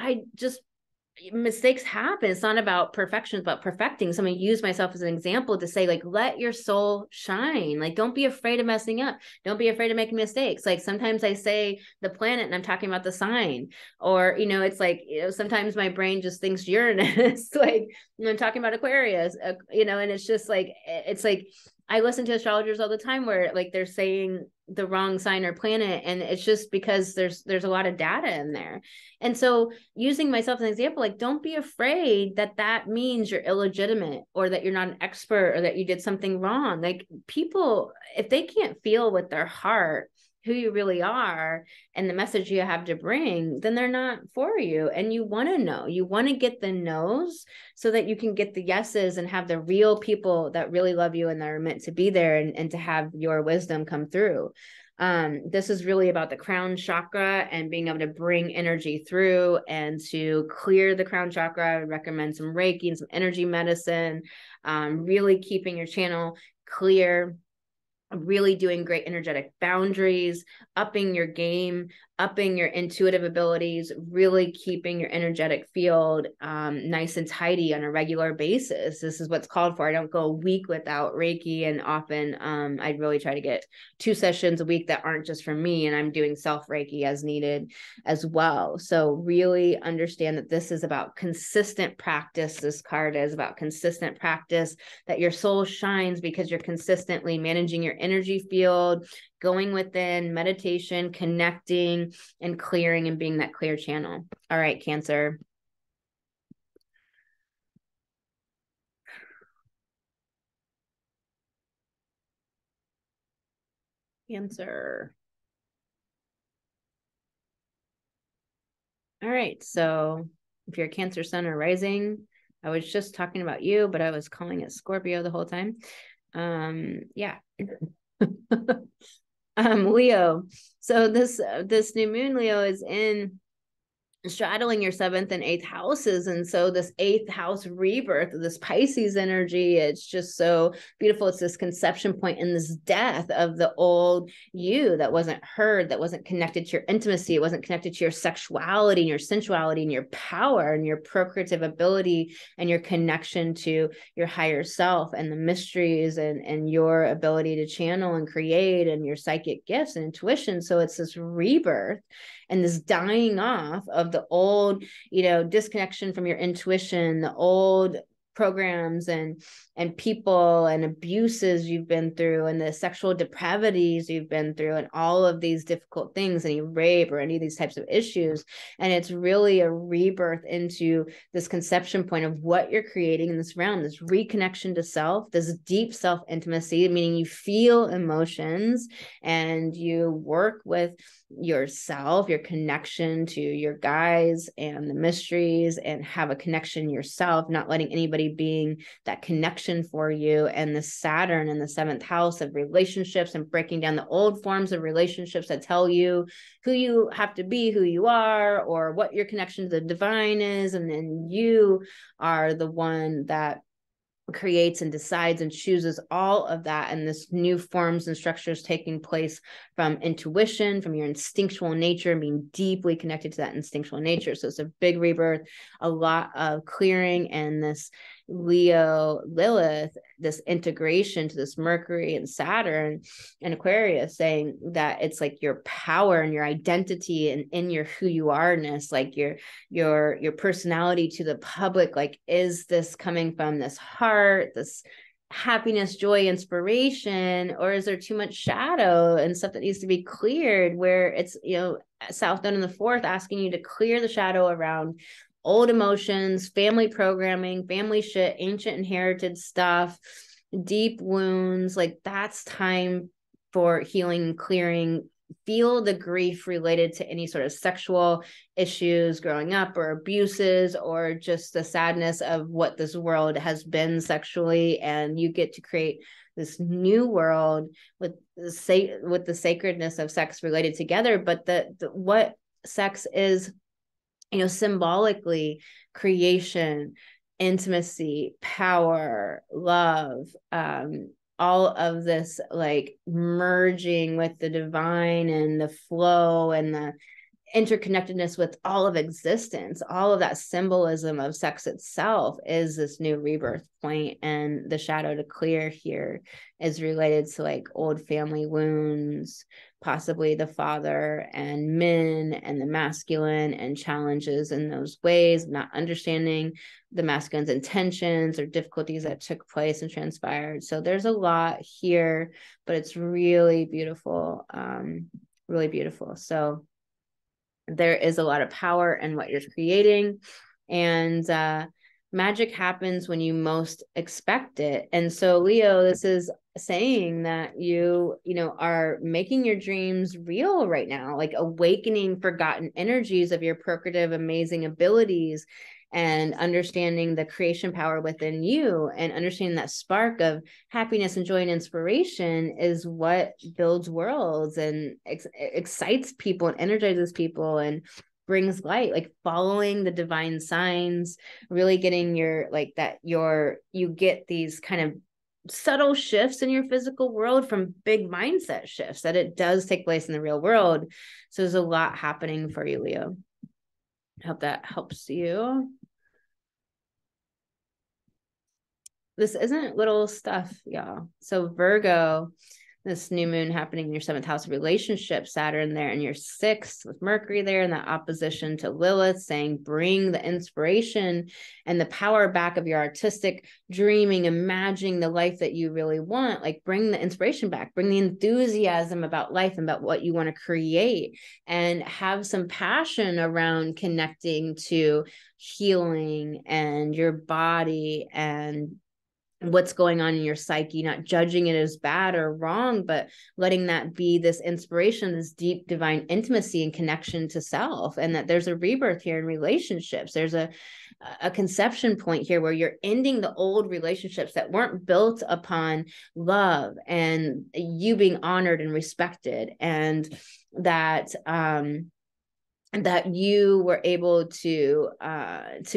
mistakes happen. It's not about perfection, it's about perfecting. So I'm going to use myself as an example to say, like, let your soul shine. Like, don't be afraid of messing up. Don't be afraid of making mistakes. Like, sometimes I say the planet and I'm talking about the sign, or, you know, it's like, you know, sometimes my brain just thinks Uranus, like, you know, I'm talking about Aquarius, you know, and it's just like, it's like, I listen to astrologers all the time where like they're saying the wrong sign or planet, and it's just because there's a lot of data in there. And so using myself as an example, like, don't be afraid that means you're illegitimate, or that you're not an expert, or that you did something wrong. Like, people, if they can't feel with their heart who you really are and the message you have to bring, then they're not for you. And you want to know, you want to get the no's so that you can get the yeses and have the real people that really love you and that are meant to be there, and to have your wisdom come through. This is really about the crown chakra and being able to bring energy through and to clear the crown chakra. I would recommend some Reiki and some energy medicine, really keeping your channel clear, really doing great energetic boundaries, upping your game, upping your intuitive abilities, really keeping your energetic field nice and tidy on a regular basis. This is what's called for. I don't go a week without Reiki, and often I'd really try to get 2 sessions a week that aren't just for me, and I'm doing self Reiki as needed as well. So really understand that this is about consistent practice. This card is about consistent practice, that your soul shines because you're consistently managing your energy field, going within, meditation, connecting, and clearing, and being that clear channel. All right, Cancer. Cancer. All right, so if you're a Cancer sun or rising, I was just talking about you, but I was calling it Scorpio the whole time. Yeah. Leo. So this new moon, Leo, is straddling your 7th and 8th houses. And so this 8th house rebirth, this Pisces energy, it's just so beautiful. It's this conception point and this death of the old you that wasn't heard, that wasn't connected to your intimacy. It wasn't connected to your sexuality and your sensuality and your power and your procreative ability and your connection to your higher self and the mysteries and your ability to channel and create and your psychic gifts and intuition. So it's this rebirth and this dying off of the old, you know, disconnection from your intuition, the old programs and people and abuses you've been through and the sexual depravities you've been through and all of these difficult things, any rape or any of these types of issues. And it's really a rebirth into this conception point of what you're creating in this realm, this reconnection to self, this deep self intimacy, meaning you feel emotions and you work with yourself, your connection to your guides and the mysteries, and have a connection yourself, not letting anybody being that connection for you. And the Saturn in the 7th house of relationships and breaking down the old forms of relationships that tell you who you have to be, who you are, or what your connection to the divine is. And then you are the one that creates and decides and chooses all of that, and this new forms and structures taking place from intuition, from your instinctual nature, and being deeply connected to that instinctual nature. So it's a big rebirth, a lot of clearing, and this Leo Lilith, this integration to this Mercury and Saturn and Aquarius, saying that it's like your power and your identity and in your who you are-ness, like your personality to the public, like, is this coming from this heart, this happiness, joy, inspiration, or is there too much shadow and stuff that needs to be cleared, where it's, South Node in the 4th asking you to clear the shadow around old emotions, family programming, family shit, ancient inherited stuff, deep wounds. Like, that's time for healing, clearing. Feel the grief related to any sort of sexual issues growing up, or abuses, or just the sadness of what this world has been sexually. And you get to create this new world with the sacredness of sex related together. But the what sex is, symbolically, creation, intimacy, power, love, all of this, like, merging with the divine and the flow and the interconnectedness with all of existence. All of that symbolism of sex itself is this new rebirth point. And the shadow to clear here is related to, like, old family wounds, possibly the father and men and the masculine, and challenges in those ways, not understanding the masculine's intentions or difficulties that took place and transpired. So there's a lot here, but it's really beautiful, really beautiful. So there is a lot of power in what you're creating, and magic happens when you most expect it. And so, Leo, this is saying that you are making your dreams real right now, like awakening forgotten energies of your procreative, amazing abilities, and understanding the creation power within you, and understanding that spark of happiness and joy and inspiration is what builds worlds and excites people and energizes people and brings light, like following the divine signs, really getting you get these kind of subtle shifts in your physical world from big mindset shifts that it does take place in the real world. So there's a lot happening for you, Leo. I hope that helps you. This isn't little stuff, y'all. So Virgo, this new moon happening in your 7th house of relationships, Saturn there in your 6th with Mercury there in that opposition to Lilith, saying bring the inspiration and the power back of your artistic dreaming, imagining the life that you really want. Like, bring the inspiration back, bring the enthusiasm about life and about what you want to create, and have some passion around connecting to healing and your body and what's going on in your psyche, not judging it as bad or wrong, but letting that be this inspiration, this deep divine intimacy and connection to self. And that there's a rebirth here in relationships. There's a conception point here where you're ending the old relationships that weren't built upon love and you being honored and respected, and that you were able to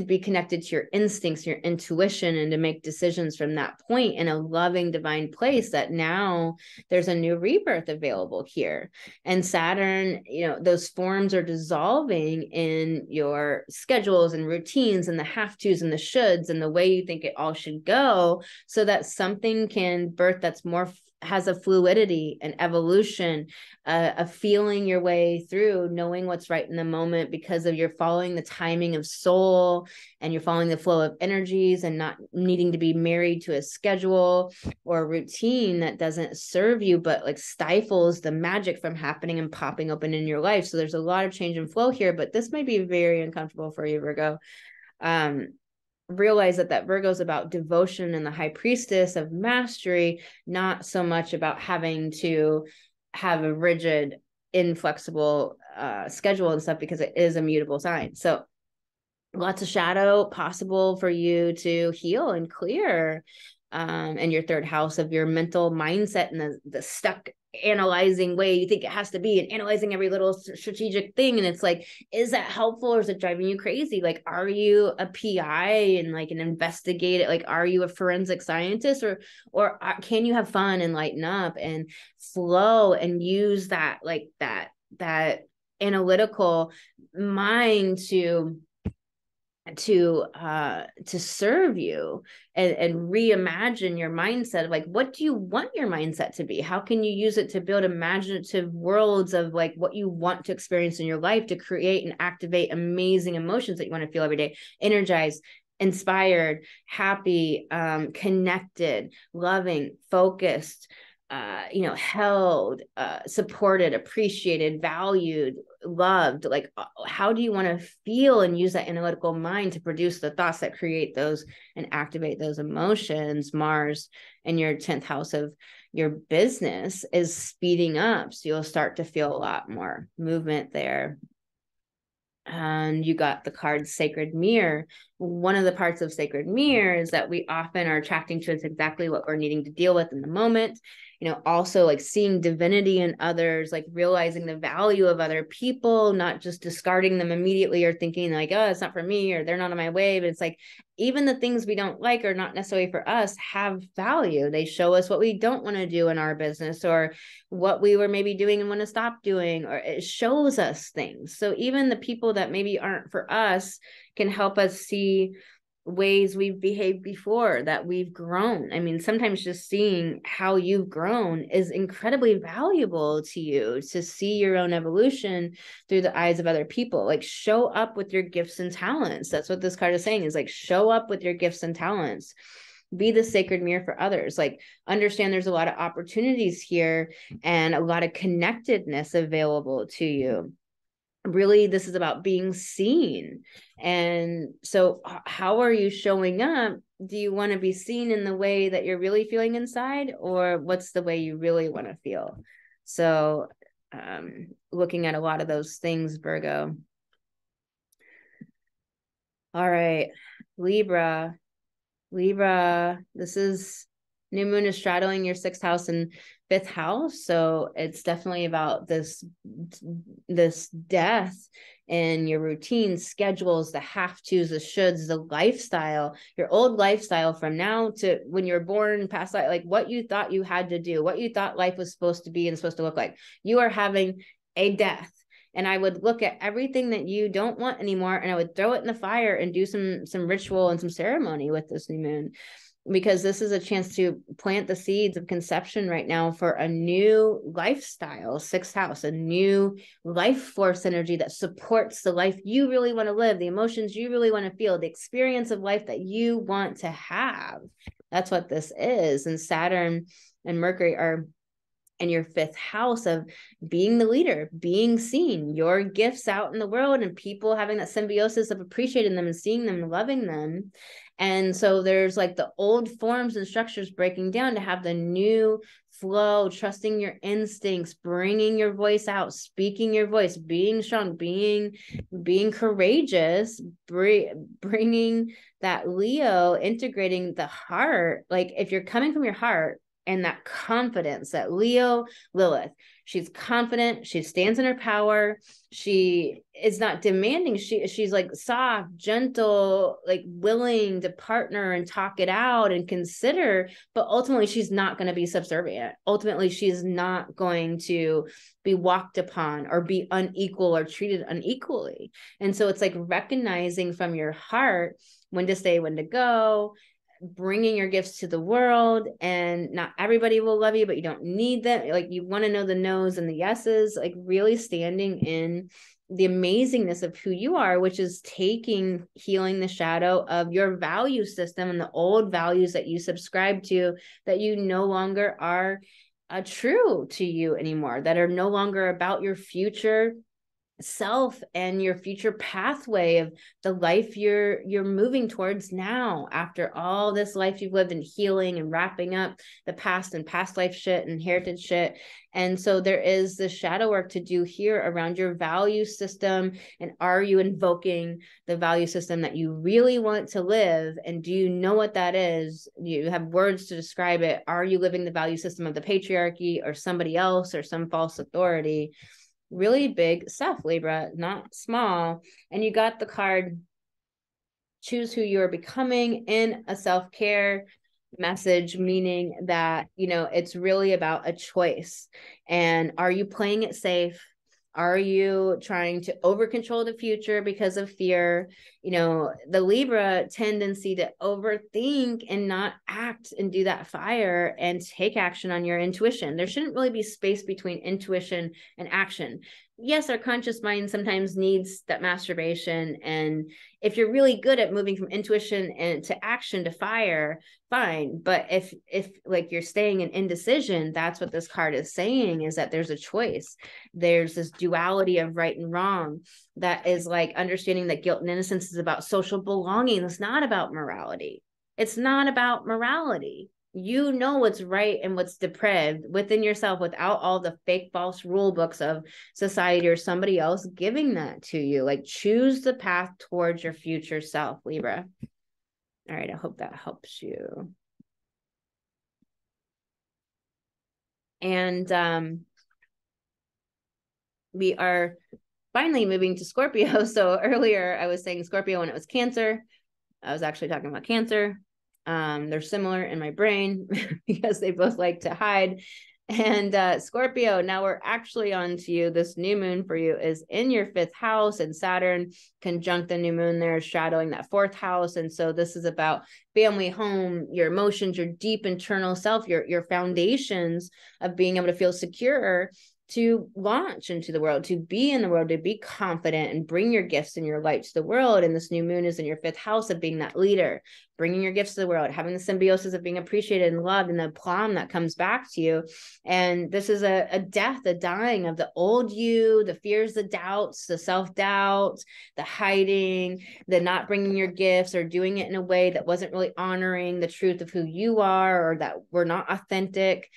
be connected to your instincts, your intuition, and to make decisions from that point in a loving divine place, that now there's a new rebirth available here. And Saturn, those forms are dissolving in your schedules and routines and the have tos and the shoulds and the way you think it all should go, so that something can birth that's more has a fluidity, an evolution, a feeling your way through, knowing what's right in the moment, because of you're following the timing of soul, and you're following the flow of energies, and not needing to be married to a schedule or a routine that doesn't serve you, but like stifles the magic from happening and popping open in your life. So there's a lot of change and flow here, but this may be very uncomfortable for you, Virgo. Realize that Virgo is about devotion and the high priestess of mastery, not so much about having to have a rigid, inflexible schedule and stuff, because it is a mutable sign. So lots of shadow possible for you to heal and clear in your third house of your mental mindset and the stuck analyzing way you think it has to be, and analyzing every little strategic thing. And it's like, is that helpful, or is it driving you crazy? Like, are you a PI and like an investigator? Like, are you a forensic scientist, or can you have fun and lighten up and flow and use that, like that analytical mind to serve you, and reimagine your mindset of like, what do you want your mindset to be? How can you use it to build imaginative worlds of like what you want to experience in your life, to create and activate amazing emotions that you want to feel every day? Energized, inspired, happy, connected, loving, focused, held, supported, appreciated, valued, loved. Like, how do you want to feel, and use that analytical mind to produce the thoughts that create those and activate those emotions? Mars in your 10th house of your business is speeding up. So you'll start to feel a lot more movement there. And you got the card Sacred Mirror. One of the parts of Sacred Mirror is that we often are attracting to us exactly what we're needing to deal with in the moment. Also like seeing divinity in others, like realizing the value of other people, not just discarding them immediately or thinking like, oh, it's not for me, or they're not on my wave. It's like, even the things we don't like or not necessarily for us have value. They show us what we don't want to do in our business, or what we were maybe doing and want to stop doing, or it shows us things. So even the people that maybe aren't for us can help us see ways we've behaved before, that we've grown. I mean, sometimes just seeing how you've grown is incredibly valuable to you, to see your own evolution through the eyes of other people. Like, show up with your gifts and talents. That's what this card is saying, is like, show up with your gifts and talents. Be the sacred mirror for others. Like, understand there's a lot of opportunities here and a lot of connectedness available to you. Really, this is about being seen. And so how are you showing up? Do you want to be seen in the way that you're really feeling inside, or what's the way you really want to feel? So looking at a lot of those things, Virgo. All right, Libra, this is new moon is straddling your 6th house and 5th house. So it's definitely about this death in your routine schedules, the have tos, the shoulds, the lifestyle, your old lifestyle from now to when you were born, past life, like what you thought you had to do, what you thought life was supposed to be and supposed to look like. You are having a death. And I would look at everything that you don't want anymore, and I would throw it in the fire and do some ritual and some ceremony with this new moon, because this is a chance to plant the seeds of conception right now for a new lifestyle, 6th house, a new life force energy that supports the life you really want to live, the emotions you really want to feel, the experience of life that you want to have. That's what this is. And Saturn and Mercury are in your 5th house of being the leader, being seen, your gifts out in the world, and people having that symbiosis of appreciating them and seeing them and loving them. And so there's like the old forms and structures breaking down to have the new flow, trusting your instincts, bringing your voice out, speaking your voice, being strong, being courageous, bringing that Leo, integrating the heart. Like, if you're coming from your heart, and that confidence, that Leo Lilith, she's confident, she stands in her power, she is not demanding, she's like soft, gentle, like willing to partner and talk it out and consider, but ultimately she's not going to be subservient. Ultimately, she's not going to be walked upon or be unequal or treated unequally. And so it's like recognizing from your heart when to stay, when to go, bringing your gifts to the world, and not everybody will love you, but you don't need them. Like, you want to know the no's and the yeses, like really standing in the amazingness of who you are, which is healing the shadow of your value system and the old values that you subscribe to, that you no longer are true to you anymore, that are no longer about your future self and your future pathway of the life you're moving towards now, after all this life you've lived in healing and wrapping up the past and past life shit and heritage shit. And so there is the shadow work to do here around your value system. And are you invoking the value system that you really want to live? And do you know what that is? You have words to describe it. Are you living the value system of the patriarchy or somebody else or some false authority? Really big stuff, Libra, not small. And you got the card, choose who you are becoming, in a self-care message, meaning that, you know, it's really about a choice. And are you playing it safe? Are you trying to over control the future because of fear? You know, the Libra tendency to overthink and not act and do that fire and take action on your intuition. There shouldn't really be space between intuition and action. Yes, our conscious mind sometimes needs that masturbation. And if you're really good at moving from intuition and to action to fire, fine. But if like you're staying in indecision, that's what this card is saying, is that there's a choice. There's this duality of right and wrong, that is like understanding that guilt and innocence is about social belonging. It's not about morality. It's not about morality. You know what's right and what's depraved within yourself, without all the fake false rule books of society or somebody else giving that to you. Like, choose the path towards your future self, Libra. All right, I hope that helps you. And we are finally moving to Scorpio. So earlier I was saying Scorpio when it was Cancer. I was actually talking about Cancer. They're similar in my brain because they both like to hide. And Scorpio, now we're actually on to you. This new moon for you is in your 5th house, and Saturn conjunct the new moon there, shadowing that 4th house. And so this is about family, home, your emotions, your deep internal self, your foundations of being able to feel secure, to launch into the world, to be in the world, to be confident and bring your gifts and your light to the world. And this new moon is in your 5th house of being that leader, bringing your gifts to the world, having the symbiosis of being appreciated and loved, and the aplomb that comes back to you. And this is a death, a dying of the old you, the fears, the doubts, the self-doubt, the hiding, the not bringing your gifts or doing it in a way that wasn't really honoring the truth of who you are, or that were not authentic.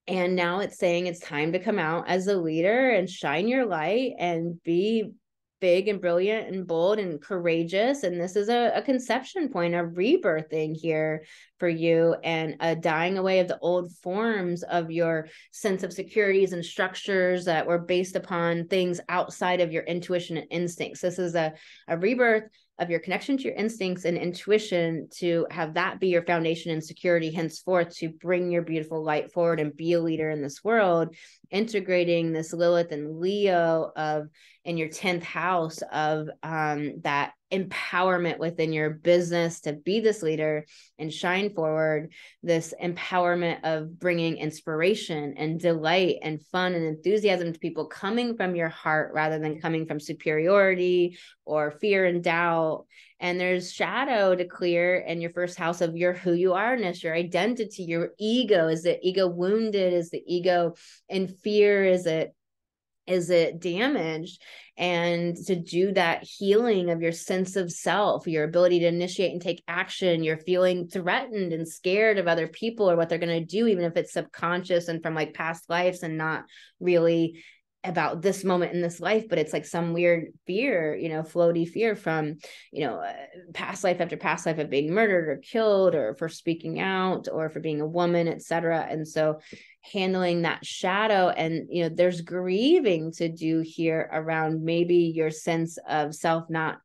And now it's saying it's time to come out as a leader and shine your light and be big and brilliant and bold and courageous. And this is a conception point, a rebirthing here for you, and a dying away of the old forms of your sense of securities and structures that were based upon things outside of your intuition and instincts. This is a rebirth of your connection to your instincts and intuition, to have that be your foundation and security henceforth, to bring your beautiful light forward and be a leader in this world, integrating this Lilith and Leo of in your 10th house of that empowerment within your business to be this leader and shine forward, this empowerment of bringing inspiration and delight and fun and enthusiasm to people, coming from your heart rather than coming from superiority or fear and doubt. And there's shadow to clear in your 1st house of your who you are-ness, your identity, your ego. Is the ego wounded? Is the ego in fear? Is it damaged? And to do that healing of your sense of self, your ability to initiate and take action, you're feeling threatened and scared of other people or what they're going to do, even if it's subconscious and from like past lives and not really about this moment in this life, but it's like some weird fear, you know, floaty fear from, you know, past life after past life of being murdered or killed, or for speaking out, or for being a woman, etc. And so handling that shadow, and, you know, there's grieving to do here around maybe your sense of self not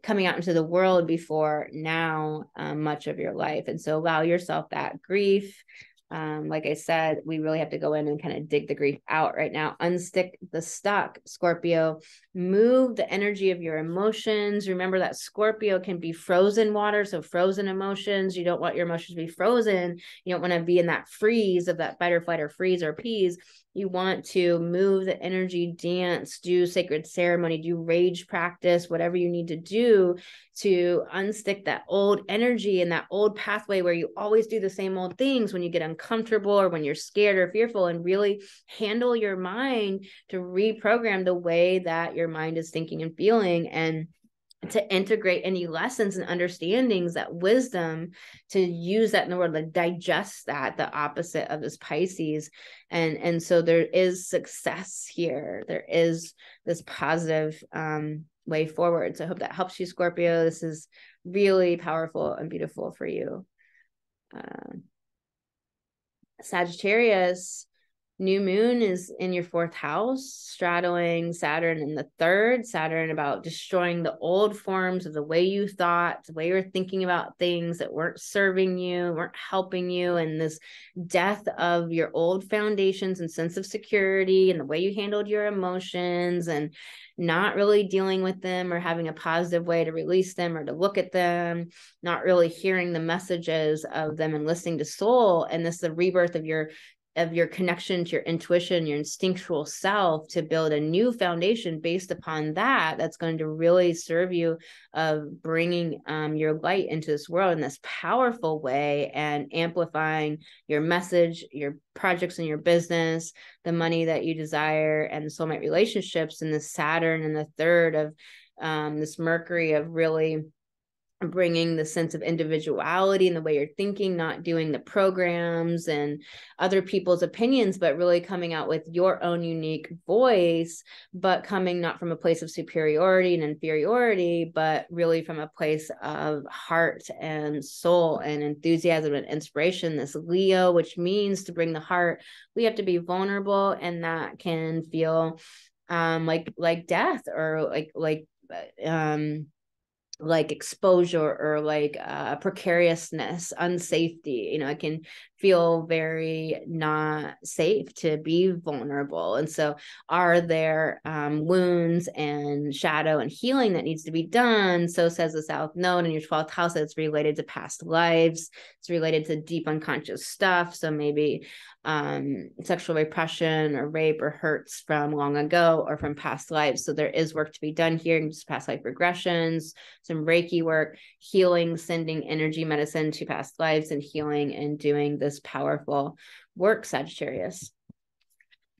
coming out into the world before now, much of your life. And so allow yourself that grief, Like I said, we really have to go in and kind of dig the grief out right now. Unstick the stuck, Scorpio. Move the energy of your emotions. Remember that Scorpio can be frozen water, so frozen emotions. You don't want your emotions to be frozen. You don't want to be in that freeze of that fight or flight or freeze or appease. You want to move the energy, dance, do sacred ceremony, do rage practice, whatever you need to do to unstick that old energy and that old pathway where you always do the same old things when you get uncomfortable or when you're scared or fearful, and really handle your mind to reprogram the way that your mind is thinking and feeling, and to integrate any lessons and understandings, that wisdom, to use that in the world, like digest that, the opposite of this Pisces. And so there is success here. There is this positive way forward. So I hope that helps you, Scorpio. This is really powerful and beautiful for you. Sagittarius, new moon is in your 4th house, straddling Saturn in the 3rd. Saturn about destroying the old forms of the way you thought, the way you were thinking about things that weren't serving you, weren't helping you, and this death of your old foundations and sense of security and the way you handled your emotions, and not really dealing with them or having a positive way to release them or to look at them, not really hearing the messages of them and listening to soul. And this is the rebirth of your connection to your intuition, your instinctual self, to build a new foundation based upon that, that's going to really serve you of bringing your light into this world in this powerful way, and amplifying your message, your projects in your business, the money that you desire, and the soulmate relationships, and the Saturn and the 3rd of this Mercury of really bringing the sense of individuality in the way you're thinking, not doing the programs and other people's opinions, but really coming out with your own unique voice, but coming not from a place of superiority and inferiority, but really from a place of heart and soul and enthusiasm and inspiration. This Leo, which means to bring the heart, we have to be vulnerable, and that can feel like death, or like exposure, or like precariousness, unsafety. It can feel very not safe to be vulnerable. And so are there wounds and shadow and healing that needs to be done? So says the South Node in your 12th house, that's related to past lives. It's related to deep unconscious stuff. So maybe sexual repression or rape or hurts from long ago or from past lives. So there is work to be done here, just past life regressions, some Reiki work, healing, sending energy medicine to past lives, and healing and doing this powerful work, Sagittarius.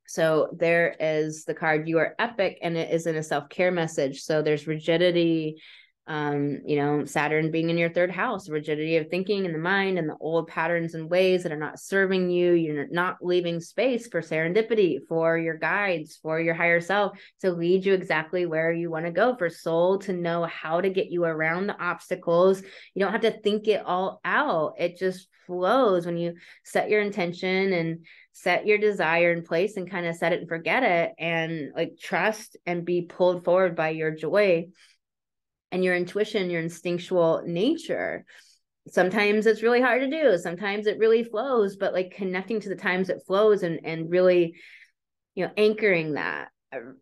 So there is the card, you are epic, and it is in a self-care message. So there's rigidity, Saturn being in your 3rd house, rigidity of thinking in the mind and the old patterns and ways that are not serving you. You're not leaving space for serendipity, for your guides, for your higher self to lead you exactly where you want to go, for soul to know how to get you around the obstacles. You don't have to think it all out. It just flows when you set your intention and set your desire in place and kind of set it and forget it, and like trust and be pulled forward by your joy and your intuition, your instinctual nature. Sometimes it's really hard to do. Sometimes it really flows, but like connecting to the times it flows, and really, anchoring that,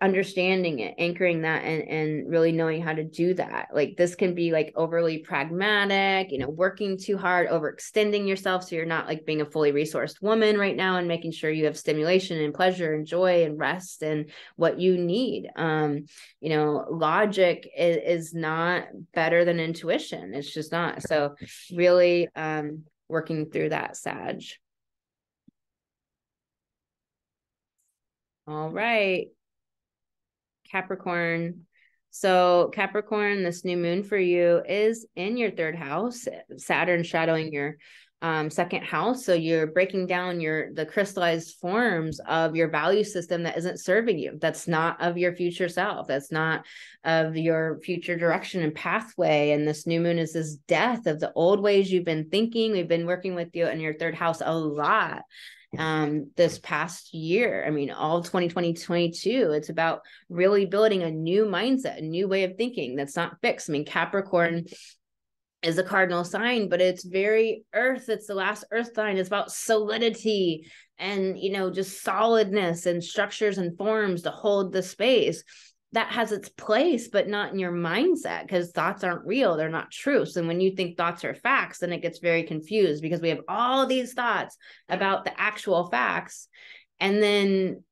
understanding it, anchoring that, and really knowing how to do that. Like this can be like overly pragmatic, working too hard, overextending yourself. So you're not like being a fully resourced woman right now, and making sure you have stimulation and pleasure and joy and rest and what you need. Logic is not better than intuition. It's just not. So really working through that, Sag. All right. Capricorn. So Capricorn, this new moon for you is in your 3rd house, Saturn shadowing your 2nd house. So you're breaking down the crystallized forms of your value system that isn't serving you. That's not of your future self. That's not of your future direction and pathway. And this new moon is this death of the old ways you've been thinking. We've been working with you in your 3rd house a lot this past year. I mean, all 2020, 2022, it's about really building a new mindset, a new way of thinking that's not fixed. I mean, Capricorn is a cardinal sign, but it's very earth. It's the last earth sign. It's about solidity and, you know, just solidness and structures and forms to hold the space. That has its place, but not in your mindset, because thoughts aren't real. They're not truths. And when you think thoughts are facts, then it gets very confused, because we have all these thoughts about the actual facts. And then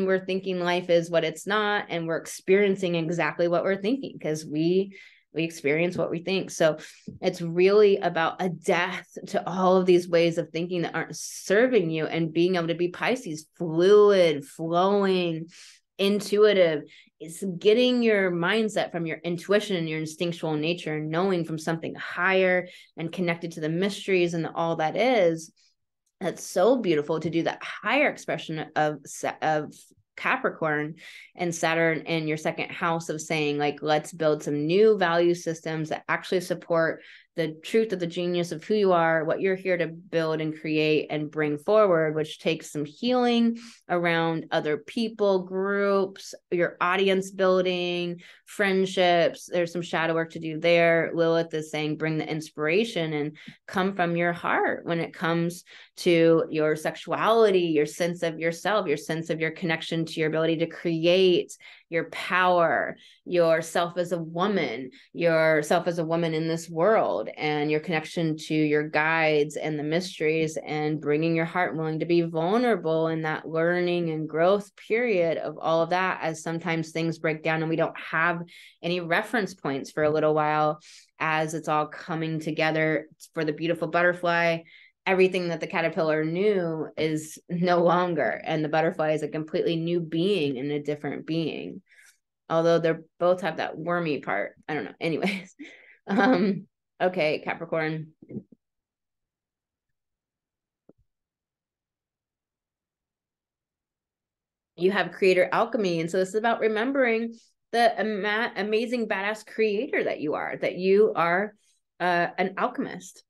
we're thinking life is what it's not. And we're experiencing exactly what we're thinking, because we experience what we think. So it's really about a death to all of these ways of thinking that aren't serving you, and being able to be Pisces, fluid, flowing, intuitive. It's getting your mindset from your intuition and your instinctual nature, and knowing from something higher and connected to the mysteries and all that is. That's so beautiful to do that higher expression of Capricorn and Saturn in your second house, of saying, like, let's build some new value systems that actually support the truth of the genius of who you are, what you're here to build and create and bring forward, which takes some healing around other people, groups, your audience building, friendships. There's some shadow work to do there. Lilith is saying, bring the inspiration and come from your heart when it comes to your sexuality, your sense of yourself, your sense of your connection to your ability to create, your power, yourself as a woman in this world, and your connection to your guides and the mysteries, and bringing your heart, willing to be vulnerable in that learning and growth period of all of that, as sometimes things break down and we don't have any reference points for a little while, as it's all coming together for the beautiful butterfly. Everything that the caterpillar knew is no longer, and the butterfly is a completely new being and a different being, although they both have that wormy part. I don't know. Anyways, okay, Capricorn. You have creator alchemy, and so this is about remembering the amazing badass creator that you are. That you are an alchemist.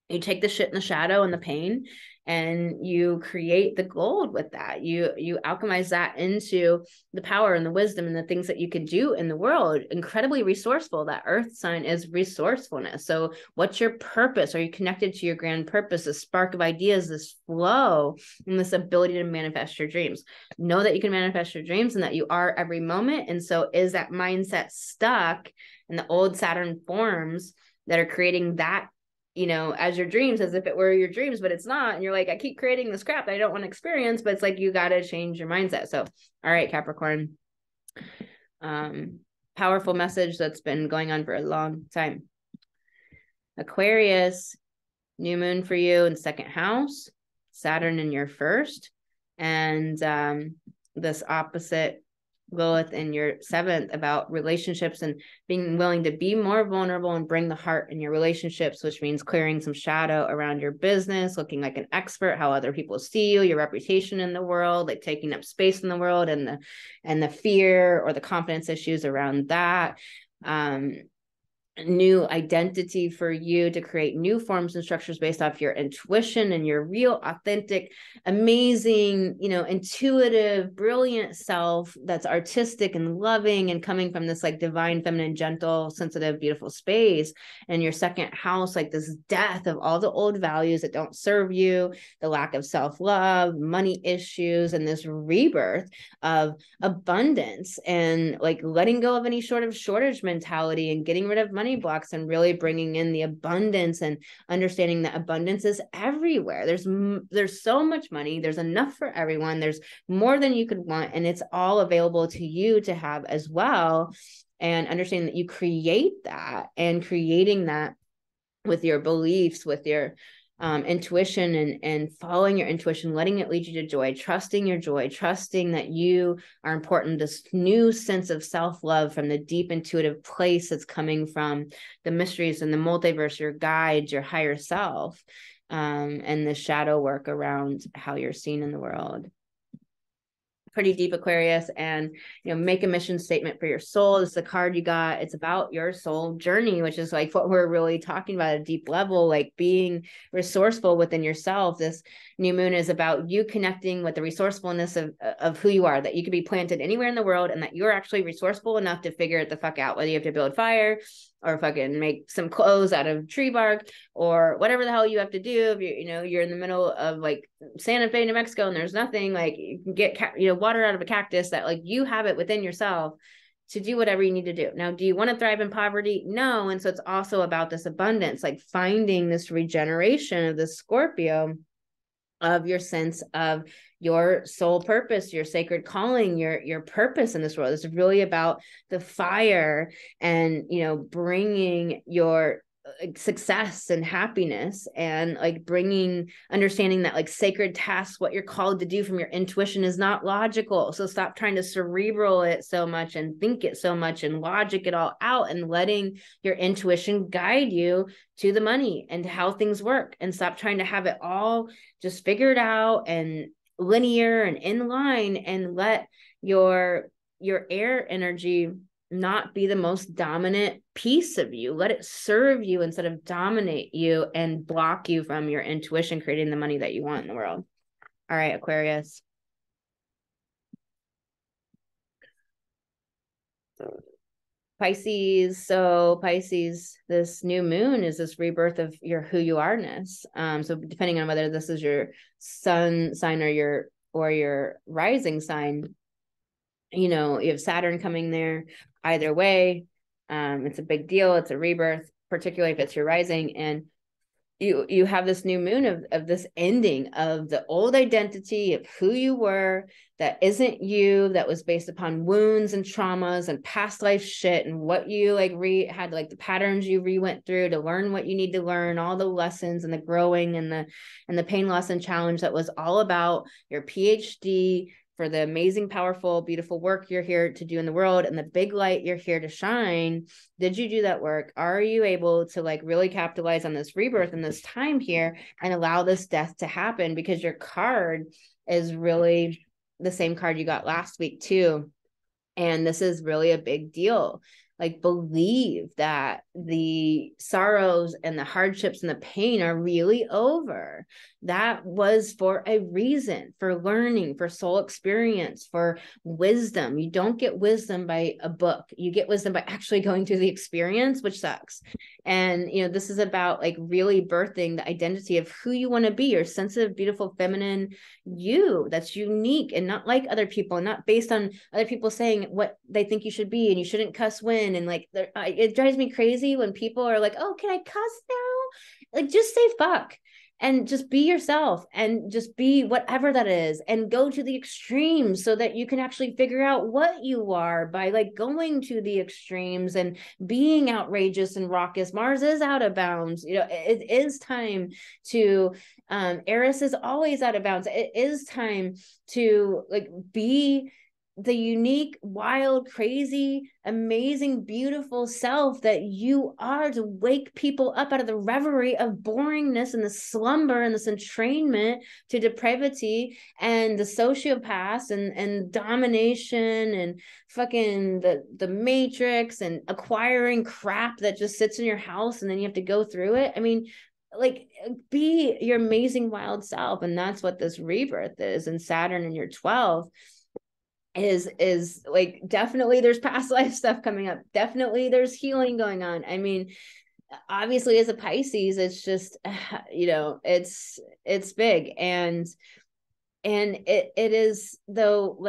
You take the shit in the shadow and the pain, and you create the gold with that. You alchemize that into the power and the wisdom and the things that you can do in the world. Incredibly resourceful. That earth sign is resourcefulness. So what's your purpose? Are you connected to your grand purpose, this spark of ideas, this flow, and this ability to manifest your dreams? Know that you can manifest your dreams and that you are every moment. And so is that mindset stuck in the old Saturn forms that are creating that, you know, as your dreams, as if it were your dreams, but it's not. And you're like, I keep creating this crap that I don't want to experience, but it's like, you got to change your mindset. So, all right, Capricorn, powerful message that's been going on for a long time. Aquarius, new moon for you in second house, Saturn in your first, and this opposite Lilith in your seventh, about relationships and being willing to be more vulnerable and bring the heart in your relationships, which means clearing some shadow around your business, looking like an expert, how other people see you, your reputation in the world, like taking up space in the world, and the fear or the confidence issues around that. New identity for you to create new forms and structures based off your intuition and your real, authentic, amazing, you know, intuitive, brilliant self that's artistic and loving and coming from this like divine, feminine, gentle, sensitive, beautiful space. And your second house, like this death of all the old values that don't serve you, the lack of self-love, money issues, and this rebirth of abundance and like letting go of any sort of shortage mentality and getting rid of money blocks, and really bringing in the abundance and understanding that abundance is everywhere. There's so much money. There's enough for everyone. There's more than you could want, and it's all available to you to have as well. And understanding that you create that, and creating that with your beliefs, with your intuition, and following your intuition, letting it lead you to joy, trusting your joy, trusting that you are important, this new sense of self-love from the deep intuitive place that's coming from the mysteries and the multiverse, your guides, your higher self, and the shadow work around how you're seen in the world. Pretty deep, Aquarius. And, you know, make a mission statement for your soul. This is the card you got. It's about your soul journey, which is like what we're really talking about at a deep level, like being resourceful within yourself. This new moon is about you connecting with the resourcefulness of who you are, that you could be planted anywhere in the world, and that you're actually resourceful enough to figure it the fuck out, whether you have to build fire or fucking make some clothes out of tree bark, or whatever the hell you have to do. If you're in the middle of like Santa Fe, New Mexico, and there's nothing, like you can get water out of a cactus, that like you have it within yourself to do whatever you need to do. Now, do you want to thrive in poverty? No. And so it's also about this abundance, like finding this regeneration of the Scorpio, of your sense of your soul purpose, your sacred calling, your purpose in this world. It's really about the fire and, bringing your success and happiness, and like understanding that like sacred tasks, what you're called to do from your intuition, is not logical. So stop trying to cerebral it so much and think it so much and logic it all out, and letting your intuition guide you to the money and how things work, and stop trying to have it all just figured out and linear and in line, and let your air energy not be the most dominant piece of you. Let it serve you instead of dominate you and block you from your intuition, creating the money that you want in the world. All right, Aquarius. Pisces. So Pisces, this new moon is this rebirth of your who you are-ness. So depending on whether this is your sun sign or your rising sign, you have Saturn coming there. Either way, it's a big deal. It's a rebirth, particularly if it's your rising. And you have this new moon of this ending of the old identity of who you were, that isn't you, that was based upon wounds and traumas and past life shit, and what you had the patterns you went through to learn what you need to learn, all the lessons and the growing and the pain, loss, and challenge that was all about your PhD, for the amazing, powerful, beautiful work you're here to do in the world, and the big light you're here to shine. Did you do that work? Are you able to really capitalize on this rebirth in this time here and allow this death to happen? Because your card is really the same card you got last week too. And this is really a big deal. Believe that the sorrows and the hardships and the pain are really over. That was for a reason, for learning, for soul experience, for wisdom. You don't get wisdom by a book. You get wisdom by actually going through the experience, which sucks. And, this is about really birthing the identity of who you want to be, your sensitive, beautiful, feminine you that's unique and not like other people, and not based on other people saying what they think you should be, and you shouldn't cuss when. And it drives me crazy when people are like, oh, can I cuss now? Just say fuck and just be yourself, and just be whatever that is, and go to the extremes so that you can actually figure out what you are by going to the extremes and being outrageous and raucous. Mars is out of bounds. It is time to Eris is always out of bounds. It is time to be the unique, wild, crazy, amazing, beautiful self that you are, to wake people up out of the reverie of boringness and the slumber and this entrainment to depravity and the sociopaths and domination and fucking the matrix and acquiring crap that just sits in your house and then you have to go through it. I mean, be your amazing wild self. And that's what this rebirth is. And Saturn in your 12th is definitely there's past life stuff coming up. Definitely there's healing going on. I mean, obviously as a Pisces, it's just, it's big. And it is though,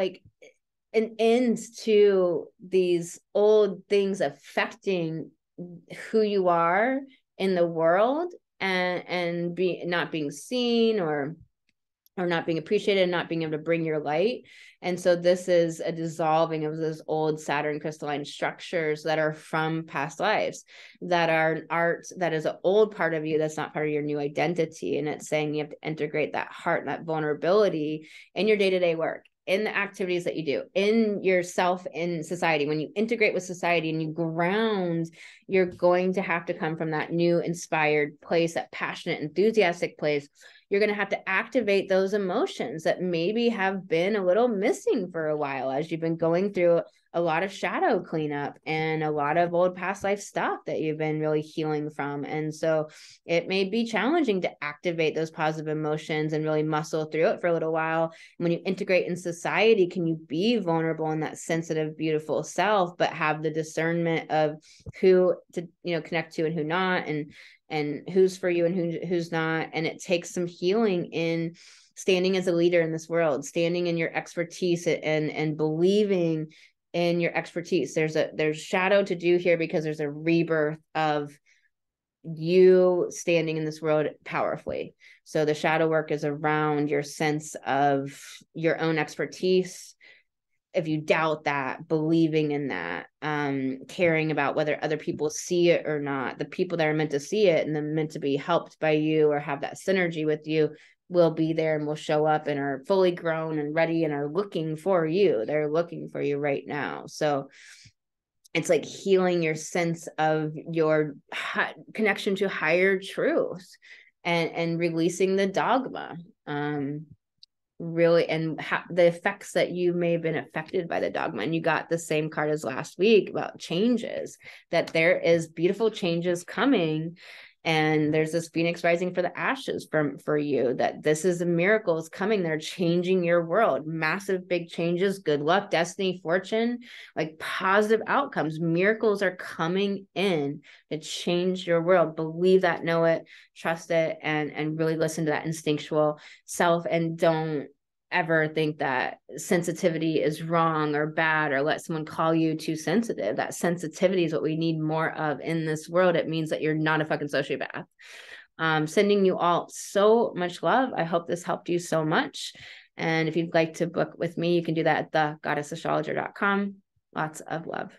an end to these old things affecting who you are in the world, and not being seen or not being appreciated, and not being able to bring your light. And so this is a dissolving of those old Saturn crystalline structures that are from past lives, that are an art that is an old part of you that's not part of your new identity. And it's saying you have to integrate that heart and that vulnerability in your day-to-day work, in the activities that you do, in yourself, in society. When you integrate with society and you ground, you're going to have to come from that new inspired place, that passionate, enthusiastic place. You're going to have to activate those emotions that maybe have been a little missing for a while as you've been going through a lot of shadow cleanup and a lot of old past life stuff that you've been really healing from. And so it may be challenging to activate those positive emotions and really muscle through it for a little while. When you integrate in society, can you be vulnerable in that sensitive, beautiful self, but have the discernment of who to, connect to and who not, and who's for you and who's not. And it takes some healing in standing as a leader in this world, standing in your expertise and believing in your expertise. There's shadow to do here because there's a rebirth of you standing in this world powerfully. So the shadow work is around your sense of your own expertise. If you doubt that, believing in that, caring about whether other people see it or not, the people that are meant to see it and then meant to be helped by you or have that synergy with you will be there and will show up and are fully grown and ready and are looking for you. They're looking for you right now. So it's like healing your sense of your connection to higher truth and releasing the dogma. Really, and the effects that you may have been affected by the dogma. And you got the same card as last week about changes, that there is beautiful changes coming. And there's this phoenix rising for the ashes for you, that this is a miracle is coming. They're changing your world, massive, big changes, good luck, destiny, fortune, like positive outcomes. Miracles are coming in to change your world. Believe that, know it, trust it, and really listen to that instinctual self. And don't ever think that sensitivity is wrong or bad, or let someone call you too sensitive. That sensitivity is what we need more of in this world. It means that you're not a fucking sociopath. Sending you all so much love. I hope this helped you so much. And if you'd like to book with me, you can do that at thegoddessastrologer.com. Lots of love.